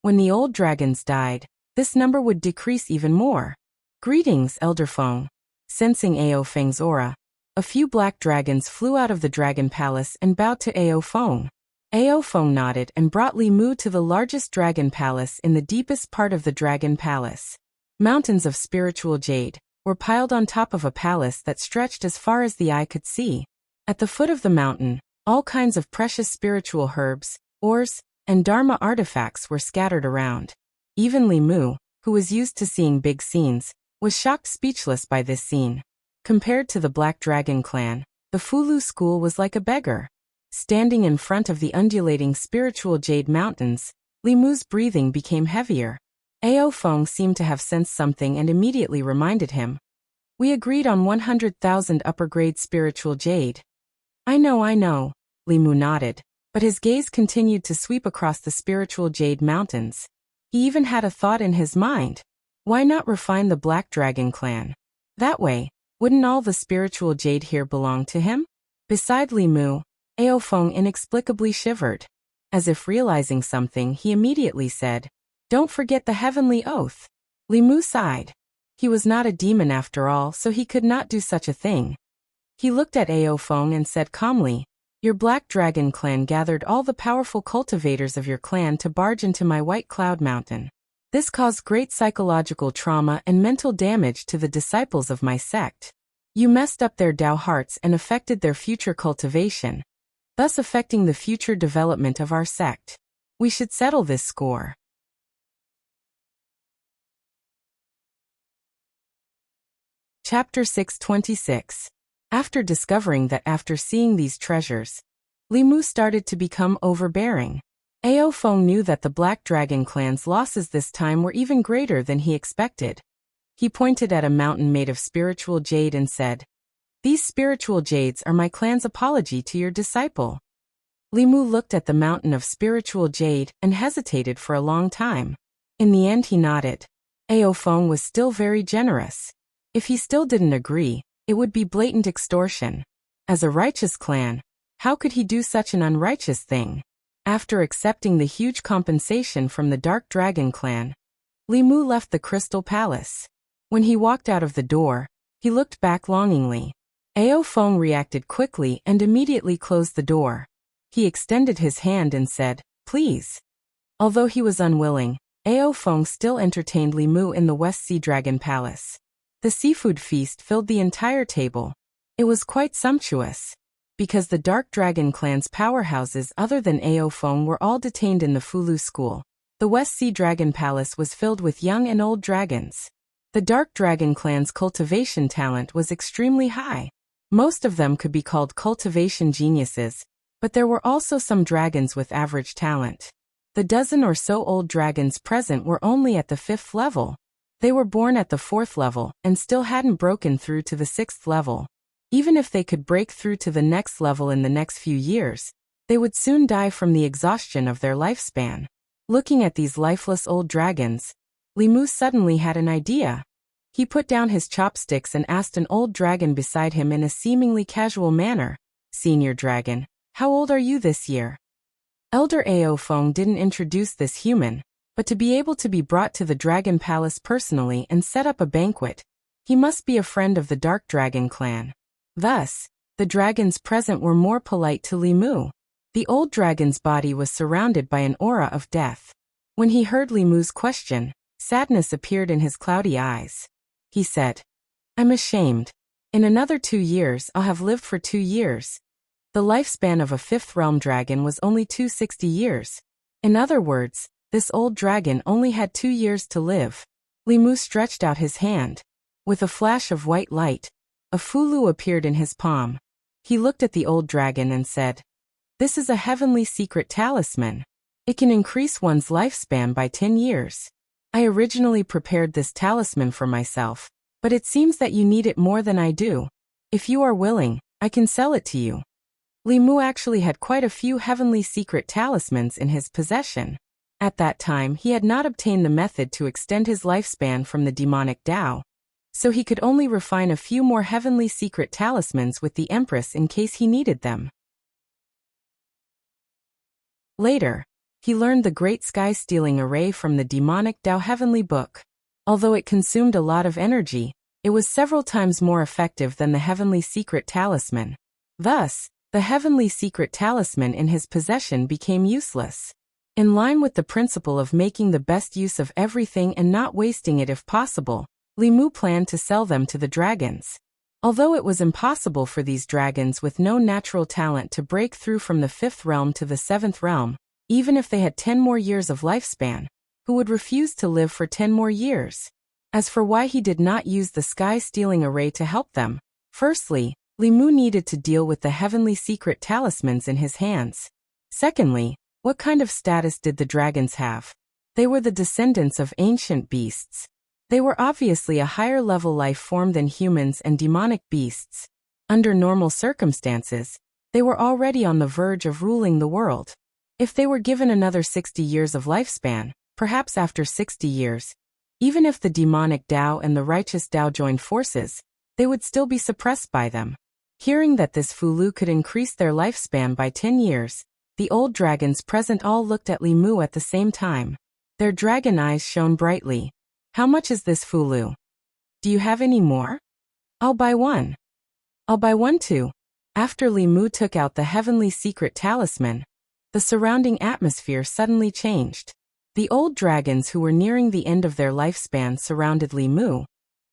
When the old dragons died, this number would decrease even more. Greetings, Elder Feng. Sensing Ao Feng's aura, a few black dragons flew out of the dragon palace and bowed to Ao Feng. Ao Feng nodded and brought Li Mu to the largest dragon palace in the deepest part of the dragon palace. Mountains of spiritual jade were piled on top of a palace that stretched as far as the eye could see. At the foot of the mountain, all kinds of precious spiritual herbs, ores, and dharma artifacts were scattered around. Even Li Mu, who was used to seeing big scenes, was shocked speechless by this scene. Compared to the Black Dragon clan, the Fulu school was like a beggar. Standing in front of the undulating spiritual jade mountains, Li Mu's breathing became heavier. Ao Feng seemed to have sensed something and immediately reminded him. We agreed on 100,000 upper-grade spiritual jade. I know, Li Mu nodded, but his gaze continued to sweep across the spiritual jade mountains. He even had a thought in his mind. Why not refine the Black Dragon clan? That way, wouldn't all the spiritual jade here belong to him? Beside Li Mu, Ao Feng inexplicably shivered. As if realizing something, he immediately said, Don't forget the heavenly oath. Li Mu sighed. He was not a demon after all, so he could not do such a thing. He looked at Ao Feng and said calmly, Your Black Dragon clan gathered all the powerful cultivators of your clan to barge into my White Cloud Mountain. This caused great psychological trauma and mental damage to the disciples of my sect. You messed up their Dao hearts and affected their future cultivation, thus affecting the future development of our sect. We should settle this score. Chapter 626. After discovering that after seeing these treasures, Li Mu started to become overbearing. Ao Feng knew that the Black Dragon clan's losses this time were even greater than he expected. He pointed at a mountain made of spiritual jade and said, These spiritual jades are my clan's apology to your disciple. Li Mu looked at the mountain of spiritual jade and hesitated for a long time. In the end he nodded. Ao Feng was still very generous. If he still didn't agree, it would be blatant extortion. As a righteous clan, how could he do such an unrighteous thing? After accepting the huge compensation from the Dark Dragon clan, Li Mu left the Crystal Palace. When he walked out of the door, he looked back longingly. Ao Feng reacted quickly and immediately closed the door. He extended his hand and said, Please. Although he was unwilling, Ao Feng still entertained Li Mu in the West Sea Dragon Palace. The seafood feast filled the entire table. It was quite sumptuous. Because the Dark Dragon clan's powerhouses other than Ao Feng were all detained in the Fulu school, the West Sea Dragon Palace was filled with young and old dragons. The Dark Dragon clan's cultivation talent was extremely high. Most of them could be called cultivation geniuses, but there were also some dragons with average talent. The dozen or so old dragons present were only at the 5th level. They were born at the 4th level and still hadn't broken through to the 6th level. Even if they could break through to the next level in the next few years, they would soon die from the exhaustion of their lifespan. Looking at these lifeless old dragons, Li Mu suddenly had an idea. He put down his chopsticks and asked an old dragon beside him in a seemingly casual manner, Senior Dragon, how old are you this year? Elder Ao Feng didn't introduce this human, but to be able to be brought to the Dragon Palace personally and set up a banquet, he must be a friend of the Dark Dragon clan. Thus, the dragons present were more polite to Li Mu. The old dragon's body was surrounded by an aura of death. When he heard Li Mu's question, sadness appeared in his cloudy eyes. He said, I'm ashamed. In another 2 years I'll have lived for 2 years. The lifespan of a 5th realm dragon was only 260 years. In other words, this old dragon only had 2 years to live. Li Mu stretched out his hand. With a flash of white light, a fulu appeared in his palm. He looked at the old dragon and said, "This is a heavenly secret talisman. It can increase one's lifespan by 10 years. I originally prepared this talisman for myself, but it seems that you need it more than I do. If you are willing, I can sell it to you." Li Mu actually had quite a few heavenly secret talismans in his possession. At that time he had not obtained the method to extend his lifespan from the demonic Tao, so he could only refine a few more heavenly secret talismans with the Empress in case he needed them. Later, he learned the Great Sky-Stealing Array from the demonic Tao Heavenly Book. Although it consumed a lot of energy, it was several times more effective than the Heavenly Secret Talisman. Thus, the Heavenly Secret Talisman in his possession became useless. In line with the principle of making the best use of everything and not wasting it if possible, Li Mu planned to sell them to the dragons. Although it was impossible for these dragons with no natural talent to break through from the 5th realm to the 7th realm, even if they had 10 more years of lifespan, who would refuse to live for 10 more years? As for why he did not use the Sky-Stealing Array to help them, firstly, Li Mu needed to deal with the heavenly secret talismans in his hands. Secondly, what kind of status did the dragons have? They were the descendants of ancient beasts. They were obviously a higher-level life form than humans and demonic beasts. Under normal circumstances, they were already on the verge of ruling the world. If they were given another 60 years of lifespan, perhaps after 60 years, even if the demonic Tao and the righteous Tao joined forces, they would still be suppressed by them. Hearing that this fulu could increase their lifespan by 10 years, the old dragons present all looked at Li Mu at the same time. Their dragon eyes shone brightly. "How much is this fulu? Do you have any more? I'll buy one. I'll buy one too." After Li Mu took out the heavenly secret talisman, the surrounding atmosphere suddenly changed. The old dragons who were nearing the end of their lifespan surrounded Li Mu,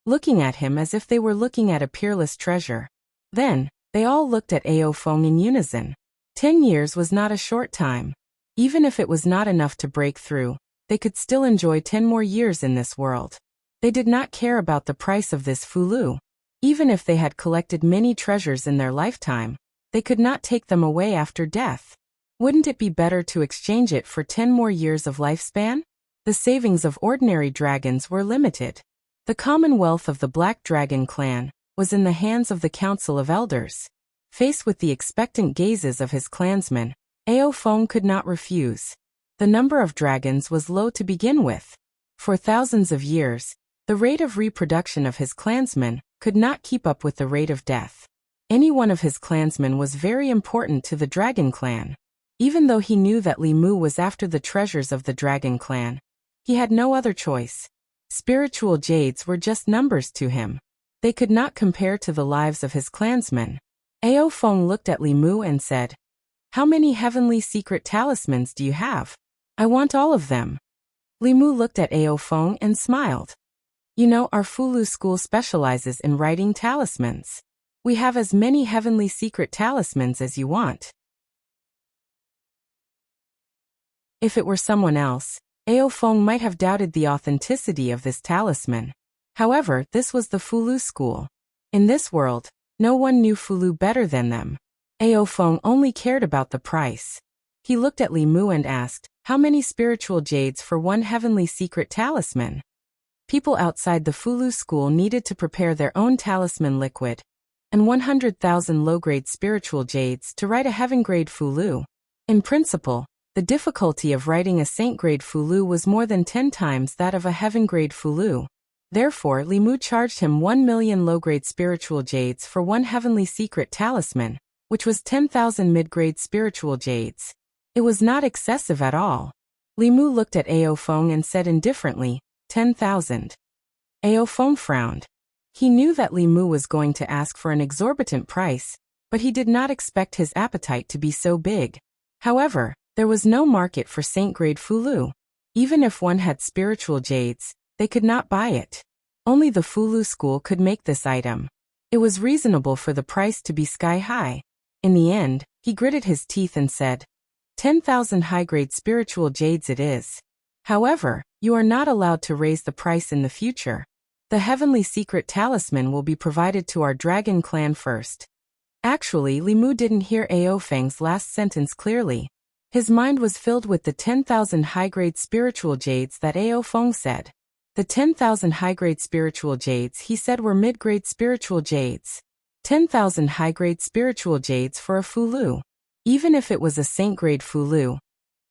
looking at him as if they were looking at a peerless treasure. Then, they all looked at Ao Feng in unison. 10 years was not a short time. Even if it was not enough to break through, they could still enjoy 10 more years in this world. They did not care about the price of this fulu. Even if they had collected many treasures in their lifetime, they could not take them away after death. Wouldn't it be better to exchange it for 10 more years of lifespan? The savings of ordinary dragons were limited. The commonwealth of the Black Dragon clan was in the hands of the Council of Elders. Faced with the expectant gazes of his clansmen, Ao Feng could not refuse. The number of dragons was low to begin with. For thousands of years, the rate of reproduction of his clansmen could not keep up with the rate of death. Any one of his clansmen was very important to the Dragon clan. Even though he knew that Li Mu was after the treasures of the Dragon clan, he had no other choice. Spiritual jades were just numbers to him. They could not compare to the lives of his clansmen. Ao Feng looked at Li Mu and said, "How many heavenly secret talismans do you have? I want all of them." Li Mu looked at Ao Feng and smiled. "You know, our Fulu school specializes in writing talismans. We have as many heavenly secret talismans as you want." If it were someone else, Ao Feng might have doubted the authenticity of this talisman. However, this was the Fulu school. In this world, no one knew Fulu better than them. Ao Feng only cared about the price. He looked at Li Mu and asked, "How many spiritual jades for one heavenly secret talisman?" People outside the Fulu school needed to prepare their own talisman liquid, and 100,000 low-grade spiritual jades to write a heaven-grade Fulu. In principle, the difficulty of writing a saint-grade Fulu was more than 10 times that of a heaven-grade Fulu. Therefore, Li Mu charged him 1 million low-grade spiritual jades for one heavenly secret talisman, which was 10,000 mid-grade spiritual jades. It was not excessive at all. Li Mu looked at Ao Feng and said indifferently, 10,000. Ao Feng frowned. He knew that Li Mu was going to ask for an exorbitant price, but he did not expect his appetite to be so big. However, there was no market for saint-grade Fulu. Even if one had spiritual jades, they could not buy it. Only the Fulu school could make this item. It was reasonable for the price to be sky high. In the end, he gritted his teeth and said, 10,000 high-grade spiritual jades it is. However, you are not allowed to raise the price in the future. The heavenly secret talisman will be provided to our dragon clan first. Actually, Li Mu didn't hear Ao Feng's last sentence clearly. His mind was filled with the 10,000 high-grade spiritual jades that Ao Feng said. The 10,000 high-grade spiritual jades he said were mid-grade spiritual jades. 10,000 high-grade spiritual jades for a Fulu. Even if it was a saint-grade Fulu,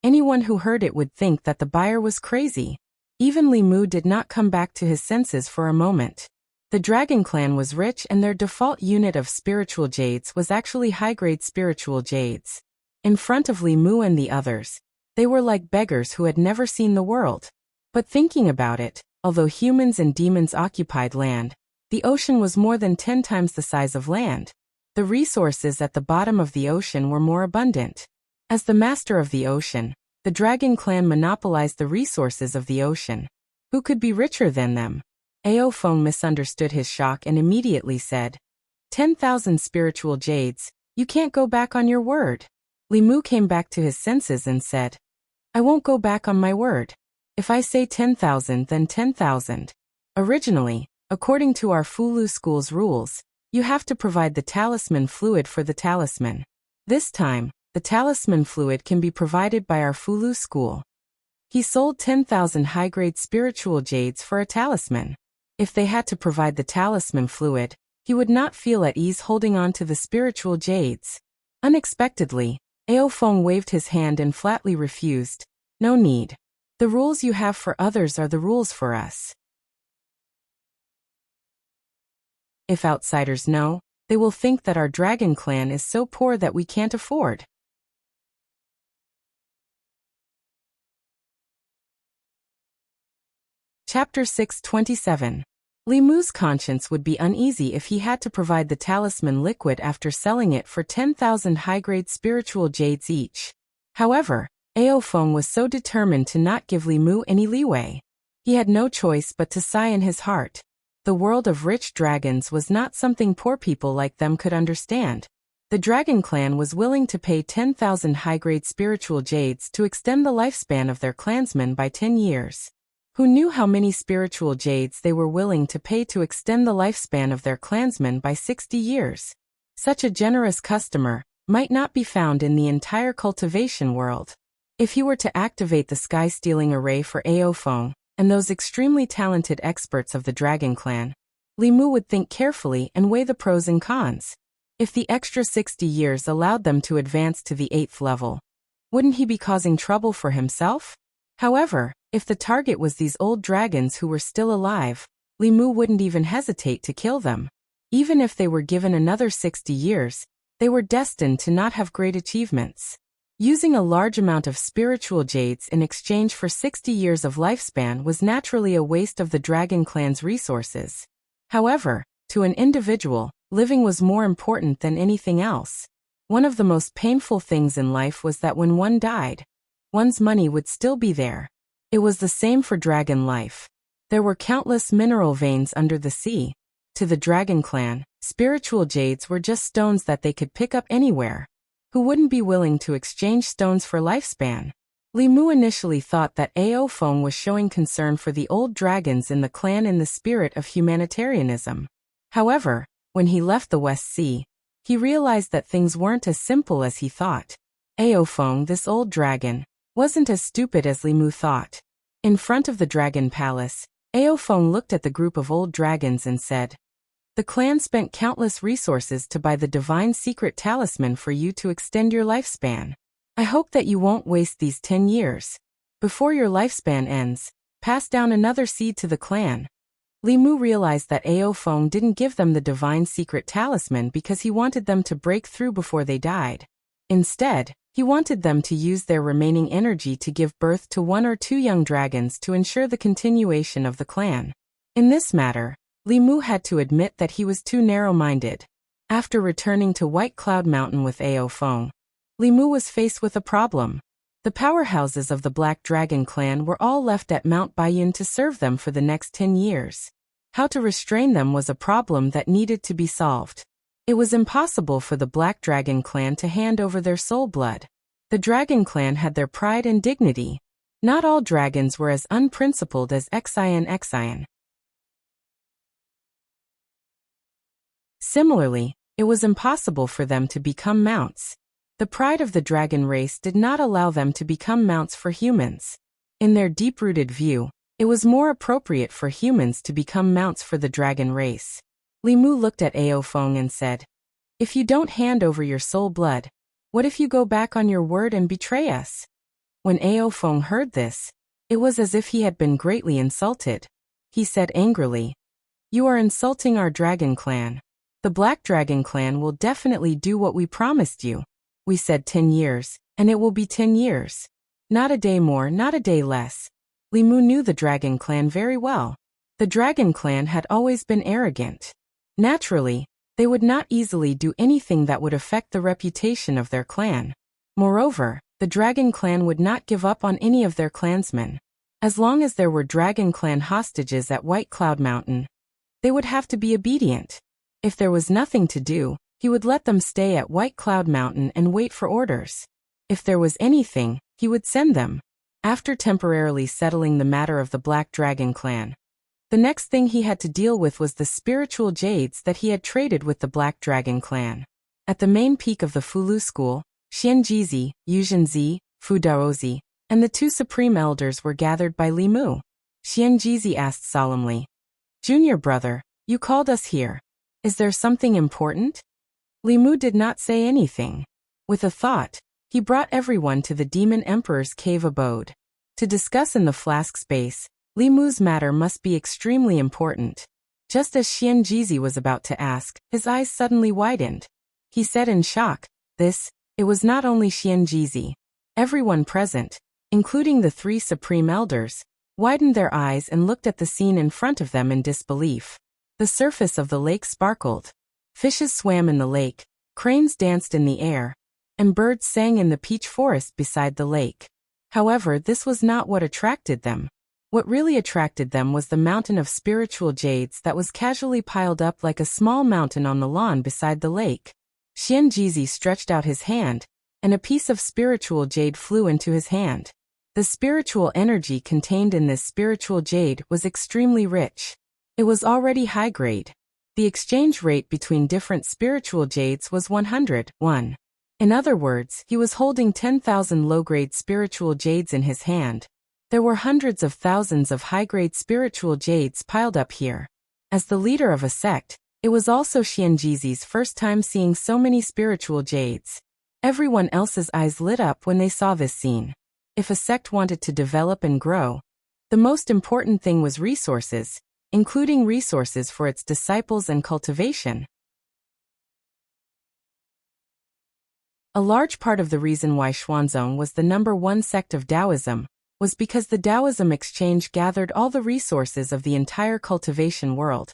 anyone who heard it would think that the buyer was crazy. Even Li Mu did not come back to his senses for a moment. The Dragon Clan was rich and their default unit of spiritual jades was actually high-grade spiritual jades. In front of Li Mu and the others, they were like beggars who had never seen the world. But thinking about it, although humans and demons occupied land, the ocean was more than 10 times the size of land. The resources at the bottom of the ocean were more abundant. As the master of the ocean, the Dragon Clan monopolized the resources of the ocean. Who could be richer than them? Ao Feng misunderstood his shock and immediately said, 10,000 spiritual jades, you can't go back on your word. Li Mu came back to his senses and said, I won't go back on my word. If I say 10,000 then 10,000. Originally, according to our Fulu school's rules, you have to provide the talisman fluid for the talisman. This time, the talisman fluid can be provided by our Fulu school. He sold 10,000 high-grade spiritual jades for a talisman. If they had to provide the talisman fluid, he would not feel at ease holding on to the spiritual jades. Unexpectedly, Ao Feng waved his hand and flatly refused. No need. The rules you have for others are the rules for us. If outsiders know, they will think that our Dragon Clan is so poor that we can't afford. Chapter 627. Li Mu's conscience would be uneasy if he had to provide the talisman liquid after selling it for 10,000 high-grade spiritual jades each. However, Ao Feng was so determined to not give Li Mu any leeway. He had no choice but to sigh in his heart. The world of rich dragons was not something poor people like them could understand. The Dragon Clan was willing to pay 10,000 high-grade spiritual jades to extend the lifespan of their clansmen by 10 years. Who knew how many spiritual jades they were willing to pay to extend the lifespan of their clansmen by 60 years? Such a generous customer might not be found in the entire cultivation world. If he were to activate the sky-stealing array for Ao Feng and those extremely talented experts of the Dragon Clan, Li Mu would think carefully and weigh the pros and cons. If the extra 60 years allowed them to advance to the 8th level, wouldn't he be causing trouble for himself? However, if the target was these old dragons who were still alive, Li Mu wouldn't even hesitate to kill them. Even if they were given another 60 years, they were destined to not have great achievements. Using a large amount of spiritual jades in exchange for 60 years of lifespan was naturally a waste of the Dragon Clan's resources. However, to an individual, living was more important than anything else. One of the most painful things in life was that when one died, one's money would still be there. It was the same for dragon life. There were countless mineral veins under the sea. To the Dragon Clan, spiritual jades were just stones that they could pick up anywhere. Who wouldn't be willing to exchange stones for lifespan? Li Mu initially thought that Ao Feng was showing concern for the old dragons in the clan in the spirit of humanitarianism. However, when he left the West Sea, he realized that things weren't as simple as he thought. Ao Feng, this old dragon, wasn't as stupid as Li Mu thought. In front of the Dragon Palace, Ao Feng looked at the group of old dragons and said, the clan spent countless resources to buy the divine secret talisman for you to extend your lifespan. I hope that you won't waste these 10 years. Before your lifespan ends, pass down another seed to the clan. Li Mu realized that Ao Feng didn't give them the divine secret talisman because he wanted them to break through before they died. Instead, he wanted them to use their remaining energy to give birth to 1 or 2 young dragons to ensure the continuation of the clan. In this matter, Li Mu had to admit that he was too narrow-minded. After returning to White Cloud Mountain with Ao Feng, Li Mu was faced with a problem. The powerhouses of the Black Dragon Clan were all left at Mount Baiyun to serve them for the next 10 years. How to restrain them was a problem that needed to be solved. It was impossible for the Black Dragon clan to hand over their soul blood. The Dragon clan had their pride and dignity. Not all dragons were as unprincipled as Xian. Similarly, it was impossible for them to become mounts. The pride of the dragon race did not allow them to become mounts for humans. In their deep-rooted view, it was more appropriate for humans to become mounts for the dragon race. Li Mu looked at Ao Feng and said, "If you don't hand over your soul blood, what if you go back on your word and betray us?" When Ao Feng heard this, it was as if he had been greatly insulted. He said angrily, "You are insulting our dragon clan. The Black Dragon clan will definitely do what we promised you. We said 10 years, and it will be 10 years. Not a day more, not a day less." Li Mu knew the Dragon clan very well. The Dragon clan had always been arrogant. Naturally, they would not easily do anything that would affect the reputation of their clan. Moreover, the Dragon clan would not give up on any of their clansmen. As long as there were Dragon clan hostages at White Cloud Mountain, they would have to be obedient. If there was nothing to do, he would let them stay at White Cloud Mountain and wait for orders. If there was anything, he would send them. After temporarily settling the matter of the Black Dragon clan, the next thing he had to deal with was the spiritual jades that he had traded with the Black Dragon clan. At the main peak of the Fulu school, Xianjizi, Yuzhenzi, Fu Daozi, and the two supreme elders were gathered by Li Mu. Xianjizi asked solemnly, "Junior brother, you called us here. Is there something important?" Li Mu did not say anything. With a thought, he brought everyone to the Demon Emperor's cave abode. To discuss in the flask space, Li Mu's matter must be extremely important. Just as Xianjizi was about to ask, his eyes suddenly widened. He said in shock, It was not only Xianjizi. Everyone present, including the three supreme elders, widened their eyes and looked at the scene in front of them in disbelief. The surface of the lake sparkled. Fishes swam in the lake, cranes danced in the air, and birds sang in the peach forest beside the lake. However, this was not what attracted them. What really attracted them was the mountain of spiritual jades that was casually piled up like a small mountain on the lawn beside the lake. Xianjizi stretched out his hand, and a piece of spiritual jade flew into his hand. The spiritual energy contained in this spiritual jade was extremely rich. It was already high grade. The exchange rate between different spiritual jades was 101. In other words, he was holding 10,000 low-grade spiritual jades in his hand. There were hundreds of thousands of high-grade spiritual jades piled up here. As the leader of a sect, it was also Xianjizi's first time seeing so many spiritual jades. Everyone else's eyes lit up when they saw this scene. If a sect wanted to develop and grow, the most important thing was resources, including resources for its disciples and cultivation. A large part of the reason why Xuanzong was the #1 sect of Taoism was because the Taoism exchange gathered all the resources of the entire cultivation world,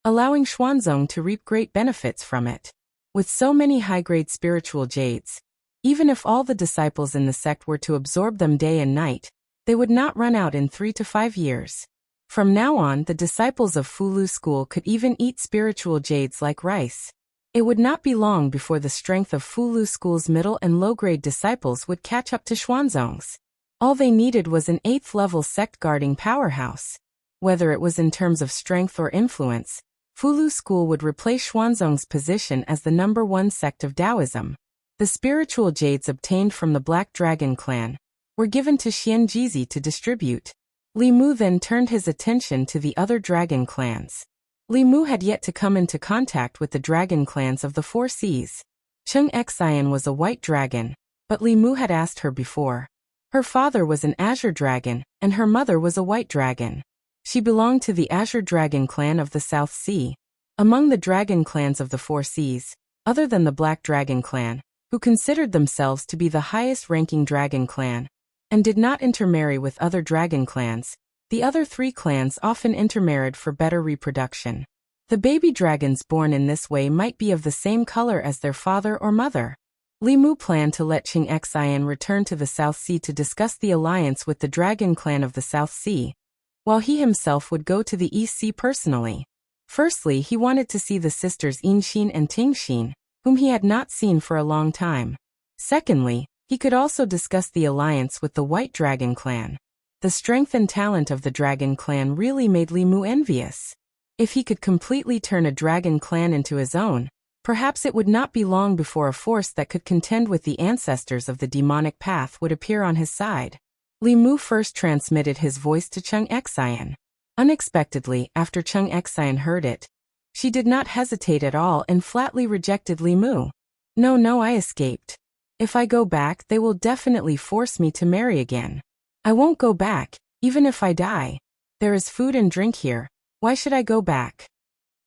allowing Xuanzong to reap great benefits from it. With so many high-grade spiritual jades, even if all the disciples in the sect were to absorb them day and night, they would not run out in 3 to 5 years. From now on, the disciples of Fulu school could even eat spiritual jades like rice. It would not be long before the strength of Fulu school's middle and low-grade disciples would catch up to Xuanzong's. All they needed was an 8th-level sect-guarding powerhouse. Whether it was in terms of strength or influence, Fulu school would replace Xuanzong's position as the #1 sect of Taoism. The spiritual jades obtained from the Black Dragon clan were given to Xianjizi to distribute. Li Mu then turned his attention to the other dragon clans. Li Mu had yet to come into contact with the dragon clans of the 4 seas. Cheng Xian was a white dragon, but Li Mu had asked her before. Her father was an azure dragon, and her mother was a white dragon. She belonged to the azure dragon clan of the South Sea. Among the dragon clans of the 4 seas, other than the Black Dragon clan, who considered themselves to be the highest-ranking dragon clan, and did not intermarry with other dragon clans, the other 3 clans often intermarried for better reproduction. The baby dragons born in this way might be of the same color as their father or mother. Li Mu planned to let Cheng Xian return to the South Sea to discuss the alliance with the dragon clan of the South Sea. while he himself would go to the East Sea personally. Firstly, he wanted to see the sisters Inxin and Tingxin, whom he had not seen for a long time. Secondly, he could also discuss the alliance with the White Dragon clan. The strength and talent of the Dragon clan really made Li Mu envious. If he could completely turn a dragon clan into his own, perhaps it would not be long before a force that could contend with the ancestors of the demonic path would appear on his side. Li Mu first transmitted his voice to Cheng Xian. Unexpectedly, after Cheng Xian heard it, she did not hesitate at all and flatly rejected Li Mu. No, I escaped. If I go back, they will definitely force me to marry again. I won't go back, even if I die. There is food and drink here. Why should I go back?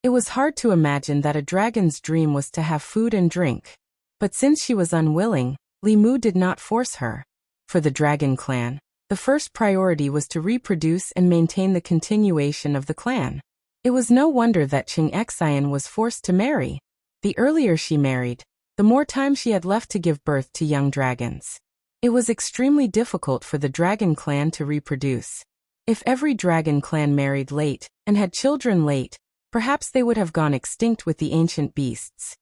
It was hard to imagine that a dragon's dream was to have food and drink. But since she was unwilling, Li Mu did not force her. For the Dragon clan, the first priority was to reproduce and maintain the continuation of the clan. It was no wonder that Cheng Xian was forced to marry. The earlier she married, the more time she had left to give birth to young dragons. It was extremely difficult for the Dragon clan to reproduce. If every Dragon clan married late and had children late, perhaps they would have gone extinct with the ancient beasts.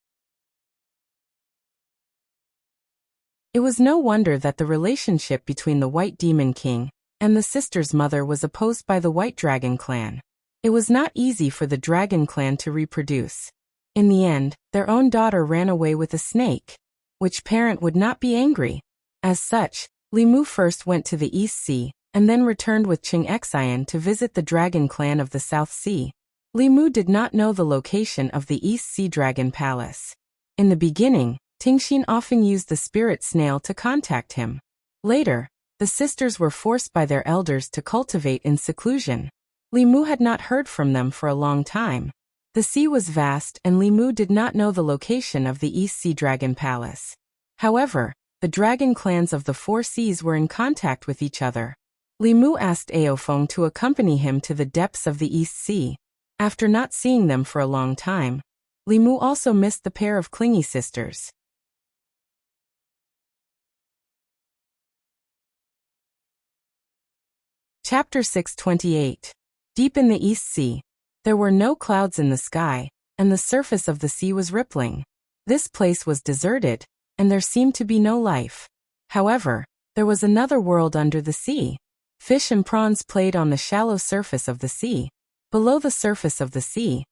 It was no wonder that the relationship between the White Demon King and the sister's mother was opposed by the White Dragon clan. It was not easy for the Dragon clan to reproduce. In the end, their own daughter ran away with a snake. Which parent would not be angry? As such, Li Mu first went to the East Sea, and then returned with Cheng Xian to visit the Dragon clan of the South Sea. Li Mu did not know the location of the East Sea Dragon Palace. In the beginning, Tingxin often used the spirit snail to contact him. Later, the sisters were forced by their elders to cultivate in seclusion. Li Mu had not heard from them for a long time. The sea was vast and Li Mu did not know the location of the East Sea Dragon Palace. However, the dragon clans of the four seas were in contact with each other. Li Mu asked Aofeng to accompany him to the depths of the East Sea. After not seeing them for a long time, Li Mu also missed the pair of clingy sisters. Chapter 628. Deep in the East Sea. There were no clouds in the sky, and the surface of the sea was rippling. This place was deserted, and there seemed to be no life. However, there was another world under the sea. Fish and prawns played on the shallow surface of the sea. Below the surface of the sea,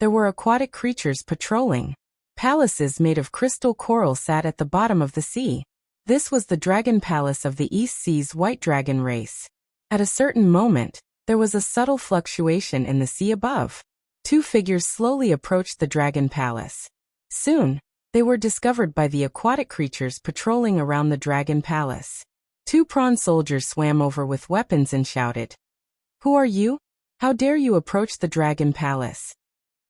there were aquatic creatures patrolling. Palaces made of crystal coral sat at the bottom of the sea. This was the Dragon Palace of the East Sea's White Dragon race. At a certain moment, there was a subtle fluctuation in the sea above. Two figures slowly approached the Dragon Palace. Soon, they were discovered by the aquatic creatures patrolling around the Dragon Palace. Two prawn soldiers swam over with weapons and shouted, "Who are you? How dare you approach the Dragon Palace?"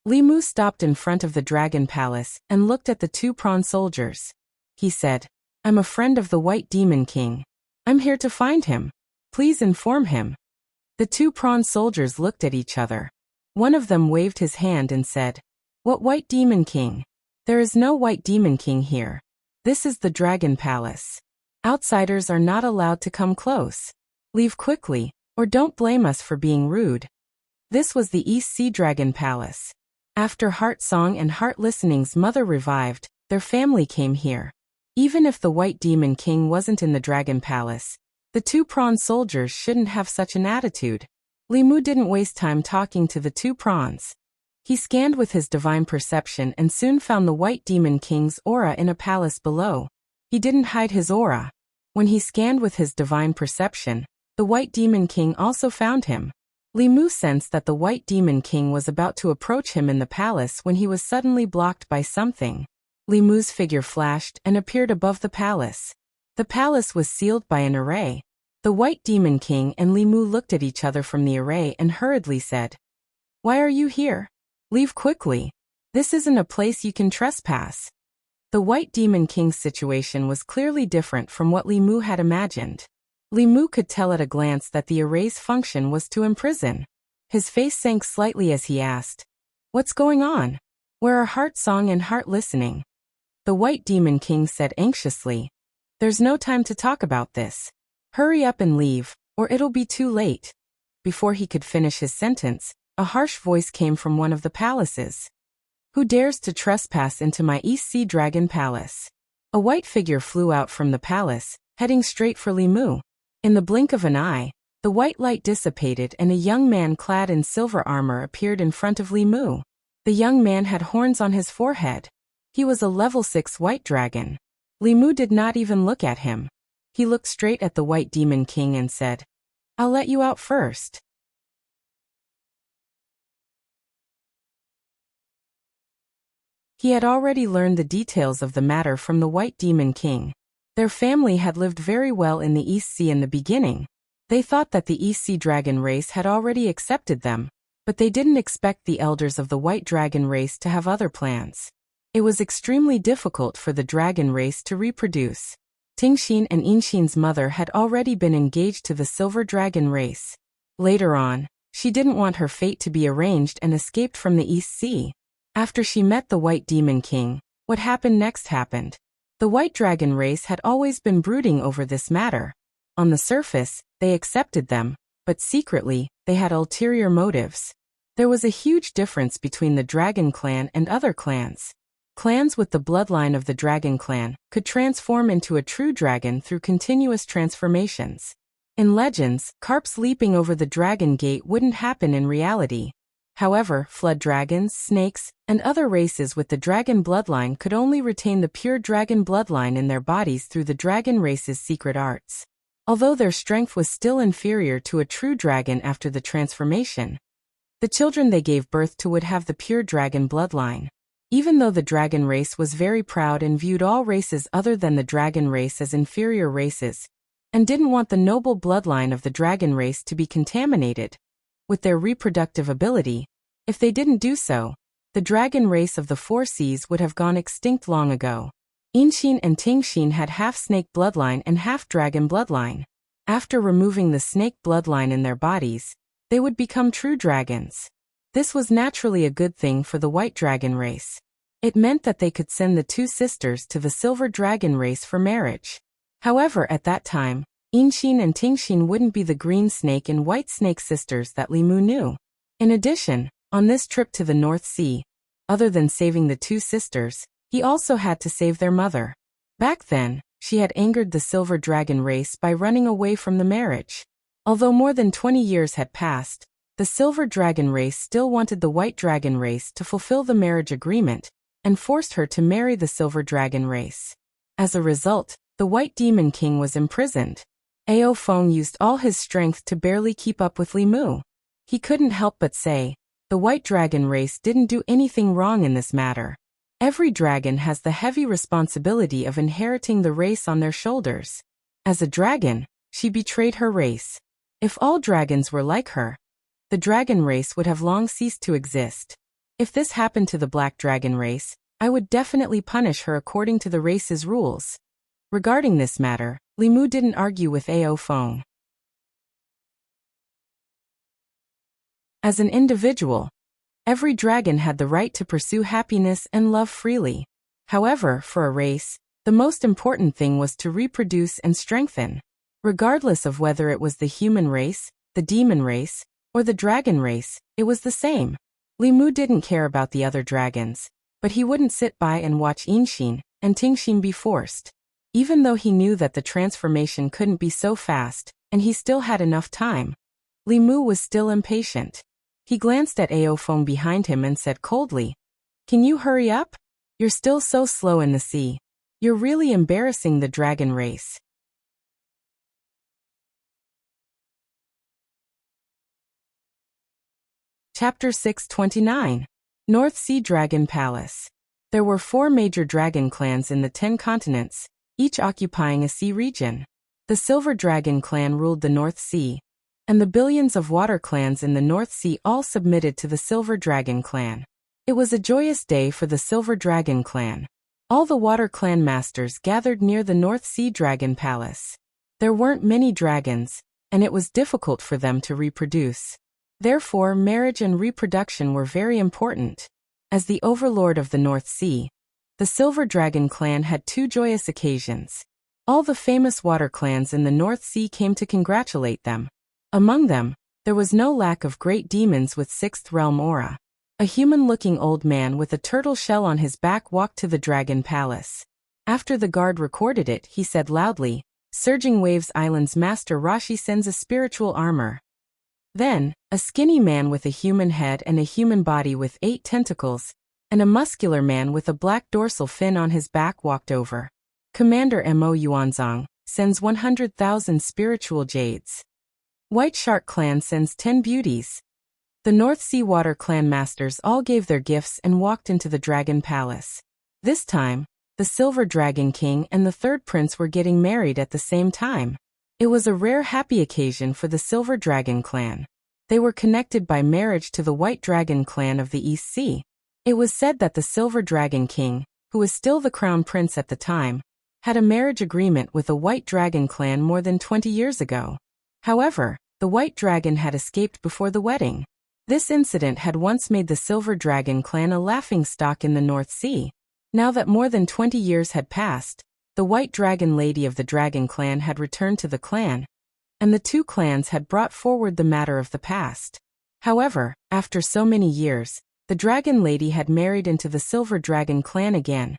Li Mu stopped in front of the Dragon Palace and looked at the two prawn soldiers. He said, "I'm a friend of the White Demon King. I'm here to find him. Please inform him." The two prawn soldiers looked at each other. One of them waved his hand and said, "What White Demon King? There is no White Demon King here. This is the Dragon Palace. Outsiders are not allowed to come close. Leave quickly, or don't blame us for being rude." This was the East Sea Dragon Palace. After Heart Song and Heart Listening's mother revived, their family came here. Even if the White Demon King wasn't in the Dragon Palace, the two prawn soldiers shouldn't have such an attitude. Li Mu didn't waste time talking to the two prawns. He scanned with his divine perception and soon found the White Demon King's aura in a palace below. He didn't hide his aura. When he scanned with his divine perception, the White Demon King also found him. Li Mu sensed that the White Demon King was about to approach him in the palace when he was suddenly blocked by something. Li Mu's figure flashed and appeared above the palace. The palace was sealed by an array. The White Demon King and Li Mu looked at each other from the array and hurriedly said, "Why are you here? Leave quickly. This isn't a place you can trespass." The White Demon King's situation was clearly different from what Li Mu had imagined. Li Mu could tell at a glance that the array's function was to imprison. His face sank slightly as he asked, "What's going on? Where are Heart Song and Heart Listening?" The White Demon King said anxiously, "There's no time to talk about this. Hurry up and leave, or it'll be too late." before he could finish his sentence, a harsh voice came from one of the palaces. Who dares to trespass into my East Sea Dragon Palace? A white figure flew out from the palace, heading straight for Li Mu. In the blink of an eye, the white light dissipated and a young man clad in silver armor appeared in front of Li Mu. The young man had horns on his forehead. He was a level 6 white dragon. Li Mu did not even look at him. He looked straight at the White Demon King and said, "I'll let you out first." He had already learned the details of the matter from the White Demon King. Their family had lived very well in the East Sea in the beginning. They thought that the East Sea Dragon race had already accepted them, but they didn't expect the elders of the White Dragon race to have other plans. It was extremely difficult for the dragon race to reproduce. Tingxin and Inxin's mother had already been engaged to the Silver Dragon race. Later on, she didn't want her fate to be arranged and escaped from the East Sea. After she met the White Demon King, what happened next happened. The White Dragon race had always been brooding over this matter. On the surface, they accepted them, but secretly, they had ulterior motives. There was a huge difference between the Dragon Clan and other clans. Clans with the bloodline of the Dragon Clan could transform into a true dragon through continuous transformations. In legends, carps leaping over the Dragon Gate wouldn't happen in reality. However, flood dragons, snakes, and other races with the dragon bloodline could only retain the pure dragon bloodline in their bodies through the dragon race's secret arts. Although their strength was still inferior to a true dragon after the transformation, the children they gave birth to would have the pure dragon bloodline. Even though the dragon race was very proud and viewed all races other than the dragon race as inferior races, and didn't want the noble bloodline of the dragon race to be contaminated with their reproductive ability, if they didn't do so, the dragon race of the Four Seas would have gone extinct long ago. Inxin and Tingxin had half snake bloodline and half dragon bloodline. After removing the snake bloodline in their bodies, they would become true dragons. This was naturally a good thing for the White Dragon race. It meant that they could send the two sisters to the Silver Dragon race for marriage. However, at that time, Inxin and Tingxin wouldn't be the green snake and white snake sisters that Li Mu knew. In addition, on this trip to the North Sea, other than saving the two sisters, he also had to save their mother. Back then, she had angered the Silver Dragon race by running away from the marriage. Although more than 20 years had passed, the Silver Dragon race still wanted the White Dragon race to fulfill the marriage agreement, and forced her to marry the Silver Dragon race. As a result, the White Demon King was imprisoned. Ao Feng used all his strength to barely keep up with Li Mu. He couldn't help but say, the White Dragon race didn't do anything wrong in this matter. Every dragon has the heavy responsibility of inheriting the race on their shoulders. As a dragon, she betrayed her race. If all dragons were like her, the dragon race would have long ceased to exist. If this happened to the Black Dragon race, I would definitely punish her according to the race's rules. Regarding this matter, Li Mu didn't argue with Ao Feng. As an individual, every dragon had the right to pursue happiness and love freely. However, for a race, the most important thing was to reproduce and strengthen. Regardless of whether it was the human race, the demon race, or the dragon race, it was the same. Li Mu didn't care about the other dragons, but he wouldn't sit by and watch Inxin and Tingxin be forced. Even though he knew that the transformation couldn't be so fast, and he still had enough time, Li Mu was still impatient. He glanced at Ao Feng behind him and said coldly, "Can you hurry up? You're still so slow in the sea. You're really embarrassing the dragon race." Chapter 629. North Sea Dragon Palace. There were 4 major dragon clans in the 10 continents, each occupying a sea region. The Silver Dragon clan ruled the North Sea, and the billions of water clans in the North Sea all submitted to the Silver Dragon clan. It was a joyous day for the Silver Dragon clan. All the water clan masters gathered near the North Sea Dragon Palace. There weren't many dragons, and it was difficult for them to reproduce. Therefore, marriage and reproduction were very important. As the overlord of the North Sea, the Silver Dragon clan had 2 joyous occasions. All the famous water clans in the North Sea came to congratulate them. Among them, There was no lack of great demons with sixth realm aura. A human-looking old man with a turtle shell on his back walked to the dragon palace. After the guard recorded it, he said loudly, "Surging Waves Island's master Rashi sends a spiritual armor." Then, a skinny man with a human head and a human body with 8 tentacles, and a muscular man with a black dorsal fin on his back walked over. "Commander Mo Yuanzong sends 100,000 spiritual jades. White Shark Clan sends 10 beauties." The North Sea Water Clan masters all gave their gifts and walked into the Dragon Palace. This time, the Silver Dragon King and the third prince were getting married at the same time. It was a rare happy occasion for the Silver Dragon Clan. They were connected by marriage to the White Dragon Clan of the East Sea. It was said that the Silver Dragon King, who was still the crown prince at the time, had a marriage agreement with the White Dragon Clan more than 20 years ago. However, the White Dragon had escaped before the wedding. This incident had once made the Silver Dragon Clan a laughingstock in the North Sea. Now that more than 20 years had passed, the White Dragon Lady of the Dragon Clan had returned to the clan, and the two clans had brought forward the matter of the past. However, after so many years, the Dragon Lady had married into the Silver Dragon Clan again,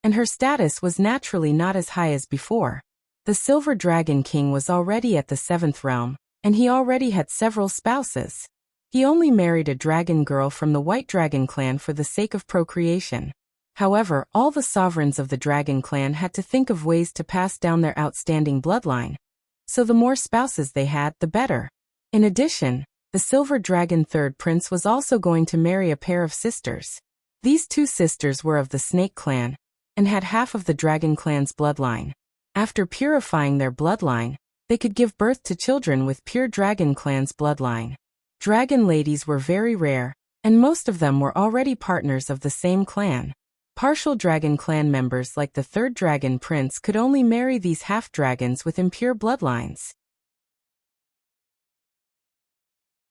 and her status was naturally not as high as before. The Silver Dragon King was already at the 7th realm, and he already had several spouses. He only married a dragon girl from the White Dragon Clan for the sake of procreation. However, all the sovereigns of the Dragon Clan had to think of ways to pass down their outstanding bloodline. So the more spouses they had, the better. In addition, the Silver Dragon third prince was also going to marry a pair of sisters. These two sisters were of the Snake Clan, and had half of the Dragon Clan's bloodline. After purifying their bloodline, they could give birth to children with pure Dragon Clan's bloodline. Dragon ladies were very rare, and most of them were already partners of the same clan. Partial Dragon Clan members like the third Dragon Prince could only marry these half-dragons with impure bloodlines.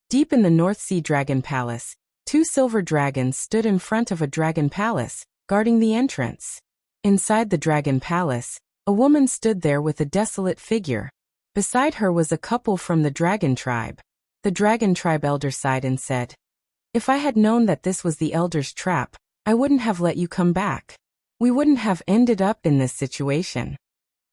Deep in the North Sea Dragon Palace, 2 silver dragons stood in front of a dragon palace, guarding the entrance. Inside the Dragon Palace, a woman stood there with a desolate figure. Beside her was a couple from the Dragon Tribe. The Dragon Tribe elder sighed and said, "If I had known that this was the elder's trap, I wouldn't have let you come back. We wouldn't have ended up in this situation."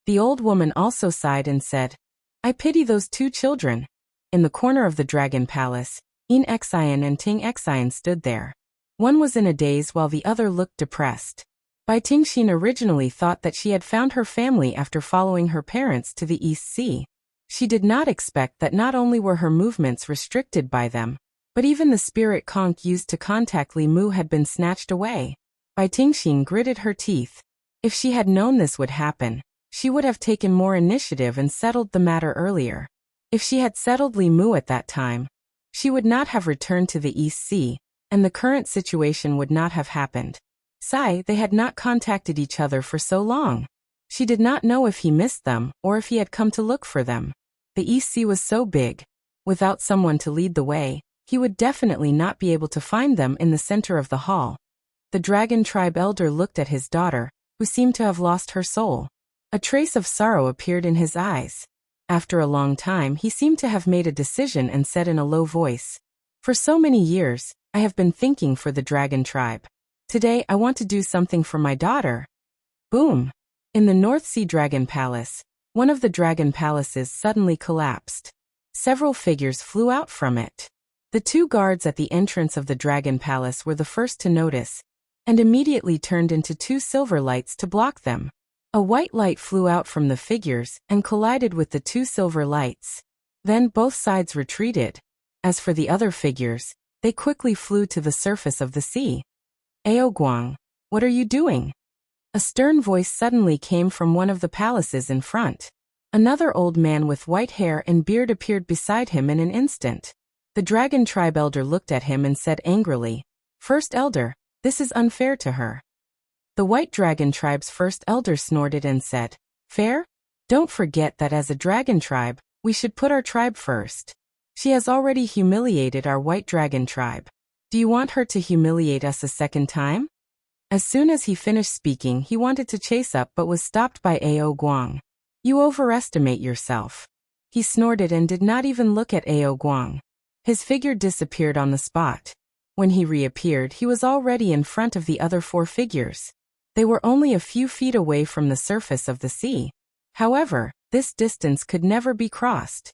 The old woman also sighed and said, "I pity those 2 children." In the corner of the Dragon Palace, In Xian and Ting Xian stood there. One was in a daze while the other looked depressed. Bai Tingxin originally thought that she had found her family after following her parents to the East Sea. She did not expect that not only were her movements restricted by them, but even the spirit conch used to contact Li Mu had been snatched away. Bai Tingxin gritted her teeth. If she had known this would happen, she would have taken more initiative and settled the matter earlier. If she had settled Li Mu at that time, she would not have returned to the East Sea, and the current situation would not have happened. They had not contacted each other for so long. She did not know if he missed them or if he had come to look for them. The East Sea was so big. Without someone to lead the way, he would definitely not be able to find them in the center of the hall. The Dragon Tribe elder looked at his daughter, who seemed to have lost her soul. A trace of sorrow appeared in his eyes. After a long time, he seemed to have made a decision and said in a low voice, "For so many years, I have been thinking for the Dragon Tribe. Today, I want to do something for my daughter." Boom! In the North Sea Dragon Palace, one of the dragon palaces suddenly collapsed. Several figures flew out from it. The 2 guards at the entrance of the Dragon Palace were the first to notice, and immediately turned into 2 silver lights to block them. A white light flew out from the figures and collided with the 2 silver lights. Then both sides retreated. As for the other figures, they quickly flew to the surface of the sea. "Ao Guang, what are you doing?" A stern voice suddenly came from one of the palaces in front. Another old man with white hair and beard appeared beside him in an instant. The Dragon Tribe elder looked at him and said angrily, "First elder, this is unfair to her." The White Dragon Tribe's first elder snorted and said, "Fair? Don't forget that as a dragon tribe, we should put our tribe first. She has already humiliated our White Dragon Tribe. Do you want her to humiliate us a second time?" As soon as he finished speaking, he wanted to chase up but was stopped by Ao Guang. "You overestimate yourself." He snorted and did not even look at Ao Guang. His figure disappeared on the spot. When he reappeared, he was already in front of the other 4 figures. They were only a few feet away from the surface of the sea. However, this distance could never be crossed.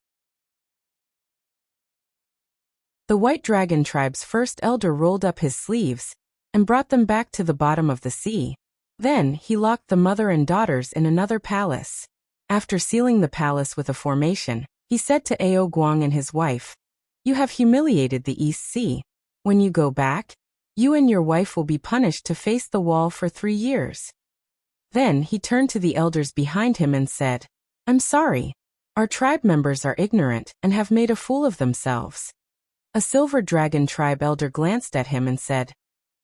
The White Dragon tribe's first elder rolled up his sleeves and brought them back to the bottom of the sea. Then, he locked the mother and daughters in another palace. After sealing the palace with a formation, he said to Ao Guang and his wife, "You have humiliated the East Sea. When you go back, you and your wife will be punished to face the wall for 3 years." Then he turned to the elders behind him and said, "I'm sorry. Our tribe members are ignorant and have made a fool of themselves." A Silver Dragon tribe elder glanced at him and said,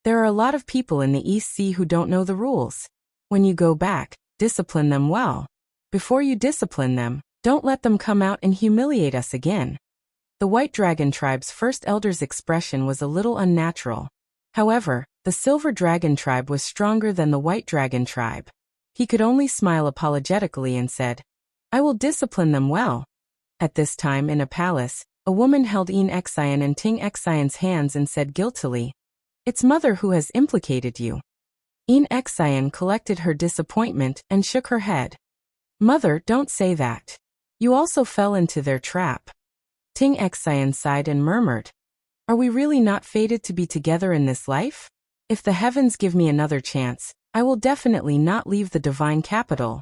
"There are a lot of people in the East Sea who don't know the rules. When you go back, discipline them well. Before you discipline them, don't let them come out and humiliate us again." The White Dragon tribe's first elder's expression was a little unnatural. However, the Silver Dragon tribe was stronger than the White Dragon tribe. He could only smile apologetically and said, "I will discipline them well." At this time in a palace, a woman held In Xian and Ting Xian's hands and said guiltily, "It's mother who has implicated you." In Xian collected her disappointment and shook her head. "Mother, don't say that. You also fell into their trap." Ting Xian sighed and murmured, "Are we really not fated to be together in this life? If the heavens give me another chance, I will definitely not leave the divine capital."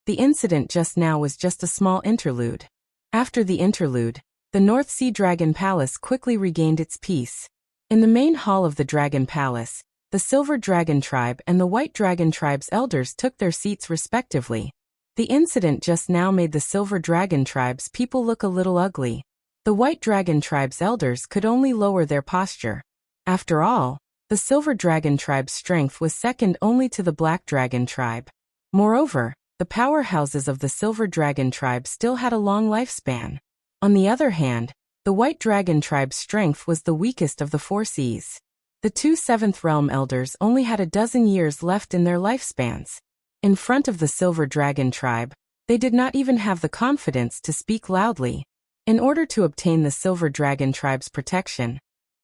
The incident just now was just a small interlude. After the interlude, the North Sea Dragon Palace quickly regained its peace. In the main hall of the Dragon Palace, the Silver Dragon tribe and the White Dragon tribe's elders took their seats respectively. The incident just now made the Silver Dragon tribe's people look a little ugly. The White Dragon tribe's elders could only lower their posture. After all, the Silver Dragon tribe's strength was second only to the Black Dragon tribe. Moreover, the powerhouses of the Silver Dragon tribe still had a long lifespan. On the other hand, the White Dragon tribe's strength was the weakest of the 4 seas. The 2 Seventh Realm elders only had a dozen years left in their lifespans. In front of the Silver Dragon tribe, they did not even have the confidence to speak loudly. In order to obtain the Silver Dragon tribe's protection,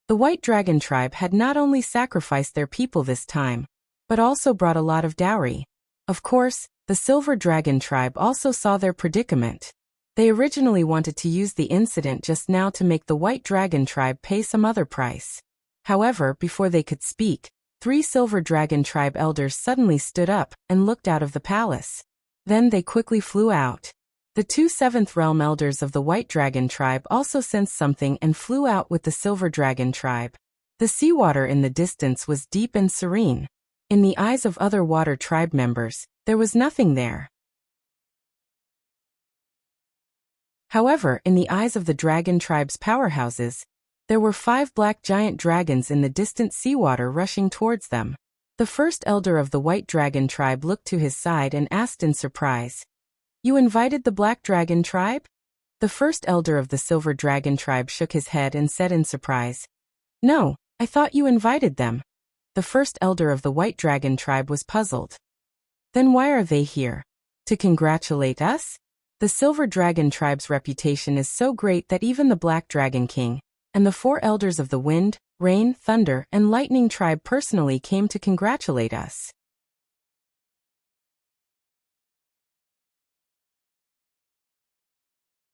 the White Dragon tribe had not only sacrificed their people this time, but also brought a lot of dowry. Of course, the Silver Dragon tribe also saw their predicament. They originally wanted to use the incident just now to make the White Dragon tribe pay some other price. However, before they could speak, 3 Silver Dragon tribe elders suddenly stood up and looked out of the palace. Then they quickly flew out. The 2 Seventh Realm elders of the White Dragon tribe also sensed something and flew out with the Silver Dragon tribe. The seawater in the distance was deep and serene. In the eyes of other water tribe members, there was nothing there. However, in the eyes of the Dragon tribe's powerhouses, there were 5 black giant dragons in the distant seawater rushing towards them. The first elder of the White Dragon tribe looked to his side and asked in surprise, "You invited the Black Dragon tribe?" The first elder of the Silver Dragon tribe shook his head and said in surprise, "No, I thought you invited them." The first elder of the White Dragon tribe was puzzled. "Then why are they here? To congratulate us?" The Silver Dragon tribe's reputation is so great that even the Black Dragon King and the 4 elders of the Wind, Rain, Thunder, and Lightning tribe personally came to congratulate us.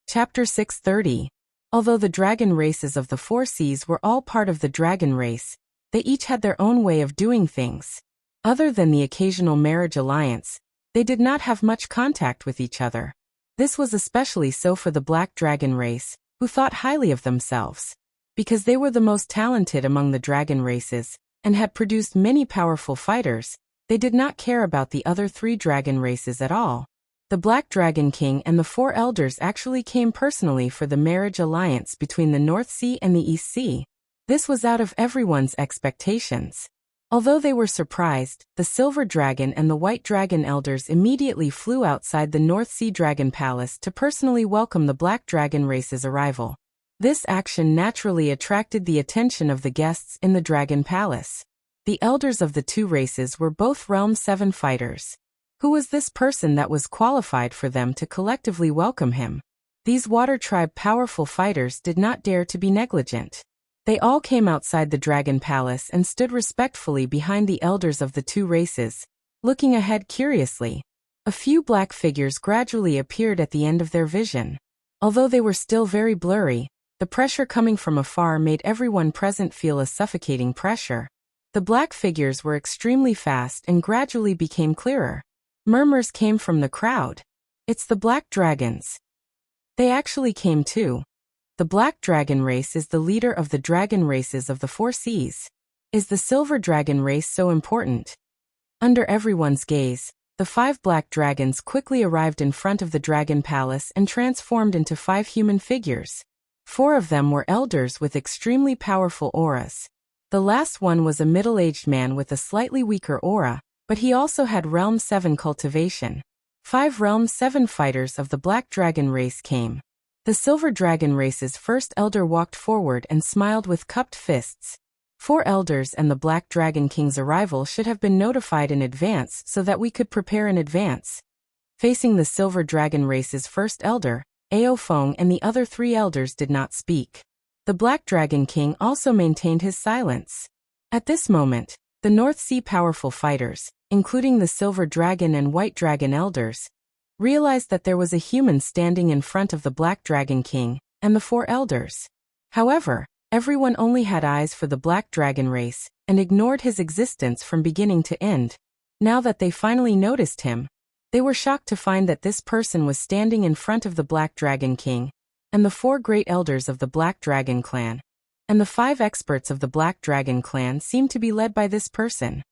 Chapter 630. Although the dragon races of the 4 seas were all part of the dragon race, they each had their own way of doing things. Other than the occasional marriage alliance, they did not have much contact with each other. This was especially so for the Black Dragon race, who thought highly of themselves. Because they were the most talented among the dragon races, and had produced many powerful fighters, they did not care about the other 3 dragon races at all. The Black Dragon King and the 4 elders actually came personally for the marriage alliance between the North Sea and the East Sea. This was out of everyone's expectations. Although they were surprised, the Silver Dragon and the White Dragon elders immediately flew outside the North Sea Dragon Palace to personally welcome the Black Dragon race's arrival. This action naturally attracted the attention of the guests in the Dragon Palace. The elders of the 2 races were both Realm 7 fighters. Who was this person that was qualified for them to collectively welcome him? These water tribe powerful fighters did not dare to be negligent. They all came outside the dragon palace and stood respectfully behind the elders of the two races, looking ahead curiously. A few black figures gradually appeared at the end of their vision. Although they were still very blurry, the pressure coming from afar made everyone present feel a suffocating pressure. The black figures were extremely fast and gradually became clearer. Murmurs came from the crowd. It's the black dragons. They actually came too. The black dragon race is the leader of the dragon races of the four seas. Is the silver dragon race so important? Under everyone's gaze, the 5 black dragons quickly arrived in front of the dragon palace and transformed into 5 human figures. 4 of them were elders with extremely powerful auras. The last one was a middle-aged man with a slightly weaker aura, but he also had Realm 7 cultivation. 5 Realm 7 fighters of the black dragon race came. The silver dragon race's first elder walked forward and smiled with cupped fists. 4 elders and the black dragon king's arrival should have been notified in advance so that we could prepare in advance. Facing the silver dragon race's first elder, Ao Feng and the other 3 elders did not speak. The black dragon king also maintained his silence. At this moment, the North Sea powerful fighters, including the silver dragon and white dragon elders, realized that there was a human standing in front of the black dragon king and the 4 elders. However, everyone only had eyes for the black dragon race and ignored his existence from beginning to end. Now that they finally noticed him, they were shocked to find that this person was standing in front of the black dragon king and the 4 great elders of the black dragon clan, and the 5 experts of the black dragon clan seemed to be led by this person.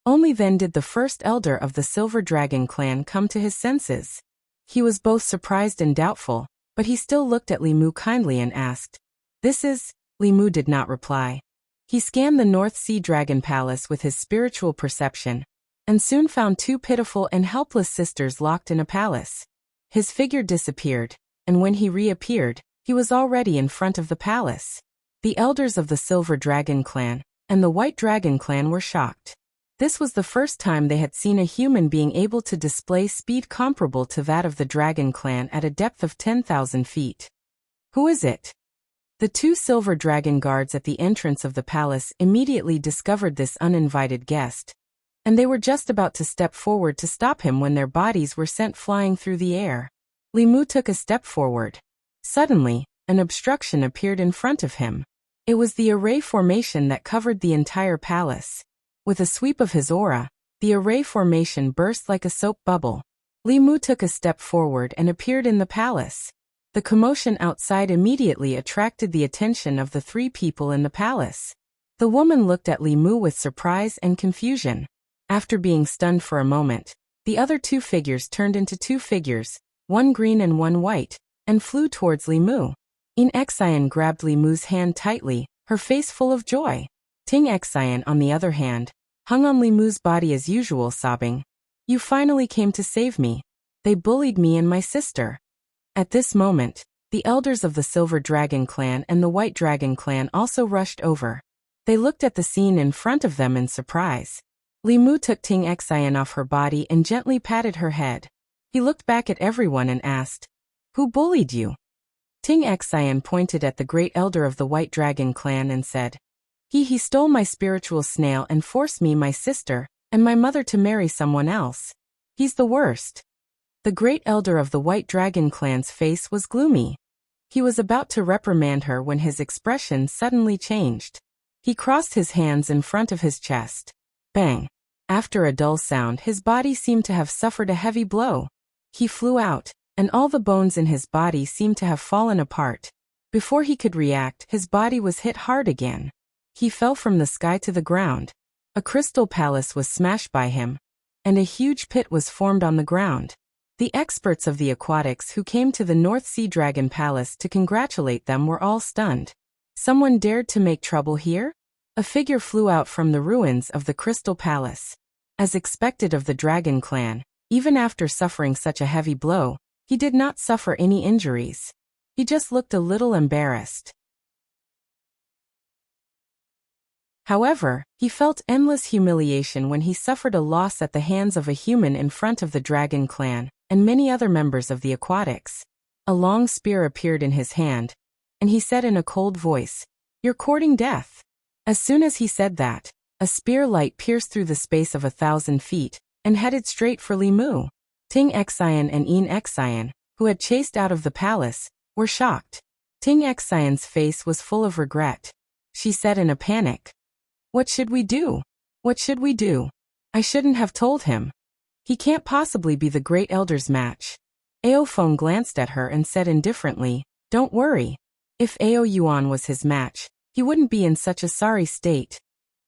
Only then did the first elder of the silver dragon clan come to his senses. He was both surprised and doubtful, but he still looked at Li Mu kindly and asked, "This is?" Li Mu did not reply. He scanned the North Sea Dragon Palace with his spiritual perception, and soon found 2 pitiful and helpless sisters locked in a palace. His figure disappeared, and when he reappeared, he was already in front of the palace. The elders of the Silver Dragon clan and the White Dragon clan were shocked. This was the first time they had seen a human being able to display speed comparable to that of the Dragon clan at a depth of 10,000 feet. Who is it? The 2 silver dragon guards at the entrance of the palace immediately discovered this uninvited guest, and they were just about to step forward to stop him when their bodies were sent flying through the air. Li Mu took a step forward. Suddenly, an obstruction appeared in front of him. It was the array formation that covered the entire palace. With a sweep of his aura, the array formation burst like a soap bubble. Li Mu took a step forward and appeared in the palace. The commotion outside immediately attracted the attention of the 3 people in the palace. The woman looked at Li Mu with surprise and confusion. After being stunned for a moment, the other 2 figures turned into 2 figures, one green and one white, and flew towards Li Mu. In Xian grabbed Li Mu's hand tightly, her face full of joy. Ting Xian, on the other hand, hung on Li Mu's body as usual, sobbing, "You finally came to save me. They bullied me and my sister." At this moment, the elders of the Silver Dragon clan and the White Dragon clan also rushed over. They looked at the scene in front of them in surprise. Li Mu took Ting Xian off her body and gently patted her head. He looked back at everyone and asked, "Who bullied you?" Ting Xian pointed at the great elder of the White Dragon clan and said, He stole my spiritual snail and forced me, my sister, and my mother to marry someone else. He's the worst." The great elder of the White Dragon clan's face was gloomy. He was about to reprimand her when his expression suddenly changed. He crossed his hands in front of his chest. Bang! After a dull sound, his body seemed to have suffered a heavy blow. He flew out, and all the bones in his body seemed to have fallen apart. Before he could react, his body was hit hard again. He fell from the sky to the ground. A crystal palace was smashed by him, and a huge pit was formed on the ground. The experts of the aquatics who came to the North Sea Dragon Palace to congratulate them were all stunned. Someone dared to make trouble here? A figure flew out from the ruins of the Crystal Palace. As expected of the Dragon clan, even after suffering such a heavy blow, he did not suffer any injuries. He just looked a little embarrassed. However, he felt endless humiliation when he suffered a loss at the hands of a human in front of the Dragon clan, and many other members of the aquatics. A long spear appeared in his hand, and he said in a cold voice, "You're courting death." As soon as he said that, a spear light pierced through the space of 1,000 feet, and headed straight for Li Mu. Ting Xian and Yin Xian, who had chased out of the palace, were shocked. Ting Xian's face was full of regret. She said in a panic, "What should we do? What should we do? I shouldn't have told him. He can't possibly be the Great Elder's match." Ao Feng glanced at her and said indifferently, "Don't worry. If Ao Yuan was his match, he wouldn't be in such a sorry state."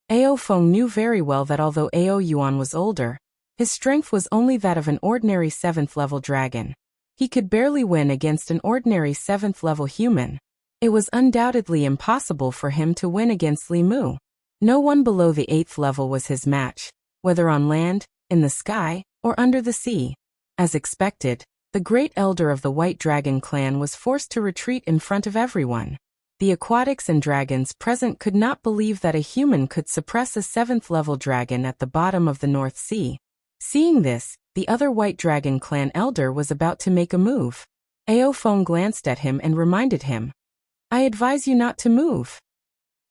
Ao Feng knew very well that although Ao Yuan was older, his strength was only that of an ordinary 7th-level dragon. He could barely win against an ordinary 7th-level human. It was undoubtedly impossible for him to win against Li Mu. No one below the 8th level was his match, whether on land, in the sky, or under the sea. As expected, the Great Elder of the White Dragon clan was forced to retreat in front of everyone. The aquatics and dragons present could not believe that a human could suppress a 7th-level dragon at the bottom of the North Sea. Seeing this, the other White Dragon clan elder was about to make a move. Ao Feng glanced at him and reminded him, "I advise you not to move."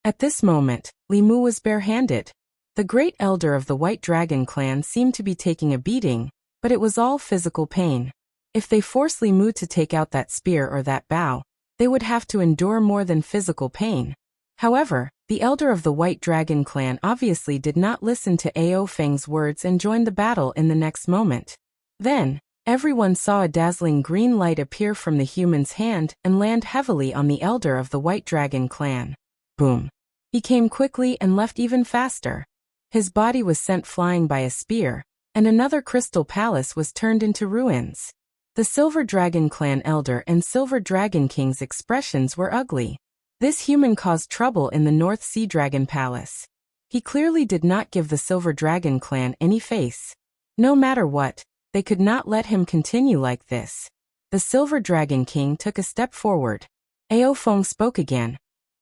At this moment, Li Mu was barehanded. The Great Elder of the White Dragon clan seemed to be taking a beating, but it was all physical pain. If they forced Li Mu to take out that spear or that bow, they would have to endure more than physical pain. However, the Elder of the White Dragon clan obviously did not listen to Ao Feng's words and joined the battle in the next moment. Then, everyone saw a dazzling green light appear from the human's hand and land heavily on the Elder of the White Dragon clan. Boom! He came quickly and left even faster. His body was sent flying by a spear, and another crystal palace was turned into ruins. The Silver Dragon clan elder and Silver Dragon King's expressions were ugly. This human caused trouble in the North Sea Dragon Palace. He clearly did not give the Silver Dragon clan any face. No matter what, they could not let him continue like this. The Silver Dragon King took a step forward. Ao Feng spoke again.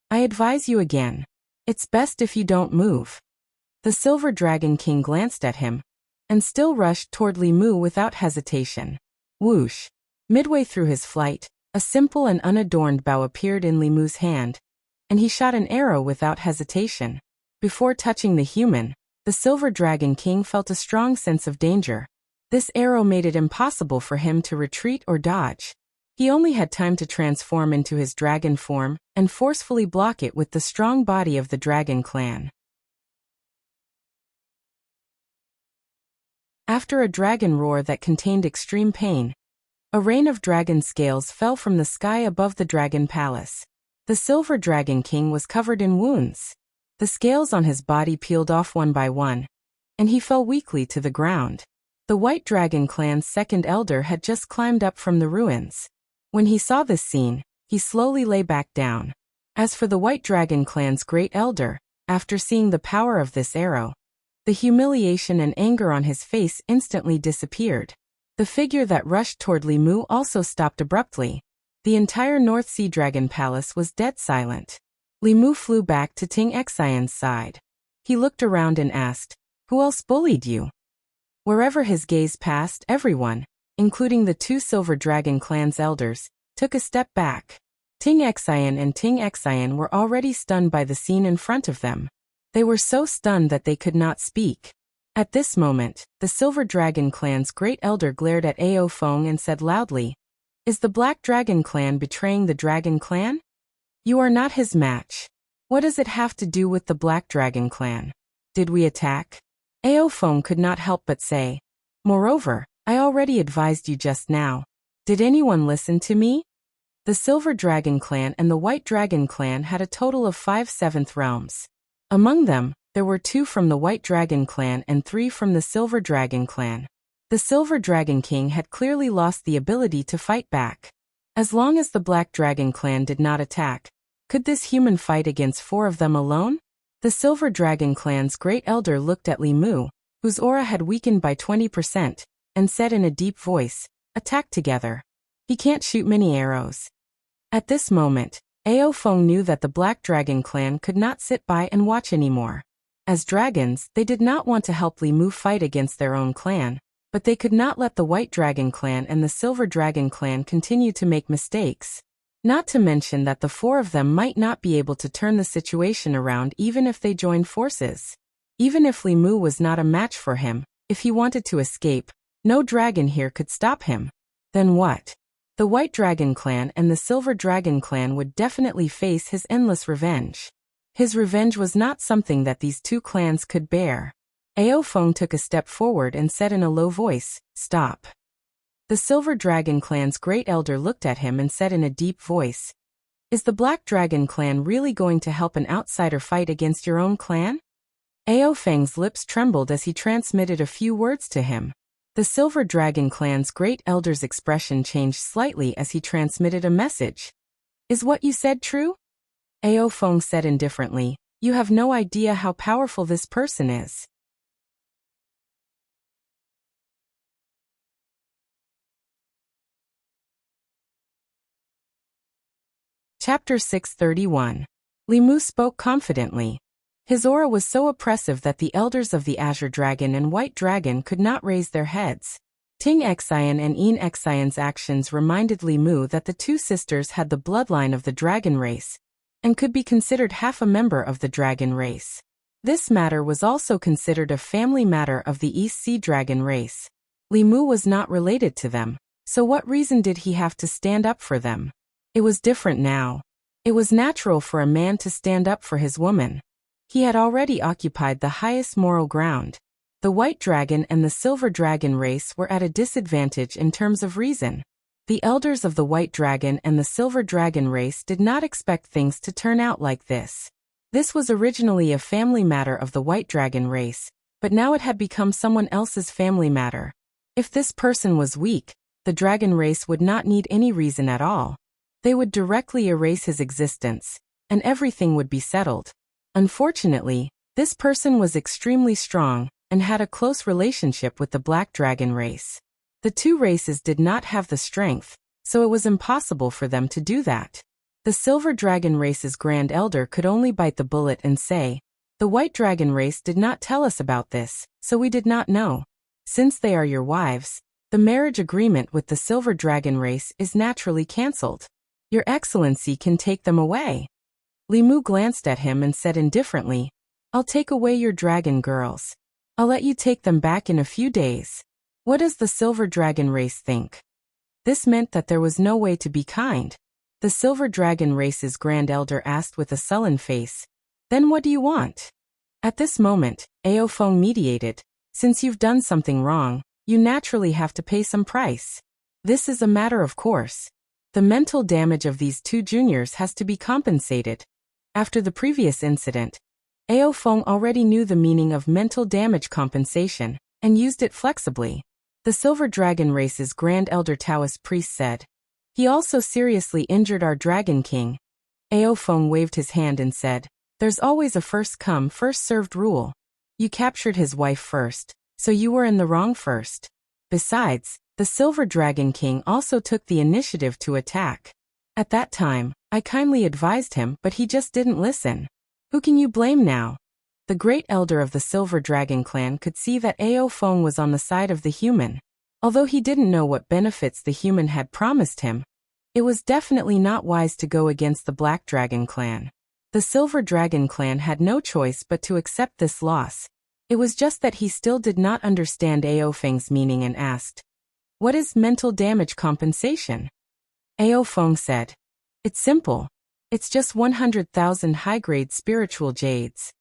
"I advise you again. It's best if you don't move." The Silver Dragon King glanced at him, and still rushed toward Li Mu without hesitation. Whoosh! Midway through his flight, a simple and unadorned bow appeared in Li Mu's hand, and he shot an arrow without hesitation. Before touching the human, the Silver Dragon King felt a strong sense of danger. This arrow made it impossible for him to retreat or dodge. He only had time to transform into his dragon form and forcefully block it with the strong body of the Dragon Clan. After a dragon roar that contained extreme pain, a rain of dragon scales fell from the sky above the Dragon Palace. The Silver Dragon King was covered in wounds. The scales on his body peeled off one by one, and he fell weakly to the ground. The White Dragon Clan's second elder had just climbed up from the ruins. When he saw this scene, he slowly lay back down. As for the White Dragon Clan's great elder, after seeing the power of this arrow, the humiliation and anger on his face instantly disappeared. The figure that rushed toward Li Mu also stopped abruptly. The entire North Sea Dragon Palace was dead silent. Li Mu flew back to Ting Xian's side. He looked around and asked, "Who else bullied you?" Wherever his gaze passed, everyone, including the two Silver Dragon Clan's elders, took a step back. Ting Xian and Ting Xian were already stunned by the scene in front of them. They were so stunned that they could not speak. At this moment, the Silver Dragon Clan's great elder glared at Ao Feng and said loudly, "Is the Black Dragon Clan betraying the Dragon Clan? You are not his match. What does it have to do with the Black Dragon Clan? Did we attack?" Ao Feng could not help but say, "Moreover, I already advised you just now. Did anyone listen to me?" The Silver Dragon Clan and the White Dragon Clan had a total of 5 7th realms. Among them, there were 2 from the White Dragon Clan and 3 from the Silver Dragon Clan. The Silver Dragon King had clearly lost the ability to fight back. As long as the Black Dragon Clan did not attack, could this human fight against 4 of them alone? The Silver Dragon Clan's great elder looked at Li Mu, whose aura had weakened by 20%, and said in a deep voice, "Attack together. He can't shoot many arrows." At this moment, Ao Feng knew that the Black Dragon Clan could not sit by and watch anymore. As dragons, they did not want to help Li Mu fight against their own clan, But they could not let the White Dragon Clan and the Silver Dragon Clan continue to make mistakes. Not to mention that the four of them might not be able to turn the situation around even if they joined forces. Even if Li Mu was not a match for him, if he wanted to escape, no dragon here could stop him. Then what? The White Dragon Clan and the Silver Dragon Clan would definitely face his endless revenge. His revenge was not something that these two clans could bear. Ao Feng took a step forward and said in a low voice, "Stop." The Silver Dragon Clan's great elder looked at him and said in a deep voice, "Is the Black Dragon Clan really going to help an outsider fight against your own clan?" Ao Feng's lips trembled as he transmitted a few words to him. The Silver Dragon Clan's great elder's expression changed slightly as he transmitted a message. "Is what you said true?" Ao Feng said indifferently, "You have no idea how powerful this person is." Chapter 631. Li Mu spoke confidently. His aura was so oppressive that the elders of the Azure Dragon and White Dragon could not raise their heads. Ting Xian and Yin Xian's actions reminded Li Mu that the two sisters had the bloodline of the dragon race, and could be considered half a member of the dragon race. This matter was also considered a family matter of the East Sea Dragon race. Li Mu was not related to them, so what reason did he have to stand up for them? It was different now. It was natural for a man to stand up for his woman. He had already occupied the highest moral ground. The White Dragon and the Silver Dragon race were at a disadvantage in terms of reason. The elders of the White Dragon and the Silver Dragon race did not expect things to turn out like this. This was originally a family matter of the White Dragon race, but now it had become someone else's family matter. If this person was weak, the dragon race would not need any reason at all. They would directly erase his existence, and everything would be settled. Unfortunately, this person was extremely strong, and had a close relationship with the Black Dragon race. The two races did not have the strength, so it was impossible for them to do that. The Silver Dragon race's Grand Elder could only bite the bullet and say, "The White Dragon race did not tell us about this, so we did not know. Since they are your wives, the marriage agreement with the Silver Dragon race is naturally cancelled. Your Excellency can take them away." Li Mu glanced at him and said indifferently, "I'll take away your dragon girls. I'll let you take them back in a few days. What does the Silver Dragon race think?" This meant that there was no way to be kind. The Silver Dragon race's Grand Elder asked with a sullen face, "Then what do you want?" At this moment, Ao Feng mediated, "Since you've done something wrong, you naturally have to pay some price. This is a matter of course. The mental damage of these two juniors has to be compensated." After the previous incident, Ao Feng already knew the meaning of mental damage compensation, and used it flexibly. The Silver Dragon race's Grand Elder Taoist priest said, "He also seriously injured our Dragon King." Ao Feng waved his hand and said, "There's always a first-come, first-served rule. You captured his wife first, so you were in the wrong first. Besides, the Silver Dragon King also took the initiative to attack. At that time, I kindly advised him, but he just didn't listen. Who can you blame now?" The great elder of the Silver Dragon clan could see that Ao Feng was on the side of the human. Although he didn't know what benefits the human had promised him, it was definitely not wise to go against the Black Dragon clan. The Silver Dragon clan had no choice but to accept this loss. It was just that he still did not understand Ao Feng's meaning and asked, "What is mental damage compensation?" Ao Feng said, "It's simple. It's just 100,000 high-grade spiritual jades."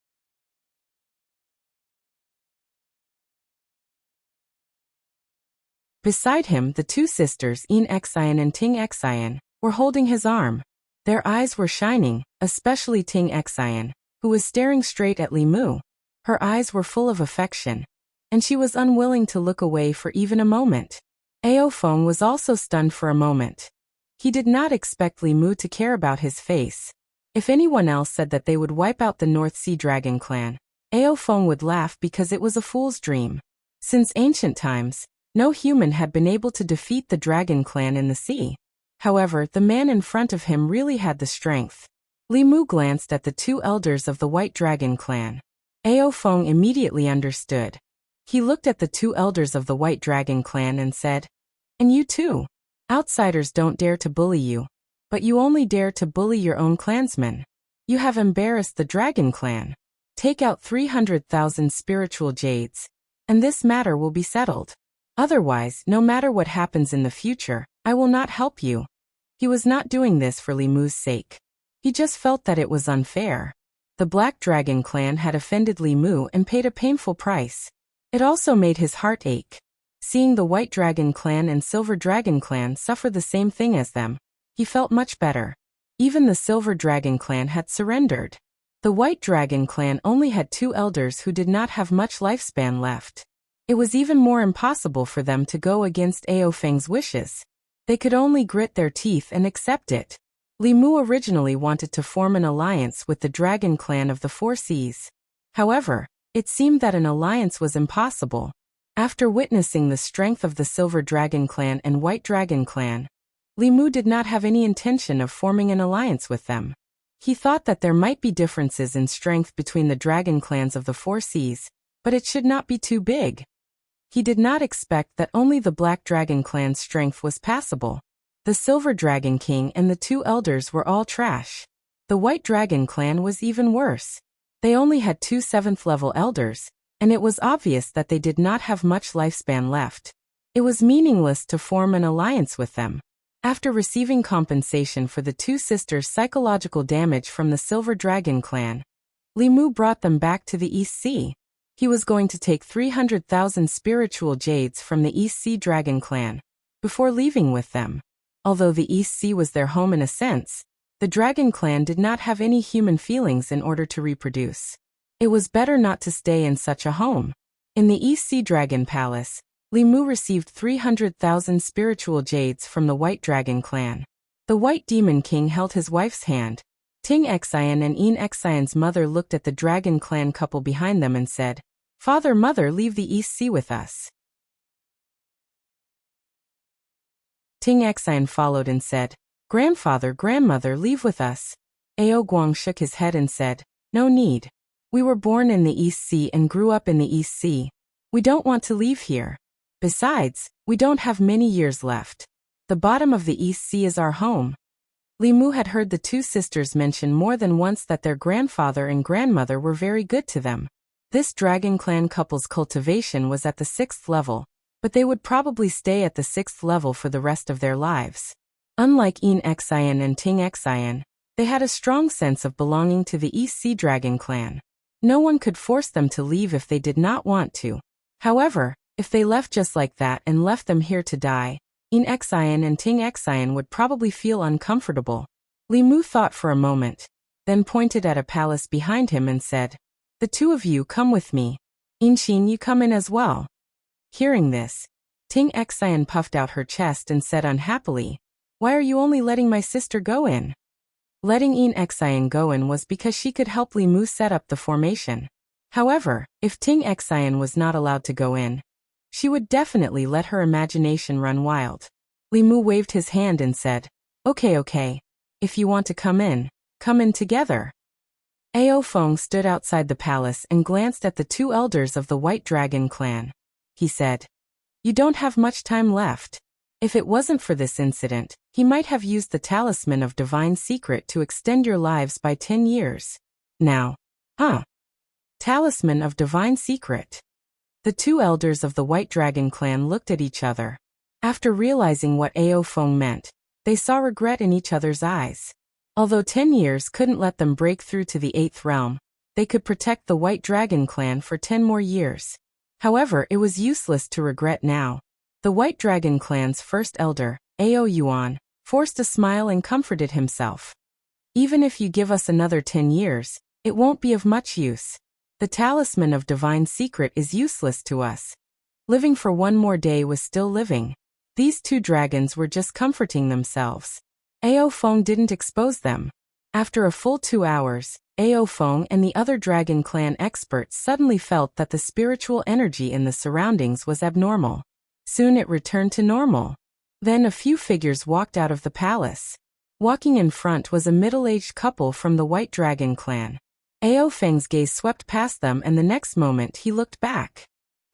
Beside him, the two sisters, Yin Xian and Ting Xian, were holding his arm. Their eyes were shining, especially Ting Xian, who was staring straight at Li Mu. Her eyes were full of affection, and she was unwilling to look away for even a moment. Ao Feng was also stunned for a moment. He did not expect Li Mu to care about his face. If anyone else said that they would wipe out the North Sea Dragon clan, Ao Feng would laugh because it was a fool's dream. Since ancient times, no human had been able to defeat the Dragon clan in the sea. However, the man in front of him really had the strength. Li Mu glanced at the two elders of the White Dragon clan. Ao Feng immediately understood. He looked at the two elders of the White Dragon clan and said, "And you too. Outsiders don't dare to bully you, but you only dare to bully your own clansmen. You have embarrassed the Dragon clan. Take out 300,000 spiritual jades, and this matter will be settled. Otherwise, no matter what happens in the future, I will not help you." He was not doing this for Li Mu's sake. He just felt that it was unfair. The Black Dragon clan had offended Li Mu and paid a painful price. It also made his heart ache. Seeing the White Dragon clan and Silver Dragon clan suffer the same thing as them, he felt much better. Even the Silver Dragon clan had surrendered. The White Dragon clan only had two elders who did not have much lifespan left. It was even more impossible for them to go against Ao Feng's wishes. They could only grit their teeth and accept it. Li Mu originally wanted to form an alliance with the Dragon clan of the Four Seas. However, it seemed that an alliance was impossible. After witnessing the strength of the Silver Dragon clan and White Dragon clan, Li Mu did not have any intention of forming an alliance with them. He thought that there might be differences in strength between the dragon clans of the Four Seas, but it should not be too big. He did not expect that only the Black Dragon clan's strength was passable. The Silver Dragon King and the two elders were all trash. The White Dragon clan was even worse. They only had two 7th-level elders, and it was obvious that they did not have much lifespan left. It was meaningless to form an alliance with them. After receiving compensation for the two sisters' psychological damage from the Silver Dragon clan, Li Mu brought them back to the East Sea. He was going to take 300,000 spiritual jades from the East Sea Dragon clan before leaving with them. Although the East Sea was their home in a sense, the Dragon clan did not have any human feelings in order to reproduce. It was better not to stay in such a home. In the East Sea Dragon Palace, Li Mu received 300,000 spiritual jades from the White Dragon clan. The White Demon King held his wife's hand. Ting Xian and Yin Xian's mother looked at the Dragon clan couple behind them and said, "Father, Mother, leave the East Sea with us." Ting Xian followed and said, "Grandfather, Grandmother, leave with us." Ao Guang shook his head and said, "No need. We were born in the East Sea and grew up in the East Sea. We don't want to leave here. Besides, we don't have many years left. The bottom of the East Sea is our home." Li Mu had heard the two sisters mention more than once that their grandfather and grandmother were very good to them. This Dragon clan couple's cultivation was at the 6th level, but they would probably stay at the 6th level for the rest of their lives. Unlike Yin Xian and Ting Xian, they had a strong sense of belonging to the East Sea Dragon clan. No one could force them to leave if they did not want to. However, if they left just like that and left them here to die, Yin Xian and Ting Xian would probably feel uncomfortable. Li Mu thought for a moment, then pointed at a palace behind him and said, "The two of you come with me. Inxin, you come in as well." Hearing this, Ting Xian puffed out her chest and said unhappily, "Why are you only letting my sister go in?" Letting Yin Xian go in was because she could help Li Mu set up the formation. However, if Ting Xian was not allowed to go in, she would definitely let her imagination run wild. Li Mu waved his hand and said, Okay. If you want to come in together." Ao Feng stood outside the palace and glanced at the two elders of the White Dragon clan. He said, "You don't have much time left. If it wasn't for this incident, he might have used the Talisman of Divine Secret to extend your lives by 10 years. Now, Talisman of Divine Secret." The two elders of the White Dragon clan looked at each other. After realizing what Ao Feng meant, they saw regret in each other's eyes. Although 10 years couldn't let them break through to the 8th realm, they could protect the White Dragon clan for 10 more years. However, it was useless to regret now. The White Dragon clan's first elder, Ao Yuan, forced a smile and comforted himself. "Even if you give us another 10 years, it won't be of much use. The Talisman of Divine Secret is useless to us." Living for one more day was still living. These two dragons were just comforting themselves. Ao Feng didn't expose them. After a full 2 hours, Ao Feng and the other Dragon clan experts suddenly felt that the spiritual energy in the surroundings was abnormal. Soon it returned to normal. Then a few figures walked out of the palace. Walking in front was a middle-aged couple from the White Dragon clan. Ao Feng's gaze swept past them and the next moment he looked back.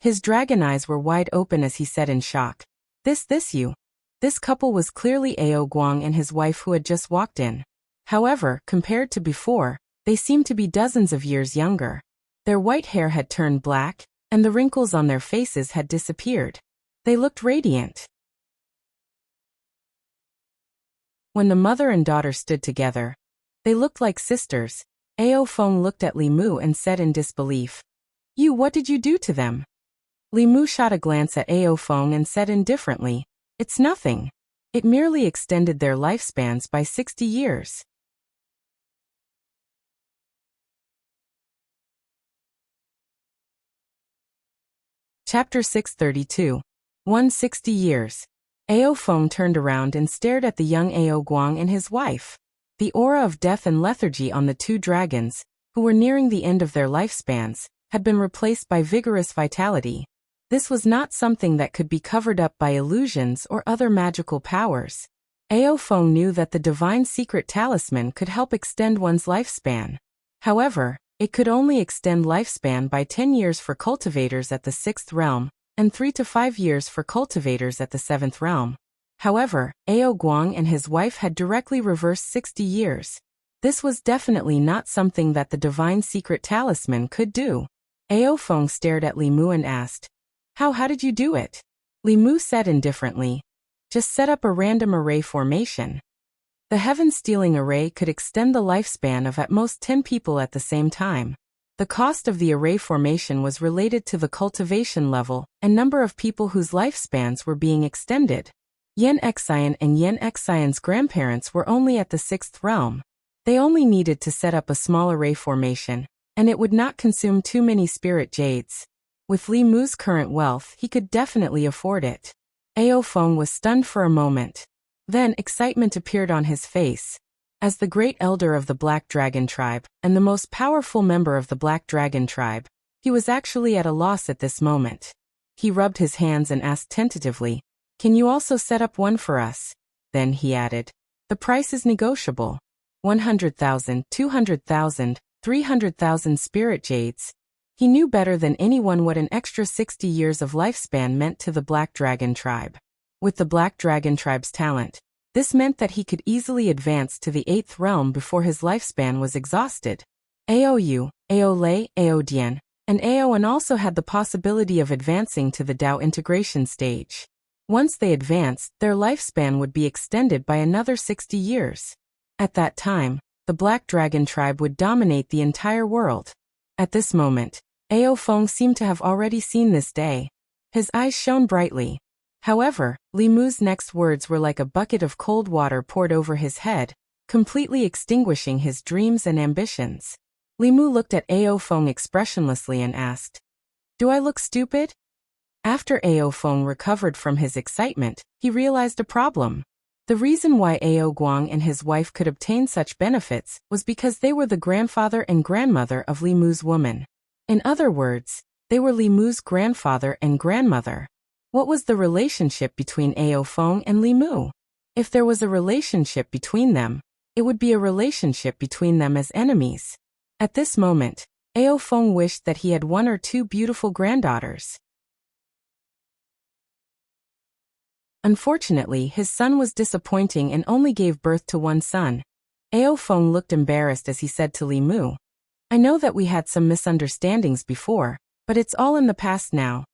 His dragon eyes were wide open as he said in shock. This couple was clearly Ao Guang and his wife who had just walked in. However, compared to before, they seemed to be dozens of years younger. Their white hair had turned black, and the wrinkles on their faces had disappeared. They looked radiant. When the mother and daughter stood together, they looked like sisters. Ao Feng looked at Li Mu and said in disbelief, What did you do to them? Li Mu shot a glance at Ao Feng and said indifferently, It's nothing. It merely extended their lifespans by 60 years. Chapter 632. 160 years. Ao Feng turned around and stared at the young Ao Guang and his wife. The aura of death and lethargy on the two dragons, who were nearing the end of their lifespans, had been replaced by vigorous vitality. This was not something that could be covered up by illusions or other magical powers. Ao Feng knew that the divine secret talisman could help extend one's lifespan. However, it could only extend lifespan by 10 years for cultivators at the 6th realm, and 3 to 5 years for cultivators at the 7th realm. However, Ao Guang and his wife had directly reversed 60 years. This was definitely not something that the divine secret talisman could do. Ao Feng stared at Li Mu and asked, How did you do it? Li Mu said indifferently, Just set up a random array formation. The heaven-stealing array could extend the lifespan of at most 10 people at the same time. The cost of the array formation was related to the cultivation level and number of people whose lifespans were being extended. Yen Xian and Yen Xian's grandparents were only at the 6th realm. They only needed to set up a small array formation, and it would not consume too many spirit jades. With Li Mu's current wealth, he could definitely afford it. Ao Feng was stunned for a moment. Then excitement appeared on his face. As the great elder of the Black Dragon tribe, and the most powerful member of the Black Dragon tribe, he was actually at a loss at this moment. He rubbed his hands and asked tentatively, Can you also set up one for us? Then he added, The price is negotiable. 100,000, 200,000, 300,000 spirit jades. He knew better than anyone what an extra 60 years of lifespan meant to the Black Dragon tribe. With the Black Dragon tribe's talent, this meant that he could easily advance to the 8th realm before his lifespan was exhausted. Ao Yu, Ao Lei, Ao Dian, and Ao An also had the possibility of advancing to the Dao integration stage. Once they advanced, their lifespan would be extended by another 60 years. At that time, the Black Dragon tribe would dominate the entire world. At this moment, Ao Feng seemed to have already seen this day. His eyes shone brightly. However, Li Mu's next words were like a bucket of cold water poured over his head, completely extinguishing his dreams and ambitions. Li Mu looked at Ao Feng expressionlessly and asked, Do I look stupid? After Ao Feng recovered from his excitement, he realized a problem. The reason why Ao Guang and his wife could obtain such benefits was because they were the grandfather and grandmother of Li Mu's woman. In other words, they were Li Mu's grandfather and grandmother. What was the relationship between Ao Feng and Li Mu? If there was a relationship between them, it would be a relationship between them as enemies. At this moment, Ao Feng wished that he had 1 or 2 beautiful granddaughters. Unfortunately, his son was disappointing and only gave birth to 1 son. Ao Feng looked embarrassed as he said to Li Mu, I know that we had some misunderstandings before, but it's all in the past now.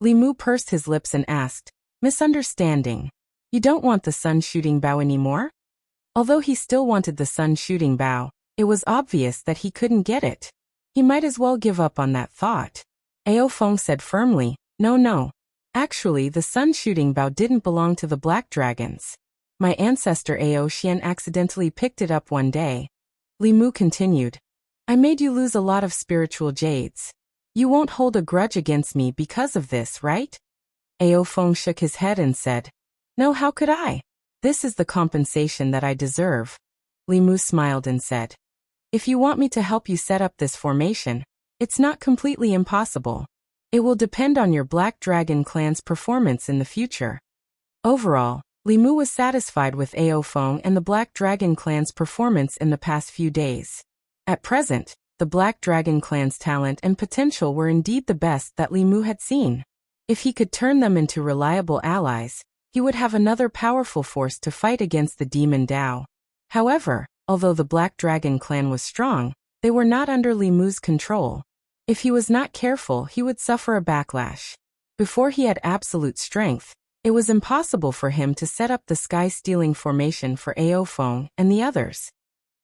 Li Mu pursed his lips and asked, Misunderstanding? You don't want the sun-shooting bow anymore? Although he still wanted the sun-shooting bow, it was obvious that he couldn't get it. He might as well give up on that thought. Ao Feng said firmly, No. Actually, the sun-shooting bow didn't belong to the Black Dragons. My ancestor Ao Xian accidentally picked it up one day. Li Mu continued, I made you lose a lot of spiritual jades. You won't hold a grudge against me because of this, right? Ao Feng shook his head and said, No, how could I? This is the compensation that I deserve. Li Mu smiled and said, If you want me to help you set up this formation, it's not completely impossible. It will depend on your Black Dragon clan's performance in the future. Overall, Li Mu was satisfied with Ao Feng and the Black Dragon clan's performance in the past few days. At present, the Black Dragon clan's talent and potential were indeed the best that Li Mu had seen. If he could turn them into reliable allies, he would have another powerful force to fight against the demon Dao. However, although the Black Dragon clan was strong, they were not under Li Mu's control. If he was not careful, he would suffer a backlash. Before he had absolute strength, it was impossible for him to set up the sky-stealing formation for Ao Feng and the others.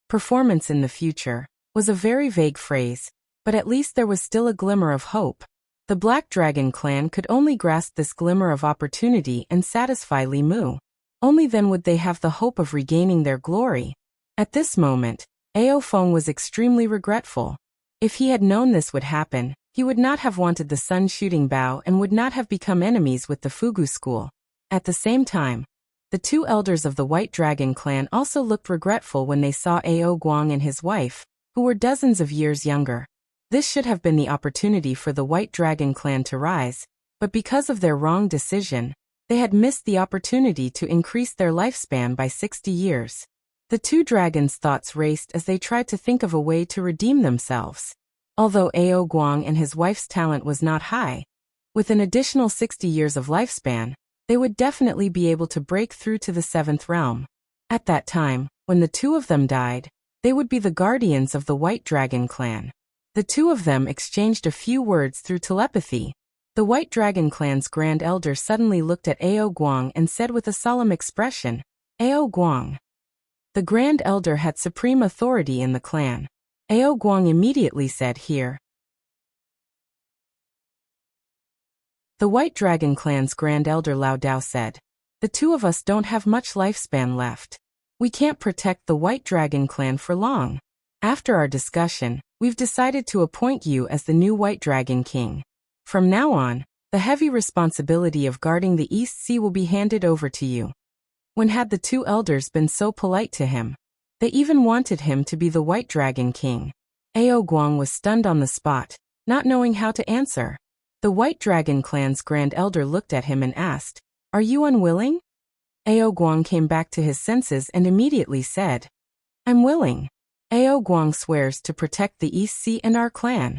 Performance in the future was a very vague phrase, but at least there was still a glimmer of hope. The Black Dragon clan could only grasp this glimmer of opportunity and satisfy Li Mu. Only then would they have the hope of regaining their glory. At this moment, Ao Feng was extremely regretful. If he had known this would happen, he would not have wanted the sun shooting bow and would not have become enemies with the Fugu school. At the same time, the two elders of the White Dragon clan also looked regretful when they saw Ao Guang and his wife, who were dozens of years younger. This should have been the opportunity for the White Dragon clan to rise, but because of their wrong decision, they had missed the opportunity to increase their lifespan by 60 years. The two dragons' thoughts raced as they tried to think of a way to redeem themselves. Although Ao Guang and his wife's talent was not high, with an additional 60 years of lifespan, they would definitely be able to break through to the 7th realm. At that time, when the two of them died, they would be the guardians of the White Dragon clan. The two of them exchanged a few words through telepathy. The White Dragon clan's Grand Elder suddenly looked at Ao Guang and said with a solemn expression, "Ao Guang." The Grand Elder had supreme authority in the clan. Ao Guang immediately said, "Here." The White Dragon clan's Grand Elder Lao Dao said, "The two of us don't have much lifespan left. We can't protect the White Dragon clan for long. After our discussion, we've decided to appoint you as the new White Dragon King. From now on, the heavy responsibility of guarding the East Sea will be handed over to you." When had the two elders been so polite to him? They even wanted him to be the White Dragon King. Ao Guang was stunned on the spot, not knowing how to answer. The White Dragon clan's Grand Elder looked at him and asked, "Are you unwilling?" Ao Guang came back to his senses and immediately said, "I'm willing. Ao Guang swears to protect the East Sea and our clan."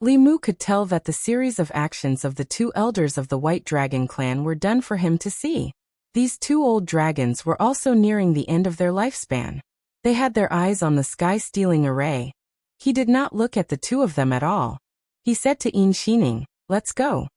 Li Mu could tell that the series of actions of the two elders of the White Dragon clan were done for him to see. These two old dragons were also nearing the end of their lifespan. They had their eyes on the sky-stealing array. He did not look at the two of them at all. He said to Yin Xining, "Let's go."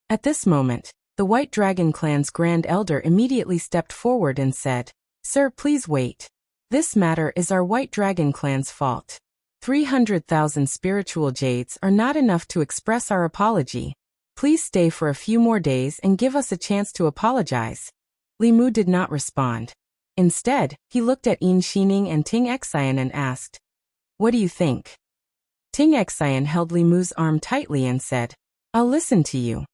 At this moment, the White Dragon clan's Grand Elder immediately stepped forward and said, "Sir, please wait. This matter is our White Dragon clan's fault. 300,000 spiritual jades are not enough to express our apology. Please stay for a few more days and give us a chance to apologize." Li Mu did not respond. Instead, he looked at Yin Xining and Ting Xian and asked, "What do you think?" Ting Xian held Li Mu's arm tightly and said, "I'll listen to you."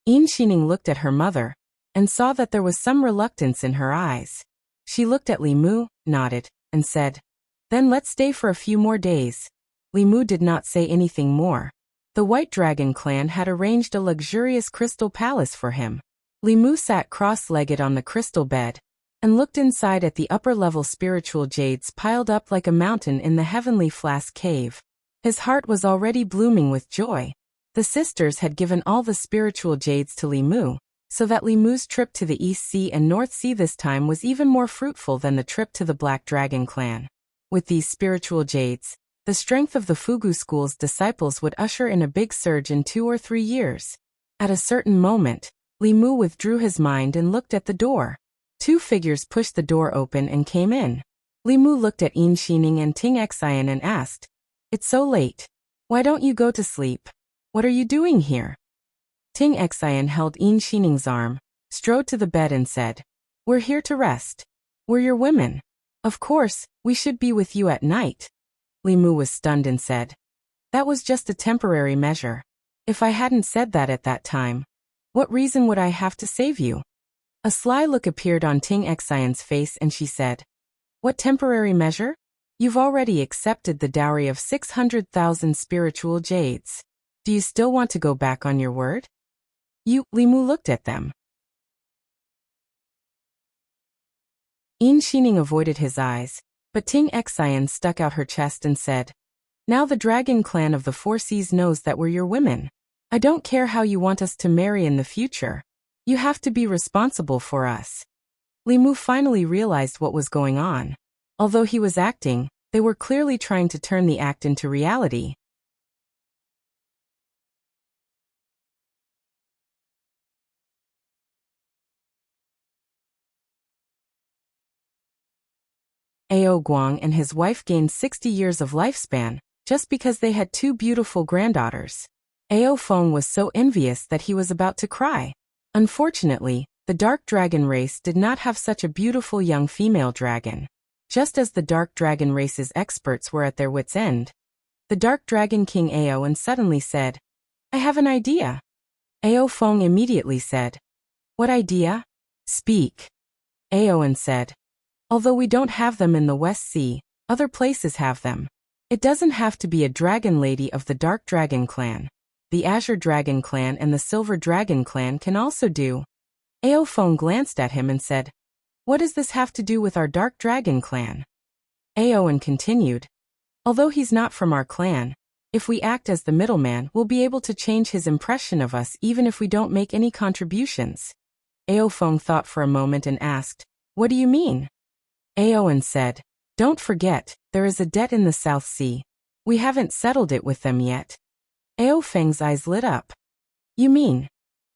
Yin Xining looked at her mother, and saw that there was some reluctance in her eyes. She looked at Li Mu, nodded, and said, "Then let's stay for a few more days." Li Mu did not say anything more. The White Dragon clan had arranged a luxurious crystal palace for him. Li Mu sat cross-legged on the crystal bed, and looked inside at the upper-level spiritual jades piled up like a mountain in the heavenly flask cave. His heart was already blooming with joy. The sisters had given all the spiritual jades to Li Mu, so that Li Mu's trip to the East Sea and North Sea this time was even more fruitful than the trip to the Black Dragon clan. With these spiritual jades, the strength of the Fugu school's disciples would usher in a big surge in 2 or 3 years. At a certain moment, Li Mu withdrew his mind and looked at the door. 2 figures pushed the door open and came in. Li Mu looked at Yin Xining and Ting Xian and asked, "It's so late. Why don't you go to sleep? What are you doing here?" Ting Xian held Yin Xining's arm, strode to the bed and said, "We're here to rest. We're your women. Of course, we should be with you at night." Li Mu was stunned and said, "That was just a temporary measure. If I hadn't said that at that time, what reason would I have to save you?" A sly look appeared on Ting Xian's face and she said, "What temporary measure? You've already accepted the dowry of 600,000 spiritual jades. Do you still want to go back on your word?" Li Mu looked at them. Yin Xining avoided his eyes, but Ting Xian stuck out her chest and said, Now the dragon clan of the Four Seas knows that we're your women. I don't care how you want us to marry in the future. You have to be responsible for us." Li Mu finally realized what was going on. Although he was acting, they were clearly trying to turn the act into reality. Ao Guang and his wife gained 60 years of lifespan, just because they had two beautiful granddaughters. Ao Feng was so envious that he was about to cry. Unfortunately, the Dark Dragon race did not have such a beautiful young female dragon. Just as the Dark Dragon race's experts were at their wits' end, the Dark Dragon King Aowen suddenly said, "I have an idea." Ao Feng immediately said, "What idea? Speak." Aowen said, "Although we don't have them in the West Sea, other places have them. It doesn't have to be a dragon lady of the Dark Dragon clan. The Azure Dragon clan and the Silver Dragon clan can also do." Ao Feng glanced at him and said, "What does this have to do with our Dark Dragon clan?" Aowen continued, "Although he's not from our clan, if we act as the middleman, we'll be able to change his impression of us even if we don't make any contributions." Ao Feng thought for a moment and asked, "What do you mean?" Aowen said, "Don't forget, there is a debt in the South Sea. We haven't settled it with them yet." Ao Feng's eyes lit up. "You mean?"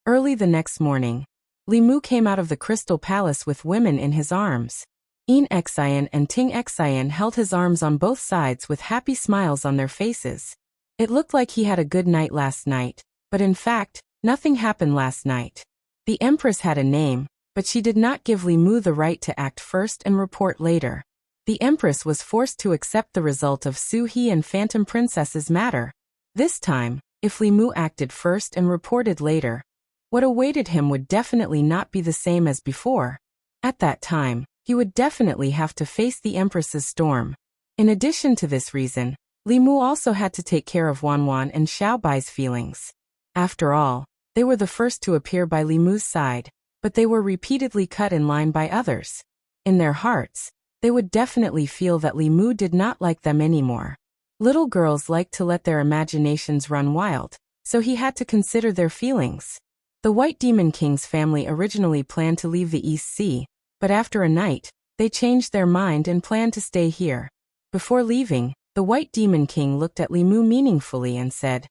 Early the next morning, Li Mu came out of the Crystal Palace with women in his arms. Yin Xian and Ting Xian held his arms on both sides with happy smiles on their faces. It looked like he had a good night last night, but in fact, nothing happened last night. The Empress had a name, but she did not give Li Mu the right to act first and report later. The Empress was forced to accept the result of Su He and Phantom Princess's matter. This time, if Li Mu acted first and reported later, what awaited him would definitely not be the same as before. At that time, he would definitely have to face the Empress's storm. In addition to this reason, Li Mu also had to take care of Wan Wan and Xiao Bai's feelings. After all, they were the first to appear by Li Mu's side, but they were repeatedly cut in line by others. In their hearts, they would definitely feel that Li Mu did not like them anymore. Little girls like to let their imaginations run wild, so he had to consider their feelings. The White Demon King's family originally planned to leave the East Sea, but after a night, they changed their mind and planned to stay here. Before leaving, the White Demon King looked at Li Mu meaningfully and said,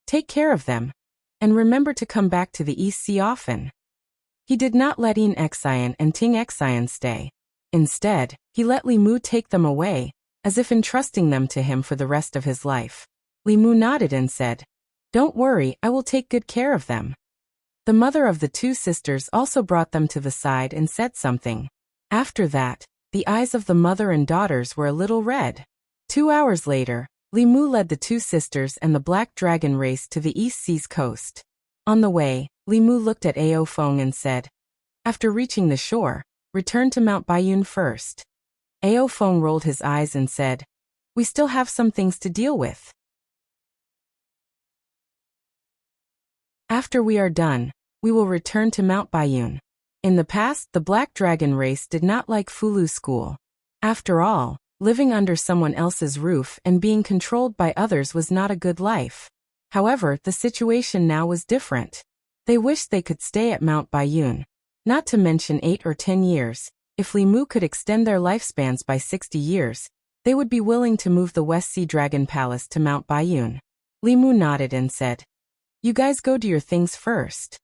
"Take care of them, and remember to come back to the East Sea often." He did not let Yin Xian and Ting Xian stay. Instead, he let Li Mu take them away, as if entrusting them to him for the rest of his life. Li Mu nodded and said, "Don't worry, I will take good care of them." The mother of the two sisters also brought them to the side and said something. After that, the eyes of the mother and daughters were a little red. 2 hours later, Li Mu led the two sisters and the Black Dragon race to the East Sea's coast. On the way, Li Mu looked at Ao Feng and said, "After reaching the shore, return to Mount Baiyun first." Ao Feng rolled his eyes and said, "We still have some things to deal with. After we are done, we will return to Mount Baiyun." In the past, the Black Dragon race did not like Fulu school. After all, living under someone else's roof and being controlled by others was not a good life. However, the situation now was different. They wished they could stay at Mount Baiyun. Not to mention 8 or 10 years, if Li Mu could extend their lifespans by 60 years, they would be willing to move the West Sea Dragon Palace to Mount Baiyun. Li Mu nodded and said, "You guys go do your things first."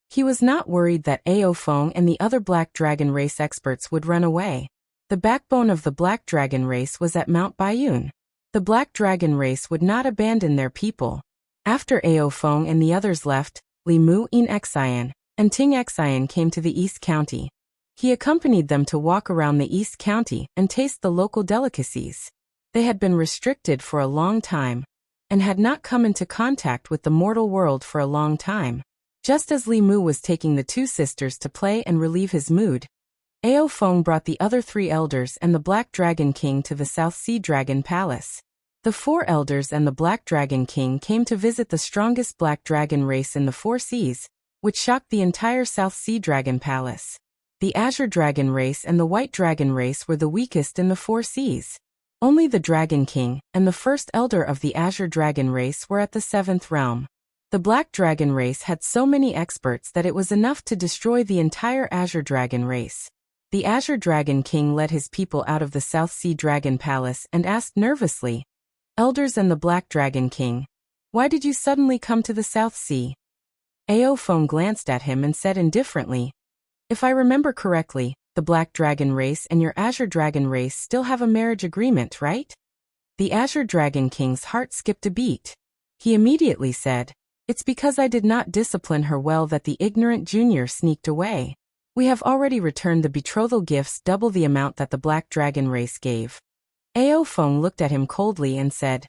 He was not worried that Ao Feng and the other Black Dragon race experts would run away. The backbone of the Black Dragon race was at Mount Baiyun. The Black Dragon race would not abandon their people. After Ao Feng and the others left, Li Mu, Yin Xian, and Ting Xian came to the East County. He accompanied them to walk around the East County and taste the local delicacies. They had been restricted for a long time, and had not come into contact with the mortal world for a long time. Just as Li Mu was taking the two sisters to play and relieve his mood, Ao Feng brought the other 3 elders and the Black Dragon King to the South Sea Dragon Palace. The 4 elders and the Black Dragon King came to visit the strongest Black Dragon race in the 4 seas, which shocked the entire South Sea Dragon Palace. The Azure Dragon race and the White Dragon race were the weakest in the 4 seas. Only the Dragon King and the first elder of the Azure Dragon race were at the 7th realm. The Black Dragon race had so many experts that it was enough to destroy the entire Azure Dragon race. The Azure Dragon King led his people out of the South Sea Dragon Palace and asked nervously, "Elders and the Black Dragon King, why did you suddenly come to the South Sea?" Aophone glanced at him and said indifferently, "If I remember correctly, the Black Dragon race and your Azure Dragon race still have a marriage agreement, right?" The Azure Dragon King's heart skipped a beat. He immediately said, "It's because I did not discipline her well that the ignorant junior sneaked away. We have already returned the betrothal gifts double the amount that the Black Dragon race gave." Aophone looked at him coldly and said,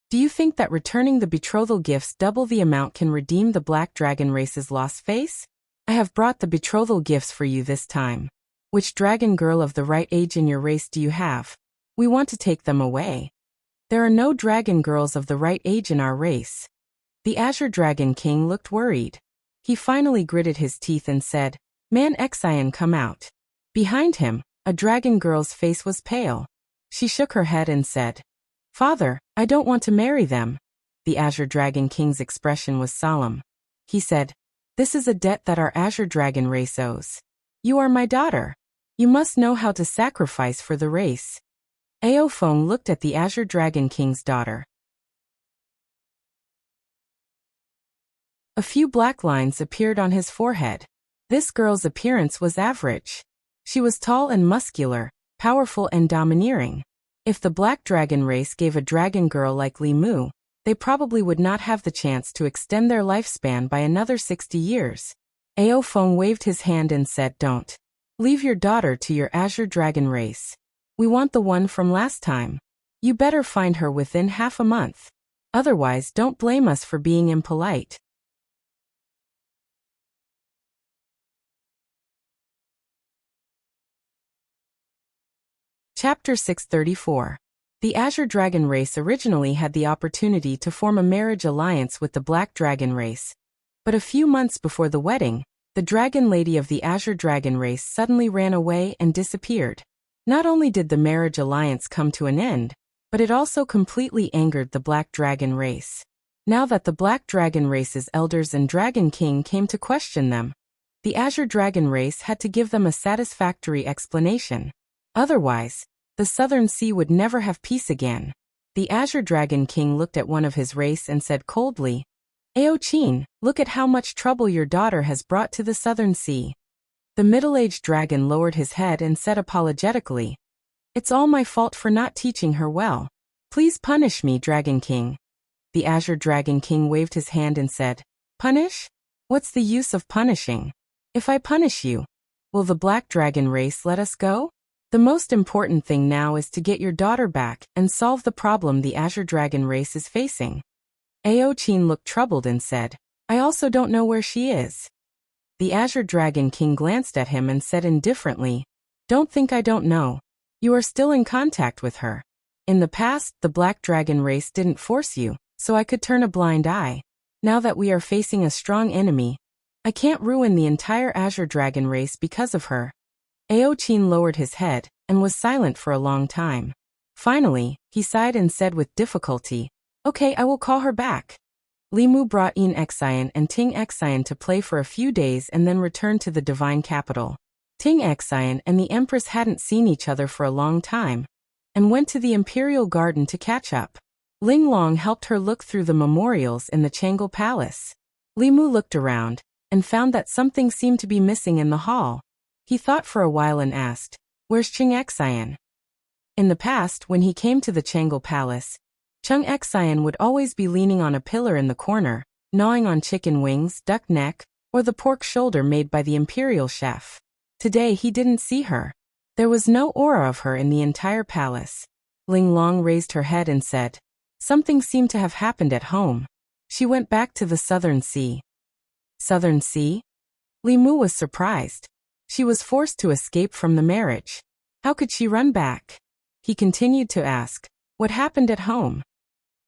"Do you think that returning the betrothal gifts double the amount can redeem the Black Dragon race's lost face? I have brought the betrothal gifts for you this time. Which dragon girl of the right age in your race do you have? We want to take them away." "There are no dragon girls of the right age in our race." The Azure Dragon King looked worried. He finally gritted his teeth and said, "Man Exion, come out." Behind him, a dragon girl's face was pale. She shook her head and said, "Father, I don't want to marry them." The Azure Dragon King's expression was solemn. He said, "This is a debt that our Azure Dragon race owes. You are my daughter. You must know how to sacrifice for the race." Aophone looked at the Azure Dragon King's daughter. A few black lines appeared on his forehead. This girl's appearance was average. She was tall and muscular, powerful and domineering. If the Black Dragon race gave a dragon girl like Li Mu, they probably would not have the chance to extend their lifespan by another 60 years. Aophone waved his hand and said, "Don't leave your daughter to your Azure Dragon race. We want the one from last time. You better find her within half a month. Otherwise, don't blame us for being impolite." Chapter 634. The Azure Dragon race originally had the opportunity to form a marriage alliance with the Black Dragon race. But a few months before the wedding, the Dragon Lady of the Azure Dragon race suddenly ran away and disappeared. Not only did the marriage alliance come to an end, but it also completely angered the Black Dragon race. Now that the Black Dragon race's elders and Dragon King came to question them, the Azure Dragon race had to give them a satisfactory explanation. Otherwise, the Southern Sea would never have peace again. The Azure Dragon King looked at one of his race and said coldly, "Aochin, look at how much trouble your daughter has brought to the Southern Sea." The middle-aged dragon lowered his head and said apologetically, "It's all my fault for not teaching her well. Please punish me, Dragon King." The Azure Dragon King waved his hand and said, "Punish? What's the use of punishing? If I punish you, will the Black Dragon race let us go? The most important thing now is to get your daughter back and solve the problem the Azure Dragon race is facing." Aochin looked troubled and said, "I also don't know where she is." The Azure Dragon King glanced at him and said indifferently, "Don't think I don't know. You are still in contact with her. In the past, the Black Dragon race didn't force you, so I could turn a blind eye. Now that we are facing a strong enemy, I can't ruin the entire Azure Dragon race because of her." Aochin lowered his head and was silent for a long time. Finally, he sighed and said with difficulty, "Okay, I will call her back." Li Mu brought In Exion and Ting Exion to play for a few days and then returned to the divine capital. Ting Exion and the Empress hadn't seen each other for a long time, and went to the Imperial Garden to catch up. Ling Long helped her look through the memorials in the Changle Palace. Li Mu looked around, and found that something seemed to be missing in the hall. He thought for a while and asked, "Where's Ching Exion?" In the past, when he came to the Changle Palace, Chung Exion would always be leaning on a pillar in the corner, gnawing on chicken wings, duck neck, or the pork shoulder made by the imperial chef. Today he didn't see her. There was no aura of her in the entire palace. Ling Long raised her head and said, "Something seemed to have happened at home. She went back to the Southern Sea." Southern Sea? Li Mu was surprised. She was forced to escape from the marriage. How could she run back? He continued to ask, "What happened at home?"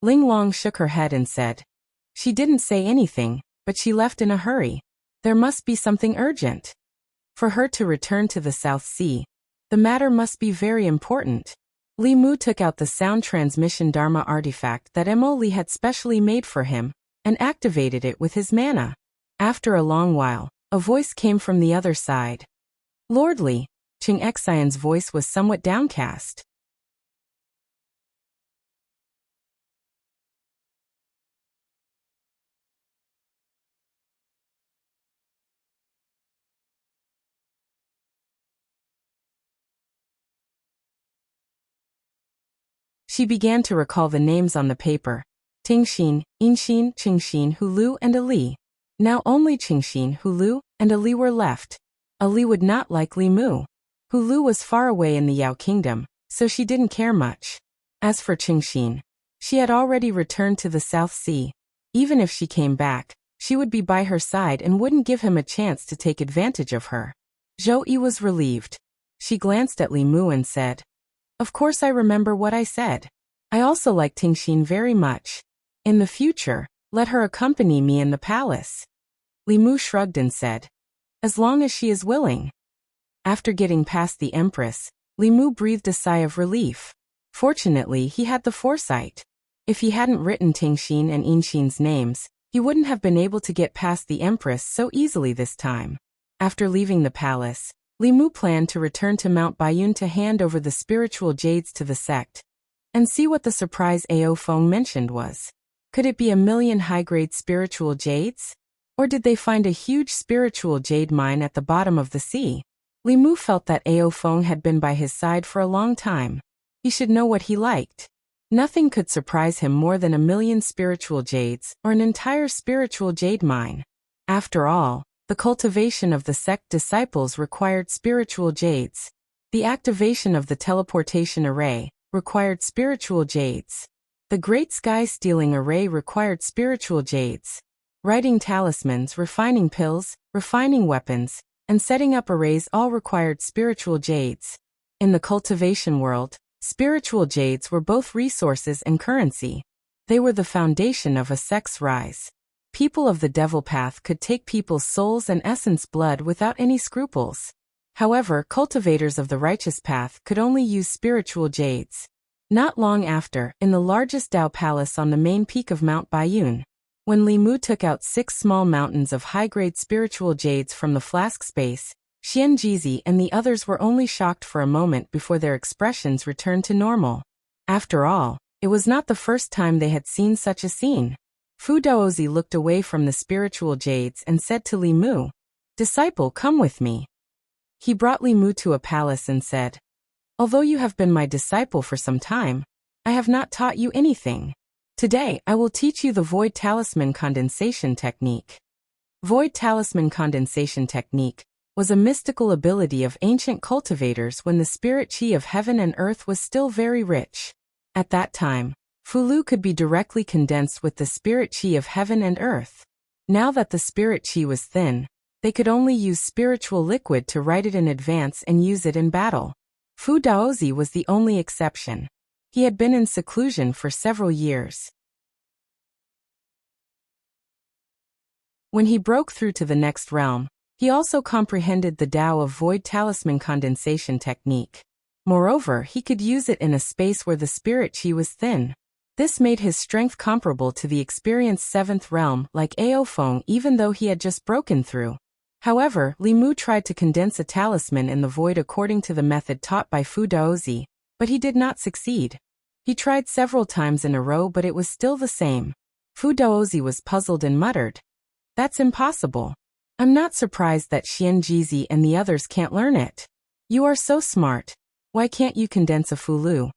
Ling Long shook her head and said, "She didn't say anything, but she left in a hurry. There must be something urgent. For her to return to the South Sea, the matter must be very important." Li Mu took out the sound transmission Dharma artifact that Mo Li had specially made for him, and activated it with his mana. After a long while, a voice came from the other side. Lord Li. Qing Xian's voice was somewhat downcast. She began to recall the names on the paper. Tingxin, Inxin, Qingxin, Hulu, and Ali. Now only Qingxin, Hulu, and Ali were left. Ali would not like Li Mu. Hulu was far away in the Yao Kingdom, so she didn't care much. As for Qingxin, she had already returned to the South Sea. Even if she came back, she would be by her side and wouldn't give him a chance to take advantage of her. Zhou Yi was relieved. She glanced at Li Mu and said, "Of course I remember what I said. I also like Tingxin very much. In the future, let her accompany me in the palace." Li Mu shrugged and said, "As long as she is willing." After getting past the Empress, Li Mu breathed a sigh of relief. Fortunately, he had the foresight. If he hadn't written Tingxin and Inxin's names, he wouldn't have been able to get past the Empress so easily this time. After leaving the palace, Li Mu planned to return to Mount Baiyun to hand over the spiritual jades to the sect, and see what the surprise Ao Feng mentioned was. Could it be 1,000,000 high-grade spiritual jades? Or did they find a huge spiritual jade mine at the bottom of the sea? Li Mu felt that Ao Feng had been by his side for a long time. He should know what he liked. Nothing could surprise him more than 1,000,000 spiritual jades or an entire spiritual jade mine. After all, the cultivation of the sect disciples required spiritual jades. The activation of the teleportation array required spiritual jades. The Great Sky Stealing Array required spiritual jades. Writing talismans, refining pills, refining weapons, and setting up arrays all required spiritual jades. In the cultivation world, spiritual jades were both resources and currency. They were the foundation of a sect's rise. People of the devil path could take people's souls and essence blood without any scruples. However, cultivators of the righteous path could only use spiritual jades. Not long after, in the largest Dao palace on the main peak of Mount Baiyun, when Li Mu took out 6 small mountains of high-grade spiritual jades from the flask space, Xian Jizi and the others were only shocked for a moment before their expressions returned to normal. After all, it was not the first time they had seen such a scene. Fu Daozi looked away from the spiritual jades and said to Li Mu, "Disciple, come with me." He brought Li Mu to a palace and said, "Although you have been my disciple for some time, I have not taught you anything. Today, I will teach you the Void Talisman Condensation Technique." Void Talisman Condensation Technique was a mystical ability of ancient cultivators when the spirit qi of heaven and earth was still very rich. At that time, Fulu could be directly condensed with the spirit qi of heaven and earth. Now that the spirit qi was thin, they could only use spiritual liquid to write it in advance and use it in battle. Fu Daozi was the only exception. He had been in seclusion for several years. When he broke through to the next realm, he also comprehended the Tao of Void Talisman Condensation Technique. Moreover, he could use it in a space where the spirit qi was thin. This made his strength comparable to the experienced 7th realm like Ao Feng even though he had just broken through. However, Li Mu tried to condense a talisman in the void according to the method taught by Fu Daozi, but he did not succeed. He tried several times in a row but it was still the same. Fu Daozi was puzzled and muttered, "That's impossible. I'm not surprised that Xian Jizi and the others can't learn it. You are so smart. Why can't you condense a Fulu?"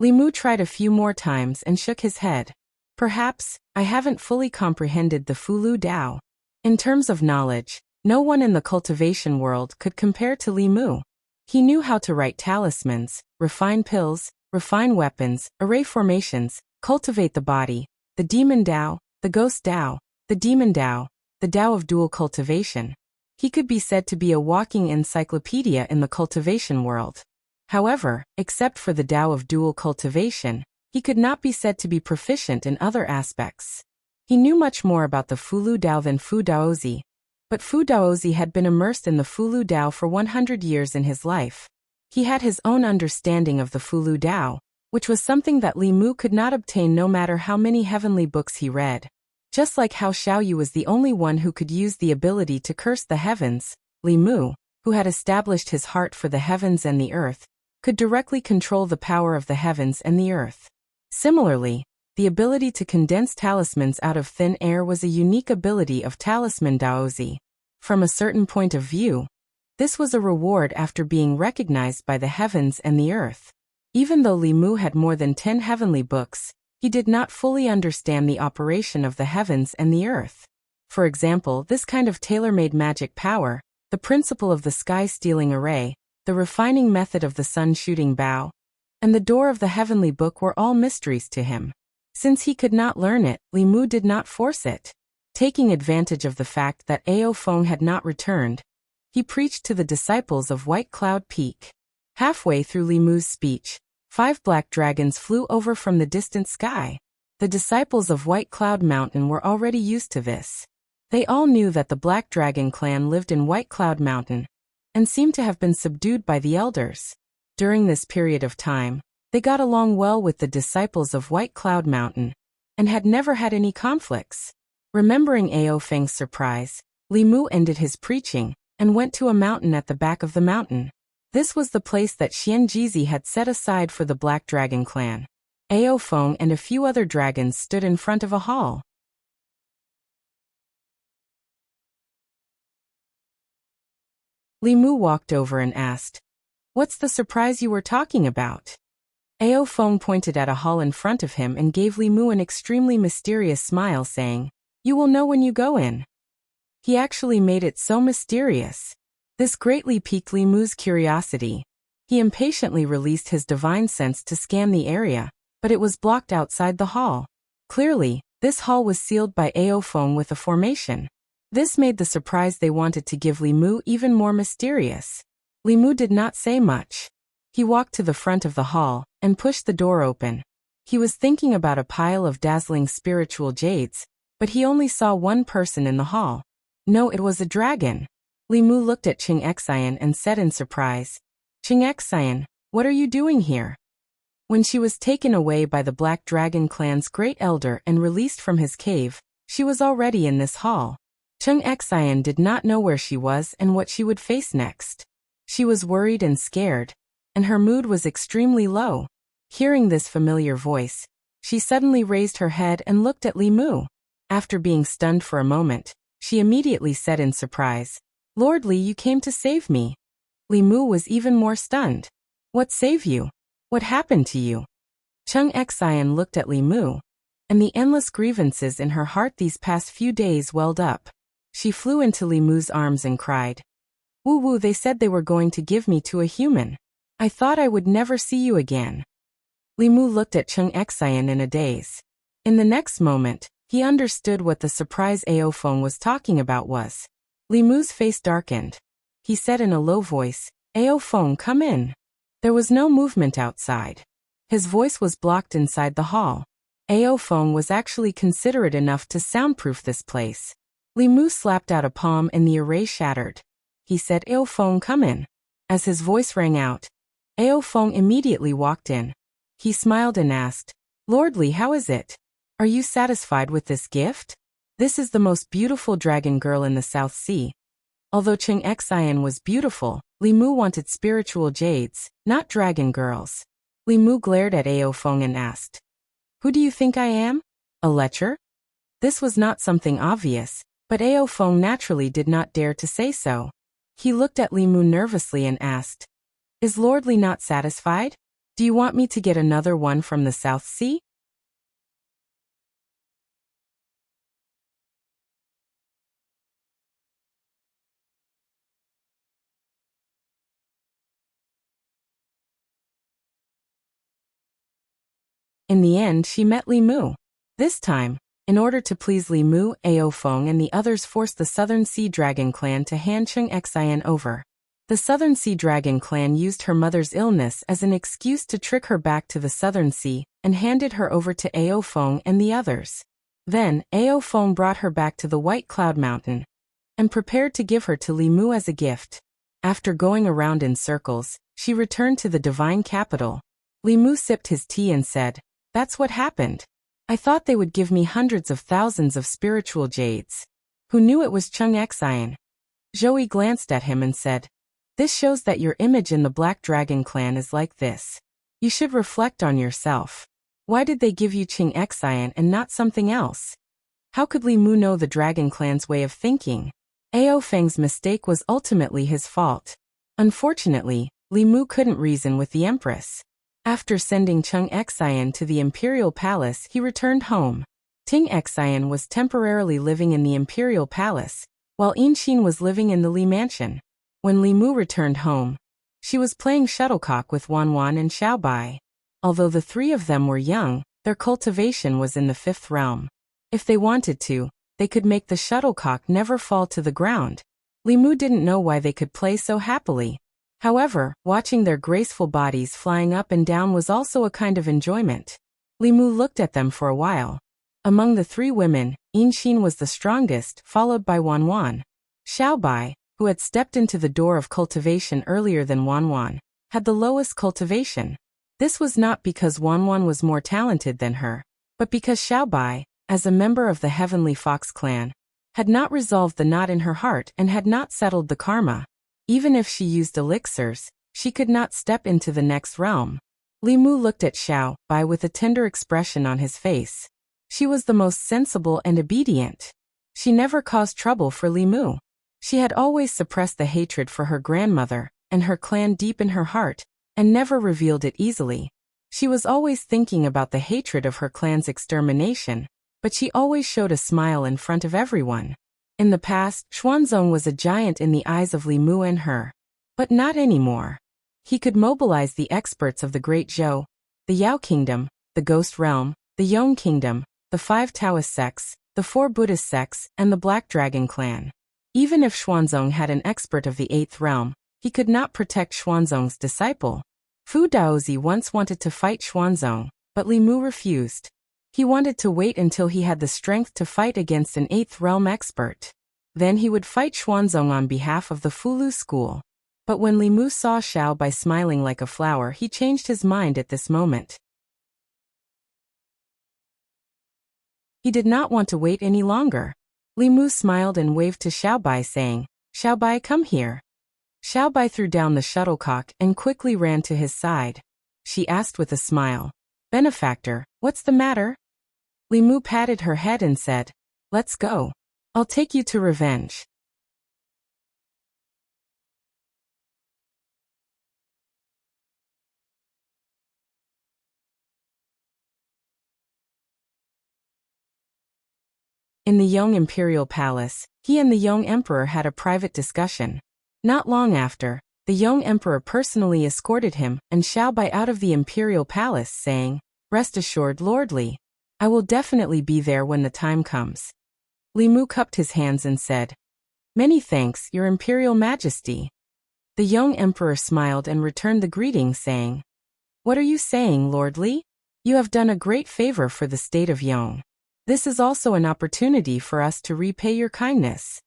Li Mu tried a few more times and shook his head. "Perhaps, I haven't fully comprehended the Fulu Dao. In terms of knowledge, no one in the cultivation world could compare to Li Mu. He knew how to write talismans, refine pills, refine weapons, array formations, cultivate the body, the demon Dao, the ghost Dao, the demon Dao, the Dao of dual cultivation. He could be said to be a walking encyclopedia in the cultivation world. However, except for the Tao of dual cultivation, he could not be said to be proficient in other aspects. He knew much more about the Fulu Dao than Fu Daozi, but Fu Daozi had been immersed in the Fulu Dao for 100 years in his life. He had his own understanding of the Fulu Dao, which was something that Li Mu could not obtain no matter how many heavenly books he read. Just like how Xiaoyu was the only one who could use the ability to curse the heavens, Li Mu, who had established his heart for the heavens and the earth, could directly control the power of the heavens and the earth. Similarly, the ability to condense talismans out of thin air was a unique ability of Talisman Daozi. From a certain point of view, this was a reward after being recognized by the heavens and the earth. Even though Li Mu had more than 10 heavenly books, he did not fully understand the operation of the heavens and the earth. For example, this kind of tailor-made magic power, the principle of the sky-stealing array, the refining method of the sun-shooting bow, and the door of the heavenly book were all mysteries to him. Since he could not learn it, Li Mu did not force it. Taking advantage of the fact that Ao Feng had not returned, he preached to the disciples of White Cloud Peak. Halfway through Li Mu's speech, 5 black dragons flew over from the distant sky. The disciples of White Cloud Mountain were already used to this. They all knew that the Black Dragon clan lived in White Cloud Mountain, and seemed to have been subdued by the elders. During this period of time, they got along well with the disciples of White Cloud Mountain, and had never had any conflicts. Remembering Ao Feng's surprise, Li Mu ended his preaching, and went to a mountain at the back of the mountain. This was the place that Xian Jizi had set aside for the Black Dragon clan. Ao Feng and a few other dragons stood in front of a hall. Li Mu walked over and asked, "What's the surprise you were talking about?" Ao Feng pointed at a hall in front of him and gave Li Mu an extremely mysterious smile, saying, "You will know when you go in." He actually made it so mysterious. This greatly piqued Li Mu's curiosity. He impatiently released his divine sense to scan the area, but it was blocked outside the hall. Clearly, this hall was sealed by Ao Feng with a formation. This made the surprise they wanted to give Li Mu even more mysterious. Li Mu did not say much. He walked to the front of the hall, and pushed the door open. He was thinking about a pile of dazzling spiritual jades, but he only saw one person in the hall. No, it was a dragon. Li Mu looked at Qing Xian and said in surprise, "Qing Xian, what are you doing here?" When she was taken away by the Black Dragon clan's great elder and released from his cave, she was already in this hall. Qing Xian did not know where she was and what she would face next. She was worried and scared, and her mood was extremely low. Hearing this familiar voice, she suddenly raised her head and looked at Li Mu. After being stunned for a moment, she immediately said in surprise, "Lord Li, you came to save me." Li Mu was even more stunned. "What save you? What happened to you?" Qing Xian looked at Li Mu, and the endless grievances in her heart these past few days welled up. She flew into Li Mu's arms and cried, "Wu Wu, they said they were going to give me to a human. I thought I would never see you again." Li Mu looked at Qing Xian in a daze. In the next moment, he understood what the surprise Ao Feng was talking about was. Li Mu's face darkened. He said in a low voice, "Ao Feng, come in." There was no movement outside. His voice was blocked inside the hall. Ao Feng was actually considerate enough to soundproof this place. Li Mu slapped out a palm and the array shattered. He said, "Ao Feng, come in." As his voice rang out, Ao Feng immediately walked in. He smiled and asked, "Lord Li, how is it? Are you satisfied with this gift? This is the most beautiful dragon girl in the South Sea." Although Qing Xian was beautiful, Li Mu wanted spiritual jades, not dragon girls. Li Mu glared at Ao Feng and asked, "Who do you think I am? A lecher?" This was not something obvious, but Ao Feng naturally did not dare to say so. He looked at Li Mu nervously and asked, "Is Lord Li not satisfied? Do you want me to get another one from the South Sea?" In the end, she met Li Mu. This time, in order to please Li Mu, Ao Feng and the others forced the Southern Sea Dragon clan to hand Qing Xian over. The Southern Sea Dragon clan used her mother's illness as an excuse to trick her back to the Southern Sea and handed her over to Ao Feng and the others. Then, Ao Feng brought her back to the White Cloud Mountain and prepared to give her to Li Mu as a gift. After going around in circles, She returned to the divine capital. Li Mu sipped his tea and said, "That's what happened. I thought they would give me hundreds of thousands of spiritual jades. Who knew it was Chung Xian?" Zhou glanced at him and said, "This shows that your image in the Black Dragon clan is like this. You should reflect on yourself. Why did they give you Chung Xian and not something else? How could Li Mu know the Dragon clan's way of thinking? Ao Feng's mistake was ultimately his fault. Unfortunately, Li Mu couldn't reason with the Empress. After sending Chung Xian to the Imperial Palace, he returned home. Ting Xian was temporarily living in the Imperial Palace, while Inxin was living in the Li Mansion. When Li Mu returned home, she was playing shuttlecock with Wan and Xiaobai. Although the three of them were young, their cultivation was in the 5th realm. If they wanted to, they could make the shuttlecock never fall to the ground. Li Mu didn't know why they could play so happily. However, watching their graceful bodies flying up and down was also a kind of enjoyment. Li Mu looked at them for a while. Among the three women, Inxin was the strongest, followed by Wan. Xiaobai, who had stepped into the door of cultivation earlier than Wan, had the lowest cultivation. This was not because Wan was more talented than her, but because Xiaobai, as a member of the Heavenly Fox clan, had not resolved the knot in her heart and had not settled the karma. Even if she used elixirs, she could not step into the next realm. Li Mu looked at Xiaobai with a tender expression on his face. She was the most sensible and obedient. She never caused trouble for Li Mu. She had always suppressed the hatred for her grandmother and her clan deep in her heart, and never revealed it easily. She was always thinking about the hatred of her clan's extermination, but she always showed a smile in front of everyone. In the past, Xuanzong was a giant in the eyes of Li Mu and her. But not anymore. He could mobilize the experts of the Great Zhou, the Yao Kingdom, the Ghost Realm, the Yong Kingdom, the 5 Taoist sects, the 4 Buddhist sects, and the Black Dragon clan. Even if Xuanzong had an expert of the 8th realm, he could not protect Xuanzong's disciple. Fu Daozi once wanted to fight Xuanzong, but Li Mu refused. He wanted to wait until he had the strength to fight against an 8th realm expert. Then he would fight Xuanzong on behalf of the Fulu school. But when Li Mu saw Xiaobai smiling like a flower, he changed his mind at this moment. He did not want to wait any longer. Li Mu smiled and waved to Xiaobai, saying, "Xiaobai, come here." Xiaobai threw down the shuttlecock and quickly ran to his side. She asked with a smile, "Benefactor, what's the matter?" Li Mu patted her head and said, "Let's go. I'll take you to revenge." In the Yong Imperial Palace, he and the Yong Emperor had a private discussion. Not long after, the Yong Emperor personally escorted him and Xiaobai out of the Imperial Palace, saying, "Rest assured, Lord Li, I will definitely be there when the time comes." Li Mu cupped his hands and said, "Many thanks, Your Imperial Majesty." The Yong Emperor smiled and returned the greeting, saying, "What are you saying, Lord Li? You have done a great favor for the state of Yong. This is also an opportunity for us to repay your kindness."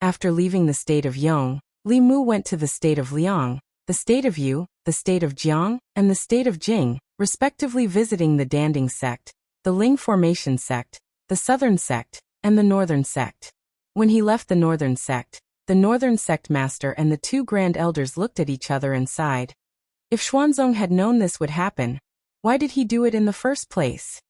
After leaving the state of Yong, Li Mu went to the state of Liang, the state of Yu, the state of Jiang, and the state of Jing, respectively, visiting the Danding sect, the Ling Formation sect, the Southern sect, and the Northern sect. When he left the Northern sect, the Northern sect master and the 2 grand elders looked at each other and sighed. If Xuanzong had known this would happen, why did he do it in the first place?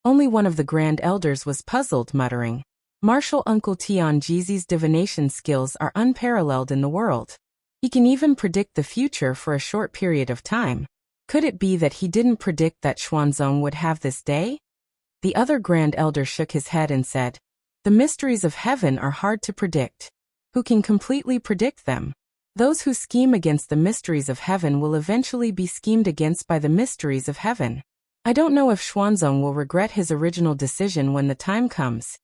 Only one of the grand elders was puzzled, muttering, "Martial Uncle Tian Jizi's divination skills are unparalleled in the world. He can even predict the future for a short period of time. Could it be that he didn't predict that Xuanzong would have this day?" The other grand elder shook his head and said, "The mysteries of heaven are hard to predict. Who can completely predict them? Those who scheme against the mysteries of heaven will eventually be schemed against by the mysteries of heaven. I don't know if Xuanzong will regret his original decision when the time comes."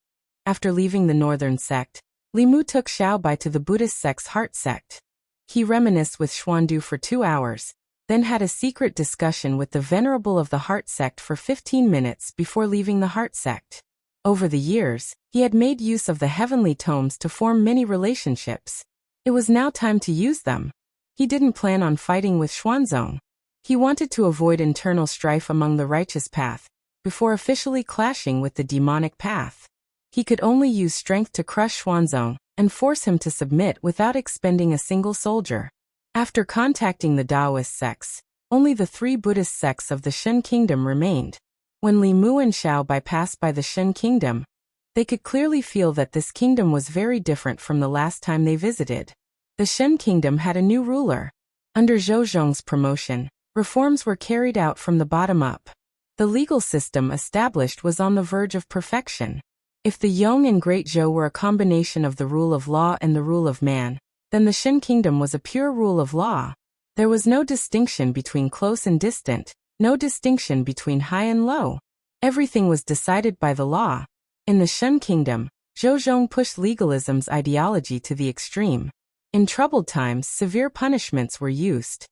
After leaving the Northern sect, Li Mu took Xiaobai to the Buddhist sect's Heart sect. He reminisced with Xuandu for 2 hours, then had a secret discussion with the Venerable of the Heart sect for 15 minutes before leaving the Heart sect. Over the years, he had made use of the heavenly tomes to form many relationships. It was now time to use them. He didn't plan on fighting with Xuanzong. He wanted to avoid internal strife among the righteous path, before officially clashing with the demonic path. He could only use strength to crush Xuanzong and force him to submit without expending a single soldier. After contacting the Taoist sects, only the 3 Buddhist sects of the Shen kingdom remained. When Li Mu and Xiao bypassed by the Shen kingdom, they could clearly feel that this kingdom was very different from the last time they visited. The Shen kingdom had a new ruler. Under Zhou Zhong's promotion, reforms were carried out from the bottom up. The legal system established was on the verge of perfection. If the Yong and Great Zhou were a combination of the rule of law and the rule of man, then the Shen kingdom was a pure rule of law. There was no distinction between close and distant, no distinction between high and low. Everything was decided by the law. In the Shen kingdom, Zhou Zhong pushed legalism's ideology to the extreme. In troubled times, severe punishments were used.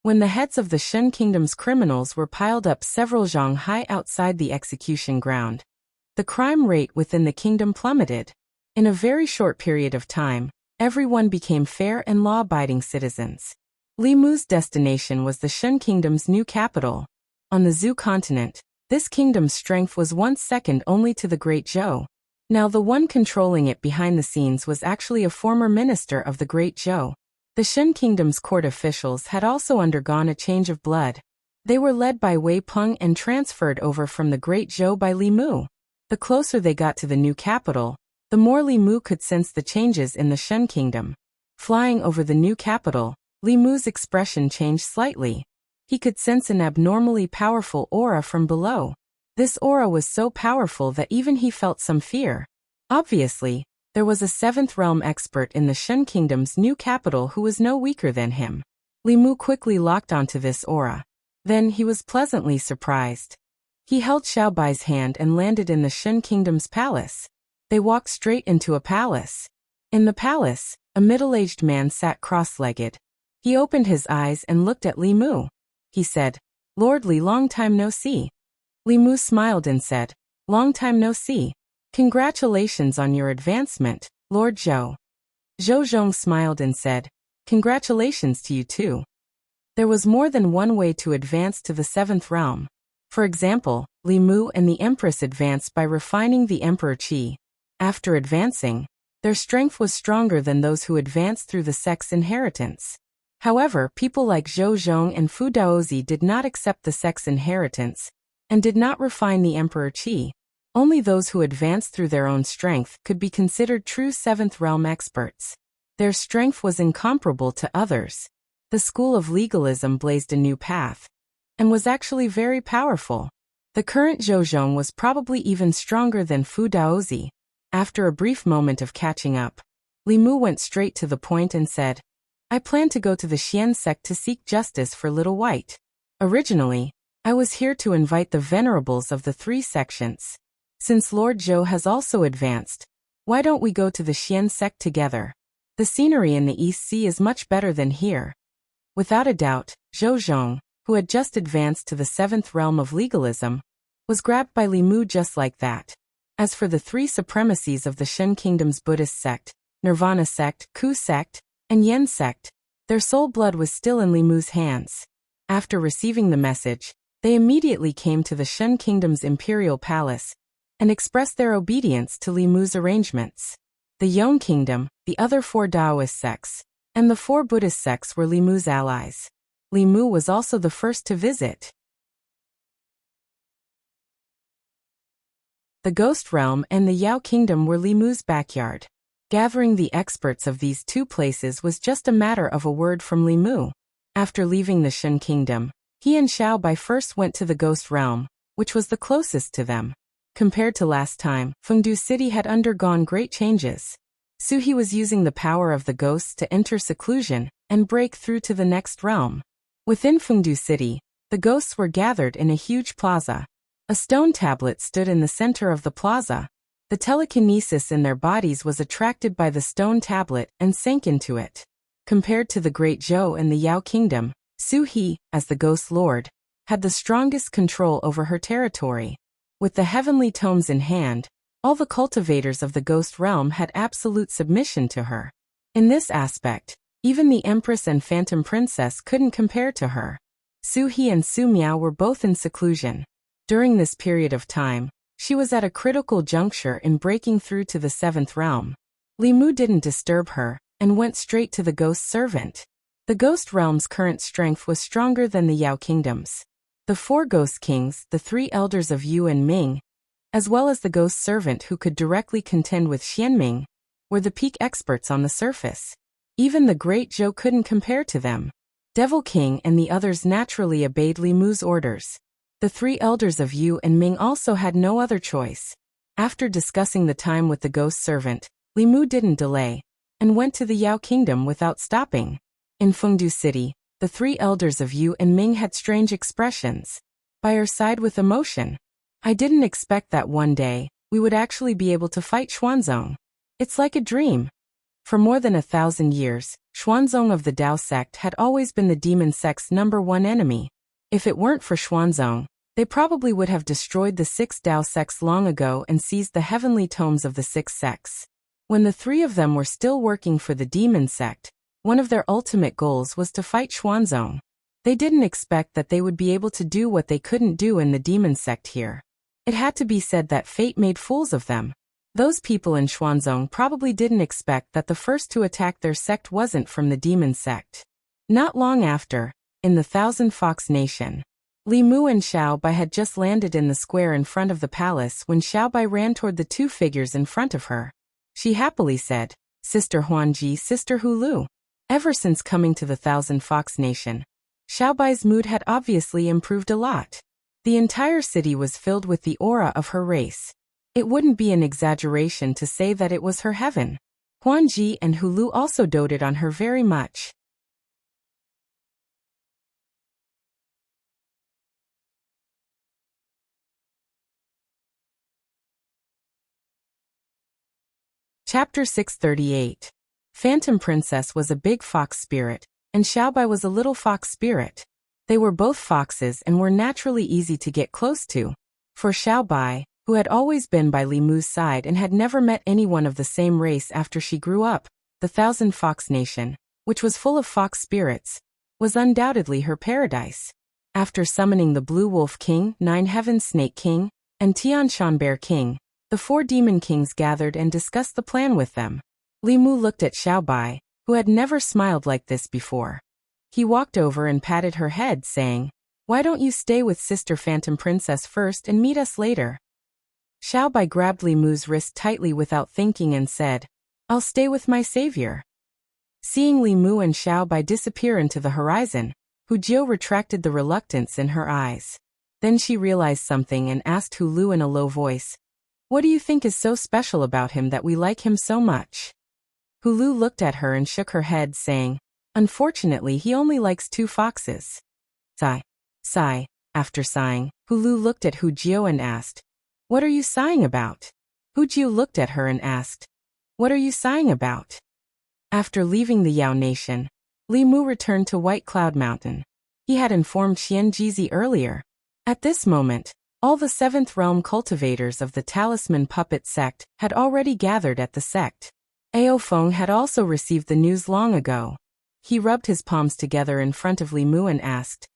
When the heads of the Shen kingdom's criminals were piled up several zhang high outside the execution ground, the crime rate within the kingdom plummeted. In a very short period of time, everyone became fair and law-abiding citizens. Li Mu's destination was the Shen kingdom's new capital. On the Zhou continent, this kingdom's strength was once second only to the Great Zhou. Now the one controlling it behind the scenes was actually a former minister of the Great Zhou. The Shen kingdom's court officials had also undergone a change of blood. They were led by Wei Peng and transferred over from the Great Zhou by Li Mu. The closer they got to the new capital, the more Li Mu could sense the changes in the Shen kingdom. Flying over the new capital, Li Mu's expression changed slightly. He could sense an abnormally powerful aura from below. This aura was so powerful that even he felt some fear. Obviously, there was a 7th realm expert in the Shen kingdom's new capital who was no weaker than him. Li Mu quickly locked onto this aura. Then he was pleasantly surprised. He held Xiao Bai's hand and landed in the Shen kingdom's palace. They walked straight into a palace. In the palace, a middle-aged man sat cross-legged. He opened his eyes and looked at Li Mu. He said, "Lord Li, long time no see." Li Mu smiled and said, "Long time no see. Congratulations on your advancement, Lord Zhou." Zhou Zhong smiled and said, "Congratulations to you too." There was more than one way to advance to the 7th realm. For example, Li Mu and the Empress advanced by refining the Emperor Qi. After advancing, their strength was stronger than those who advanced through the sect's inheritance. However, people like Zhou Zhong and Fu Daozi did not accept the sect's inheritance, and did not refine the Emperor Qi. Only those who advanced through their own strength could be considered true 7th realm experts. Their strength was incomparable to others. The school of legalism blazed a new path, and was actually very powerful. The current Zhou Zhong was probably even stronger than Fu Daozi. After a brief moment of catching up, Li Mu went straight to the point and said, "I plan to go to the Xian sect to seek justice for Little White. Originally, I was here to invite the venerables of the 3 sections. Since Lord Zhou has also advanced, why don't we go to the Xian sect together? The scenery in the East Sea is much better than here." Without a doubt, Zhou Zhong, who had just advanced to the 7th realm of legalism, was grabbed by Li Mu just like that. As for the 3 supremacies of the Shen kingdom's Buddhist sect, Nirvana sect, Ku sect, and Yen sect, their soul blood was still in Li Mu's hands. After receiving the message, they immediately came to the Shen kingdom's imperial palace and expressed their obedience to Li Mu's arrangements. The Yong kingdom, the other 4 Taoist sects, and the 4 Buddhist sects were Li Mu's allies. Li Mu was also the first to visit. The Ghost Realm and the Yao Kingdom were Li Mu's backyard. Gathering the experts of these 2 places was just a matter of a word from Li Mu. After leaving the Shen Kingdom, he and Xiao Bai first went to the Ghost Realm, which was the closest to them. Compared to last time, Fengdu City had undergone great changes. Suhi was using the power of the ghosts to enter seclusion and break through to the next realm. Within Fengdu City, the ghosts were gathered in a huge plaza. A stone tablet stood in the center of the plaza. The telekinesis in their bodies was attracted by the stone tablet and sank into it. Compared to the Great Zhou and the Yao Kingdom, Su He, as the Ghost Lord, had the strongest control over her territory. With the heavenly tomes in hand, All the cultivators of the ghost realm had absolute submission to her. In this aspect, even the Empress and Phantom Princess couldn't compare to her. Su He and Su Miao were both in seclusion. During this period of time, she was at a critical juncture in breaking through to the 7th realm. Li Mu didn't disturb her, and went straight to the ghost servant. The ghost realm's current strength was stronger than the Yao kingdoms. The 4 ghost kings, the 3 elders of Yu and Ming, as well as the ghost servant who could directly contend with Xianming, were the peak experts on the surface. Even the great Zhou couldn't compare to them. Devil King and the others naturally obeyed Li Mu's orders. The 3 elders of Yu and Ming also had no other choice. After discussing the time with the ghost servant, Li Mu didn't delay, and went to the Yao kingdom without stopping. In Fengdu City, the 3 elders of Yu and Ming had strange expressions. By her side with emotion. I didn't expect that one day, we would actually be able to fight Xuanzong. It's like a dream. For more than 1,000 years, Xuanzong of the Dao sect had always been the demon sect's #1 enemy. If it weren't for Xuanzong, they probably would have destroyed the 6 Dao sects long ago and seized the heavenly tomes of the 6 sects. When the 3 of them were still working for the demon sect, one of their ultimate goals was to fight Xuanzong. They didn't expect that they would be able to do what they couldn't do in the demon sect here. It had to be said that fate made fools of them. Those people in Xuanzong probably didn't expect that the first to attack their sect wasn't from the demon sect. Not long after, in the Thousand Fox Nation, Li Mu and Xiao Bai had just landed in the square in front of the palace when Xiao Bai ran toward the 2 figures in front of her. She happily said, "Sister Huanji, Sister Hulu." Ever since coming to the Thousand Fox Nation, Xiao Bai's mood had obviously improved a lot. The entire city was filled with the aura of her race. It wouldn't be an exaggeration to say that it was her heaven. Huanji and Hulu also doted on her very much. Chapter 638. Phantom Princess was a big fox spirit, and Xiao Bai was a little fox spirit. They were both foxes and were naturally easy to get close to. For Xiao Bai, who had always been by Li Mu's side and had never met anyone of the same race after she grew up, the Thousand Fox Nation, which was full of fox spirits, was undoubtedly her paradise. After summoning the Blue Wolf King, 9 Heaven Snake King, and Tian Shan Bear King, the 4 demon kings gathered and discussed the plan with them. Li Mu looked at Xiao Bai, who had never smiled like this before. He walked over and patted her head, saying, "Why don't you stay with Sister Phantom Princess first and meet us later?" Xiao Bai grabbed Li Mu's wrist tightly without thinking and said, "I'll stay with my savior." Seeing Li Mu and Xiao Bai disappear into the horizon, Hu Jiu retracted the reluctance in her eyes. Then she realized something and asked Hu Lu in a low voice, "What do you think is so special about him that we like him so much?" Hulu looked at her and shook her head, saying, "Unfortunately, he only likes 2 foxes." Sigh. After sighing, Hulu looked at Hu Jiu and asked, "What are you sighing about?" Hu Jiu looked at her and asked, "What are you sighing about?" After leaving the Yao Nation, Li Mu returned to White Cloud Mountain. He had informed Xian Jizi earlier. At this moment, all the 7th realm cultivators of the Talisman Puppet sect had already gathered at the sect. Ao Feng had also received the news long ago. He rubbed his palms together in front of Li Mu and asked,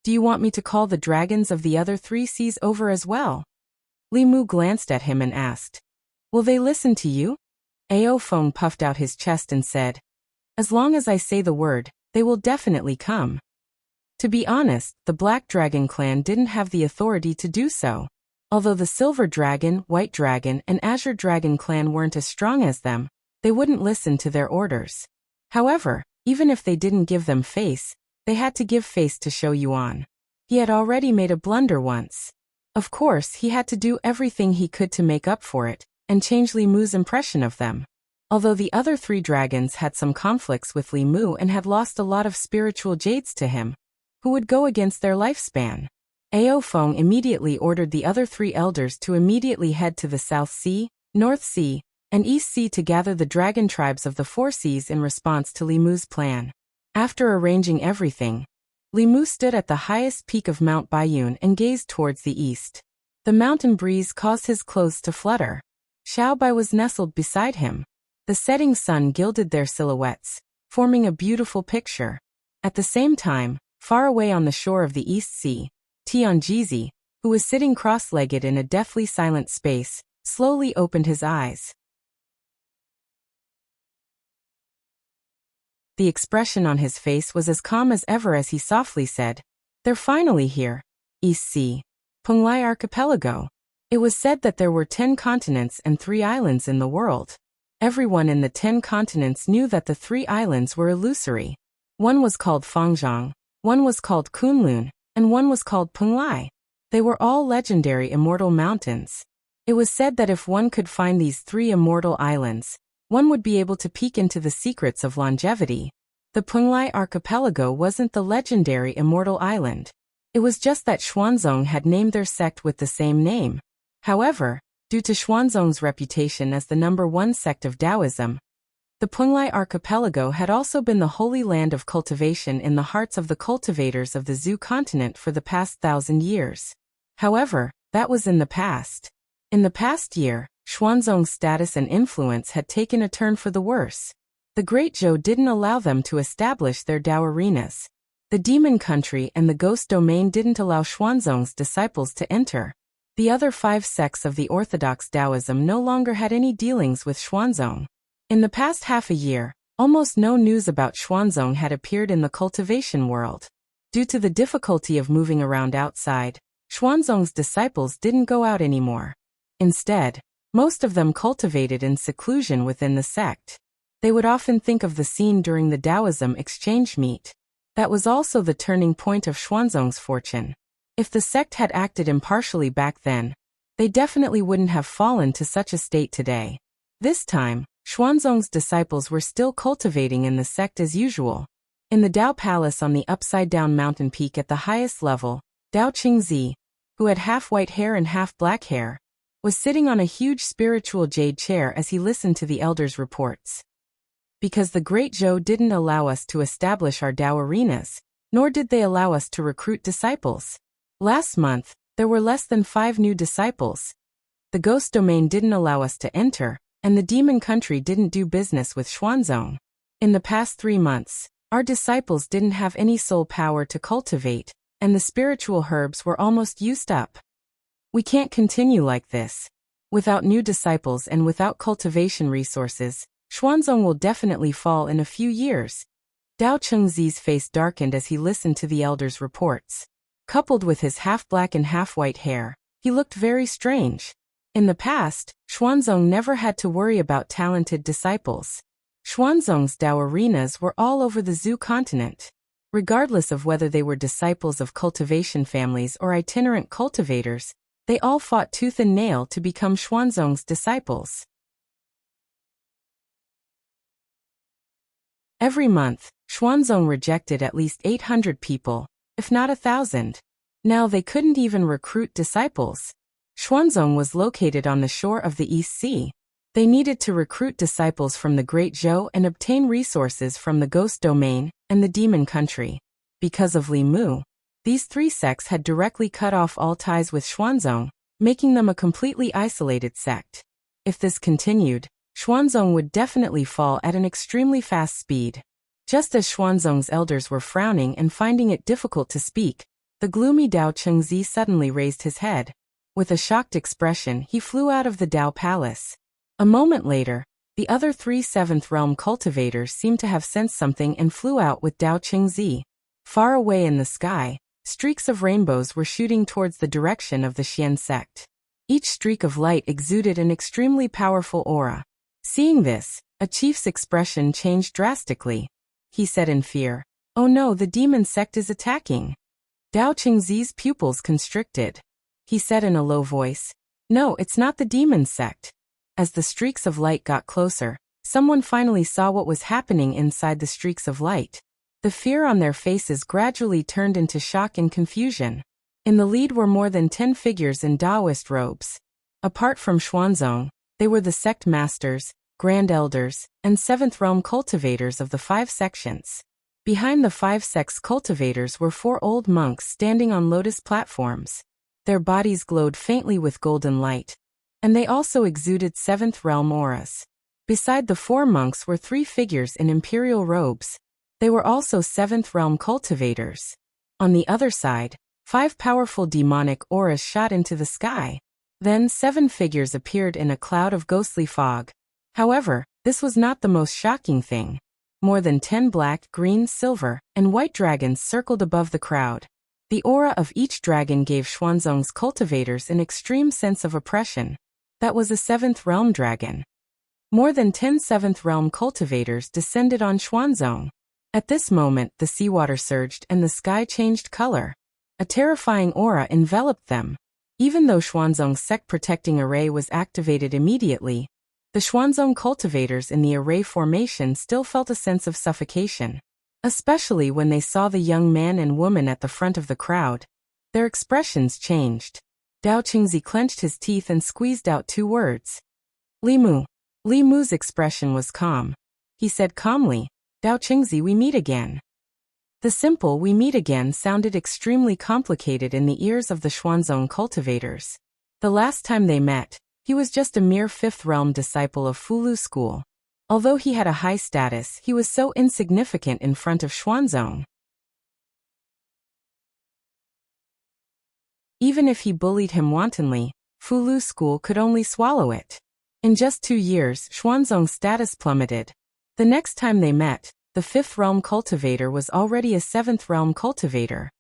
"Do you want me to call the dragons of the other 3 seas over as well?" Li Mu glanced at him and asked, "Will they listen to you?" Ao Feng puffed out his chest and said, "As long as I say the word, they will definitely come." To be honest, the Black Dragon clan didn't have the authority to do so. Although the Silver Dragon, White Dragon, and Azure Dragon clan weren't as strong as them, they wouldn't listen to their orders. However, even if they didn't give them face, they had to give face to Shou Yuan. He had already made a blunder once. Of course, he had to do everything he could to make up for it, and change Li Mu's impression of them. Although the other 3 dragons had some conflicts with Li Mu and had lost a lot of spiritual jades to him, who would go against their lifespan. Ao Feng immediately ordered the other 3 elders to immediately head to the South Sea, North Sea, and East Sea to gather the dragon tribes of the 4 seas in response to Li Mu's plan. After arranging everything, Li Mu stood at the highest peak of Mount Baiyun and gazed towards the east. The mountain breeze caused his clothes to flutter. Xiaobai was nestled beside him. The setting sun gilded their silhouettes, forming a beautiful picture. At the same time, far away on the shore of the East Sea, Tianjizi, who was sitting cross-legged in a deathly silent space, slowly opened his eyes. The expression on his face was as calm as ever as he softly said, "They're finally here. East Sea. Penglai Archipelago." It was said that there were 10 continents and 3 islands in the world. Everyone in the 10 continents knew that the 3 islands were illusory. One was called Fangzhang, one was called Kunlun, and one was called Penglai. They were all legendary immortal mountains. It was said that if one could find these 3 immortal islands, one would be able to peek into the secrets of longevity. The Penglai archipelago wasn't the legendary immortal island. It was just that Xuanzong had named their sect with the same name. However, due to Xuanzong's reputation as the #1 sect of Taoism, the Penglai archipelago had also been the holy land of cultivation in the hearts of the cultivators of the Zhu continent for the past 1,000 years. However, that was in the past. In the past year, Xuanzong's status and influence had taken a turn for the worse. The Great Zhou didn't allow them to establish their Dao arenas. The Demon Country and the Ghost Domain didn't allow Xuanzong's disciples to enter. The other 5 sects of the Orthodox Taoism no longer had any dealings with Xuanzong. In the past half a year, almost no news about Xuanzong had appeared in the cultivation world. Due to the difficulty of moving around outside, Xuanzong's disciples didn't go out anymore. Instead, most of them cultivated in seclusion within the sect. They would often think of the scene during the Taoism exchange meet. That was also the turning point of Xuanzong's fortune. If the sect had acted impartially back then, they definitely wouldn't have fallen to such a state today. This time, Xuanzong's disciples were still cultivating in the sect as usual. In the Dao Palace on the upside-down mountain peak at the highest level, Dao Qingzi, who had half white hair and half black hair, was sitting on a huge spiritual jade chair as he listened to the elders' reports. Because the Great Zhou didn't allow us to establish our Dao arenas, nor did they allow us to recruit disciples. Last month, there were less than 5 new disciples. The Ghost Domain didn't allow us to enter, and the Demon Country didn't do business with Xuanzong. In the past 3 months, our disciples didn't have any soul power to cultivate, and the spiritual herbs were almost used up. We can't continue like this. Without new disciples and without cultivation resources, Xuanzong will definitely fall in a few years. Dao Chengzi's face darkened as he listened to the elders' reports. Coupled with his half-black and half-white hair, he looked very strange. In the past, Xuanzong never had to worry about talented disciples. Xuanzong's Dao arenas were all over the Zhu continent. Regardless of whether they were disciples of cultivation families or itinerant cultivators, they all fought tooth and nail to become Xuanzong's disciples. Every month, Xuanzong rejected at least 800 people, if not 1,000. Now they couldn't even recruit disciples. Xuanzong was located on the shore of the East Sea. They needed to recruit disciples from the Great Zhou and obtain resources from the Ghost Domain and the Demon Country. Because of Li Mu, these 3 sects had directly cut off all ties with Xuanzong, making them a completely isolated sect. If this continued, Xuanzong would definitely fall at an extremely fast speed. Just as Xuanzong's elders were frowning and finding it difficult to speak, the gloomy Dao Chengzi suddenly raised his head. With a shocked expression, he flew out of the Dao Palace. A moment later, the other 3 7th realm cultivators seemed to have sensed something and flew out with Dao Chengzi. Far away in the sky, streaks of rainbows were shooting towards the direction of the Xian sect. Each streak of light exuded an extremely powerful aura. Seeing this, a chief's expression changed drastically. He said in fear, "Oh no, the demon sect is attacking." Dao Chengzi's pupils constricted. He said in a low voice, "No, it's not the demon sect." As the streaks of light got closer, someone finally saw what was happening inside the streaks of light. The fear on their faces gradually turned into shock and confusion. In the lead were more than 10 figures in Taoist robes. Apart from Xuanzong, they were the sect masters, grand elders, and 7th realm cultivators of the 5 sections. Behind the 5 sects cultivators were 4 old monks standing on lotus platforms. Their bodies glowed faintly with golden light. and they also exuded 7th realm auras. Beside the 4 monks were 3 figures in imperial robes. They were also 7th realm cultivators. On the other side, 5 powerful demonic auras shot into the sky. Then 7 figures appeared in a cloud of ghostly fog. However, this was not the most shocking thing. More than 10 black, green, silver, and white dragons circled above the crowd. The aura of each dragon gave Xuanzong's cultivators an extreme sense of oppression. That was a 7th realm dragon. More than 10 7th realm cultivators descended on Xuanzong. At this moment, the seawater surged and the sky changed color. A terrifying aura enveloped them. Even though Xuanzong's sect protecting array was activated immediately, the Xuanzong cultivators in the array formation still felt a sense of suffocation. Especially when they saw the young man and woman at the front of the crowd. Their expressions changed. Dao Qingzi clenched his teeth and squeezed out 2 words. Li Mu. Li Mu's expression was calm. He said calmly, Dao Qingzi, we meet again. The simple "we meet again" sounded extremely complicated in the ears of the Xuanzong cultivators. The last time they met, he was just a mere 5th realm disciple of Fulu school. Although he had a high status, he was so insignificant in front of Xuanzong. Even if he bullied him wantonly, Fulu school could only swallow it. In just 2 years, Xuanzong's status plummeted. The next time they met, the 5th realm cultivator was already a 7th realm cultivator.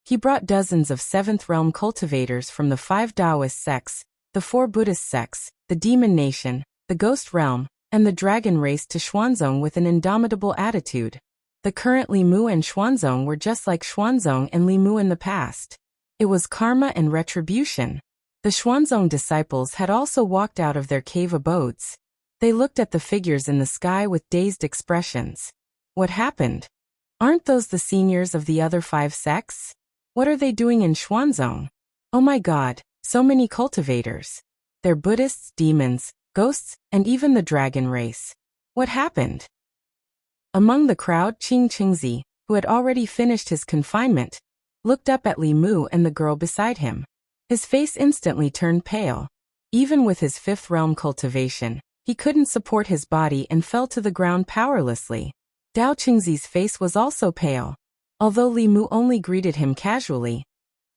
He brought dozens of 7th realm cultivators from the 5 Taoist sects, the 4 Buddhist sects, the Demon Nation, the Ghost Realm, and the Dragon Race to Xuanzong with an indomitable attitude. The current Li Mu and Xuanzong were just like Xuanzong and Li Mu in the past. It was karma and retribution. The Xuanzong disciples had also walked out of their cave abodes. They looked at the figures in the sky with dazed expressions. What happened? Aren't those the seniors of the other 5 sects? What are they doing in Xuanzong? Oh my god, so many cultivators. They're Buddhists, demons, ghosts, and even the dragon race. What happened? Among the crowd, Qingzi, who had already finished his confinement, looked up at Li Mu and the girl beside him. His face instantly turned pale. Even with his 5th realm cultivation, he couldn't support his body and fell to the ground powerlessly. Dao Qingzi's face was also pale. Although Li Mu only greeted him casually,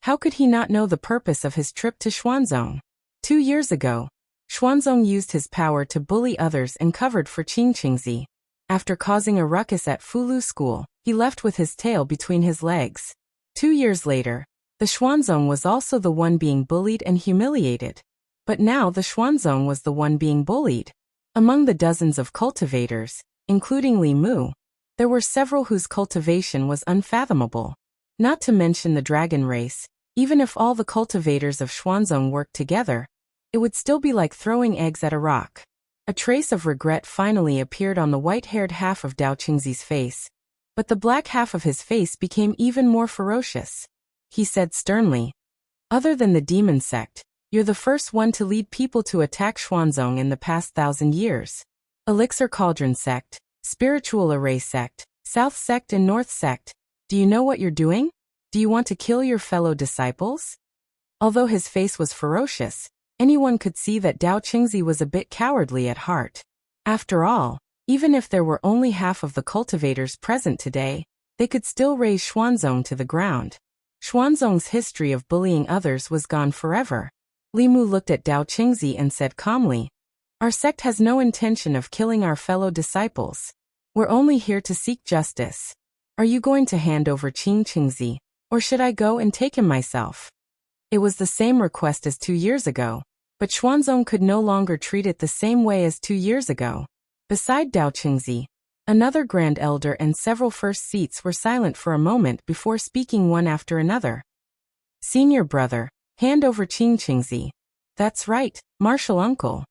how could he not know the purpose of his trip to Xuanzong? 2 years ago, Xuanzong used his power to bully others and covered for Qingzi. After causing a ruckus at Fulu school, he left with his tail between his legs. 2 years later, the Xuanzong was also the one being bullied and humiliated. But now the Xuanzong was the one being bullied. Among the dozens of cultivators, including Li Mu, there were several whose cultivation was unfathomable. Not to mention the dragon race, even if all the cultivators of Xuanzong worked together, it would still be like throwing eggs at a rock. A trace of regret finally appeared on the white-haired half of Dao Qingzi's face, but the black half of his face became even more ferocious. He said sternly, "Other than the demon sect, you're the first one to lead people to attack Xuanzong in the past 1,000 years. Elixir Cauldron sect, Spiritual Array sect, South sect and North sect. Do you know what you're doing? Do you want to kill your fellow disciples?" Although his face was ferocious, anyone could see that Dao Qingzi was a bit cowardly at heart. After all, even if there were only half of the cultivators present today, they could still raise Xuanzong to the ground. Xuanzong's history of bullying others was gone forever. Li Mu looked at Dao Qingzi and said calmly, "Our sect has no intention of killing our fellow disciples. We're only here to seek justice. Are you going to hand over Qingzi, or should I go and take him myself?" It was the same request as 2 years ago, but Xuanzong could no longer treat it the same way as 2 years ago. Beside Dao Qingzi, another Grand Elder and several first seats were silent for a moment before speaking one after another. "Senior brother, hand over Qingzi." "That's right, Martial Uncle."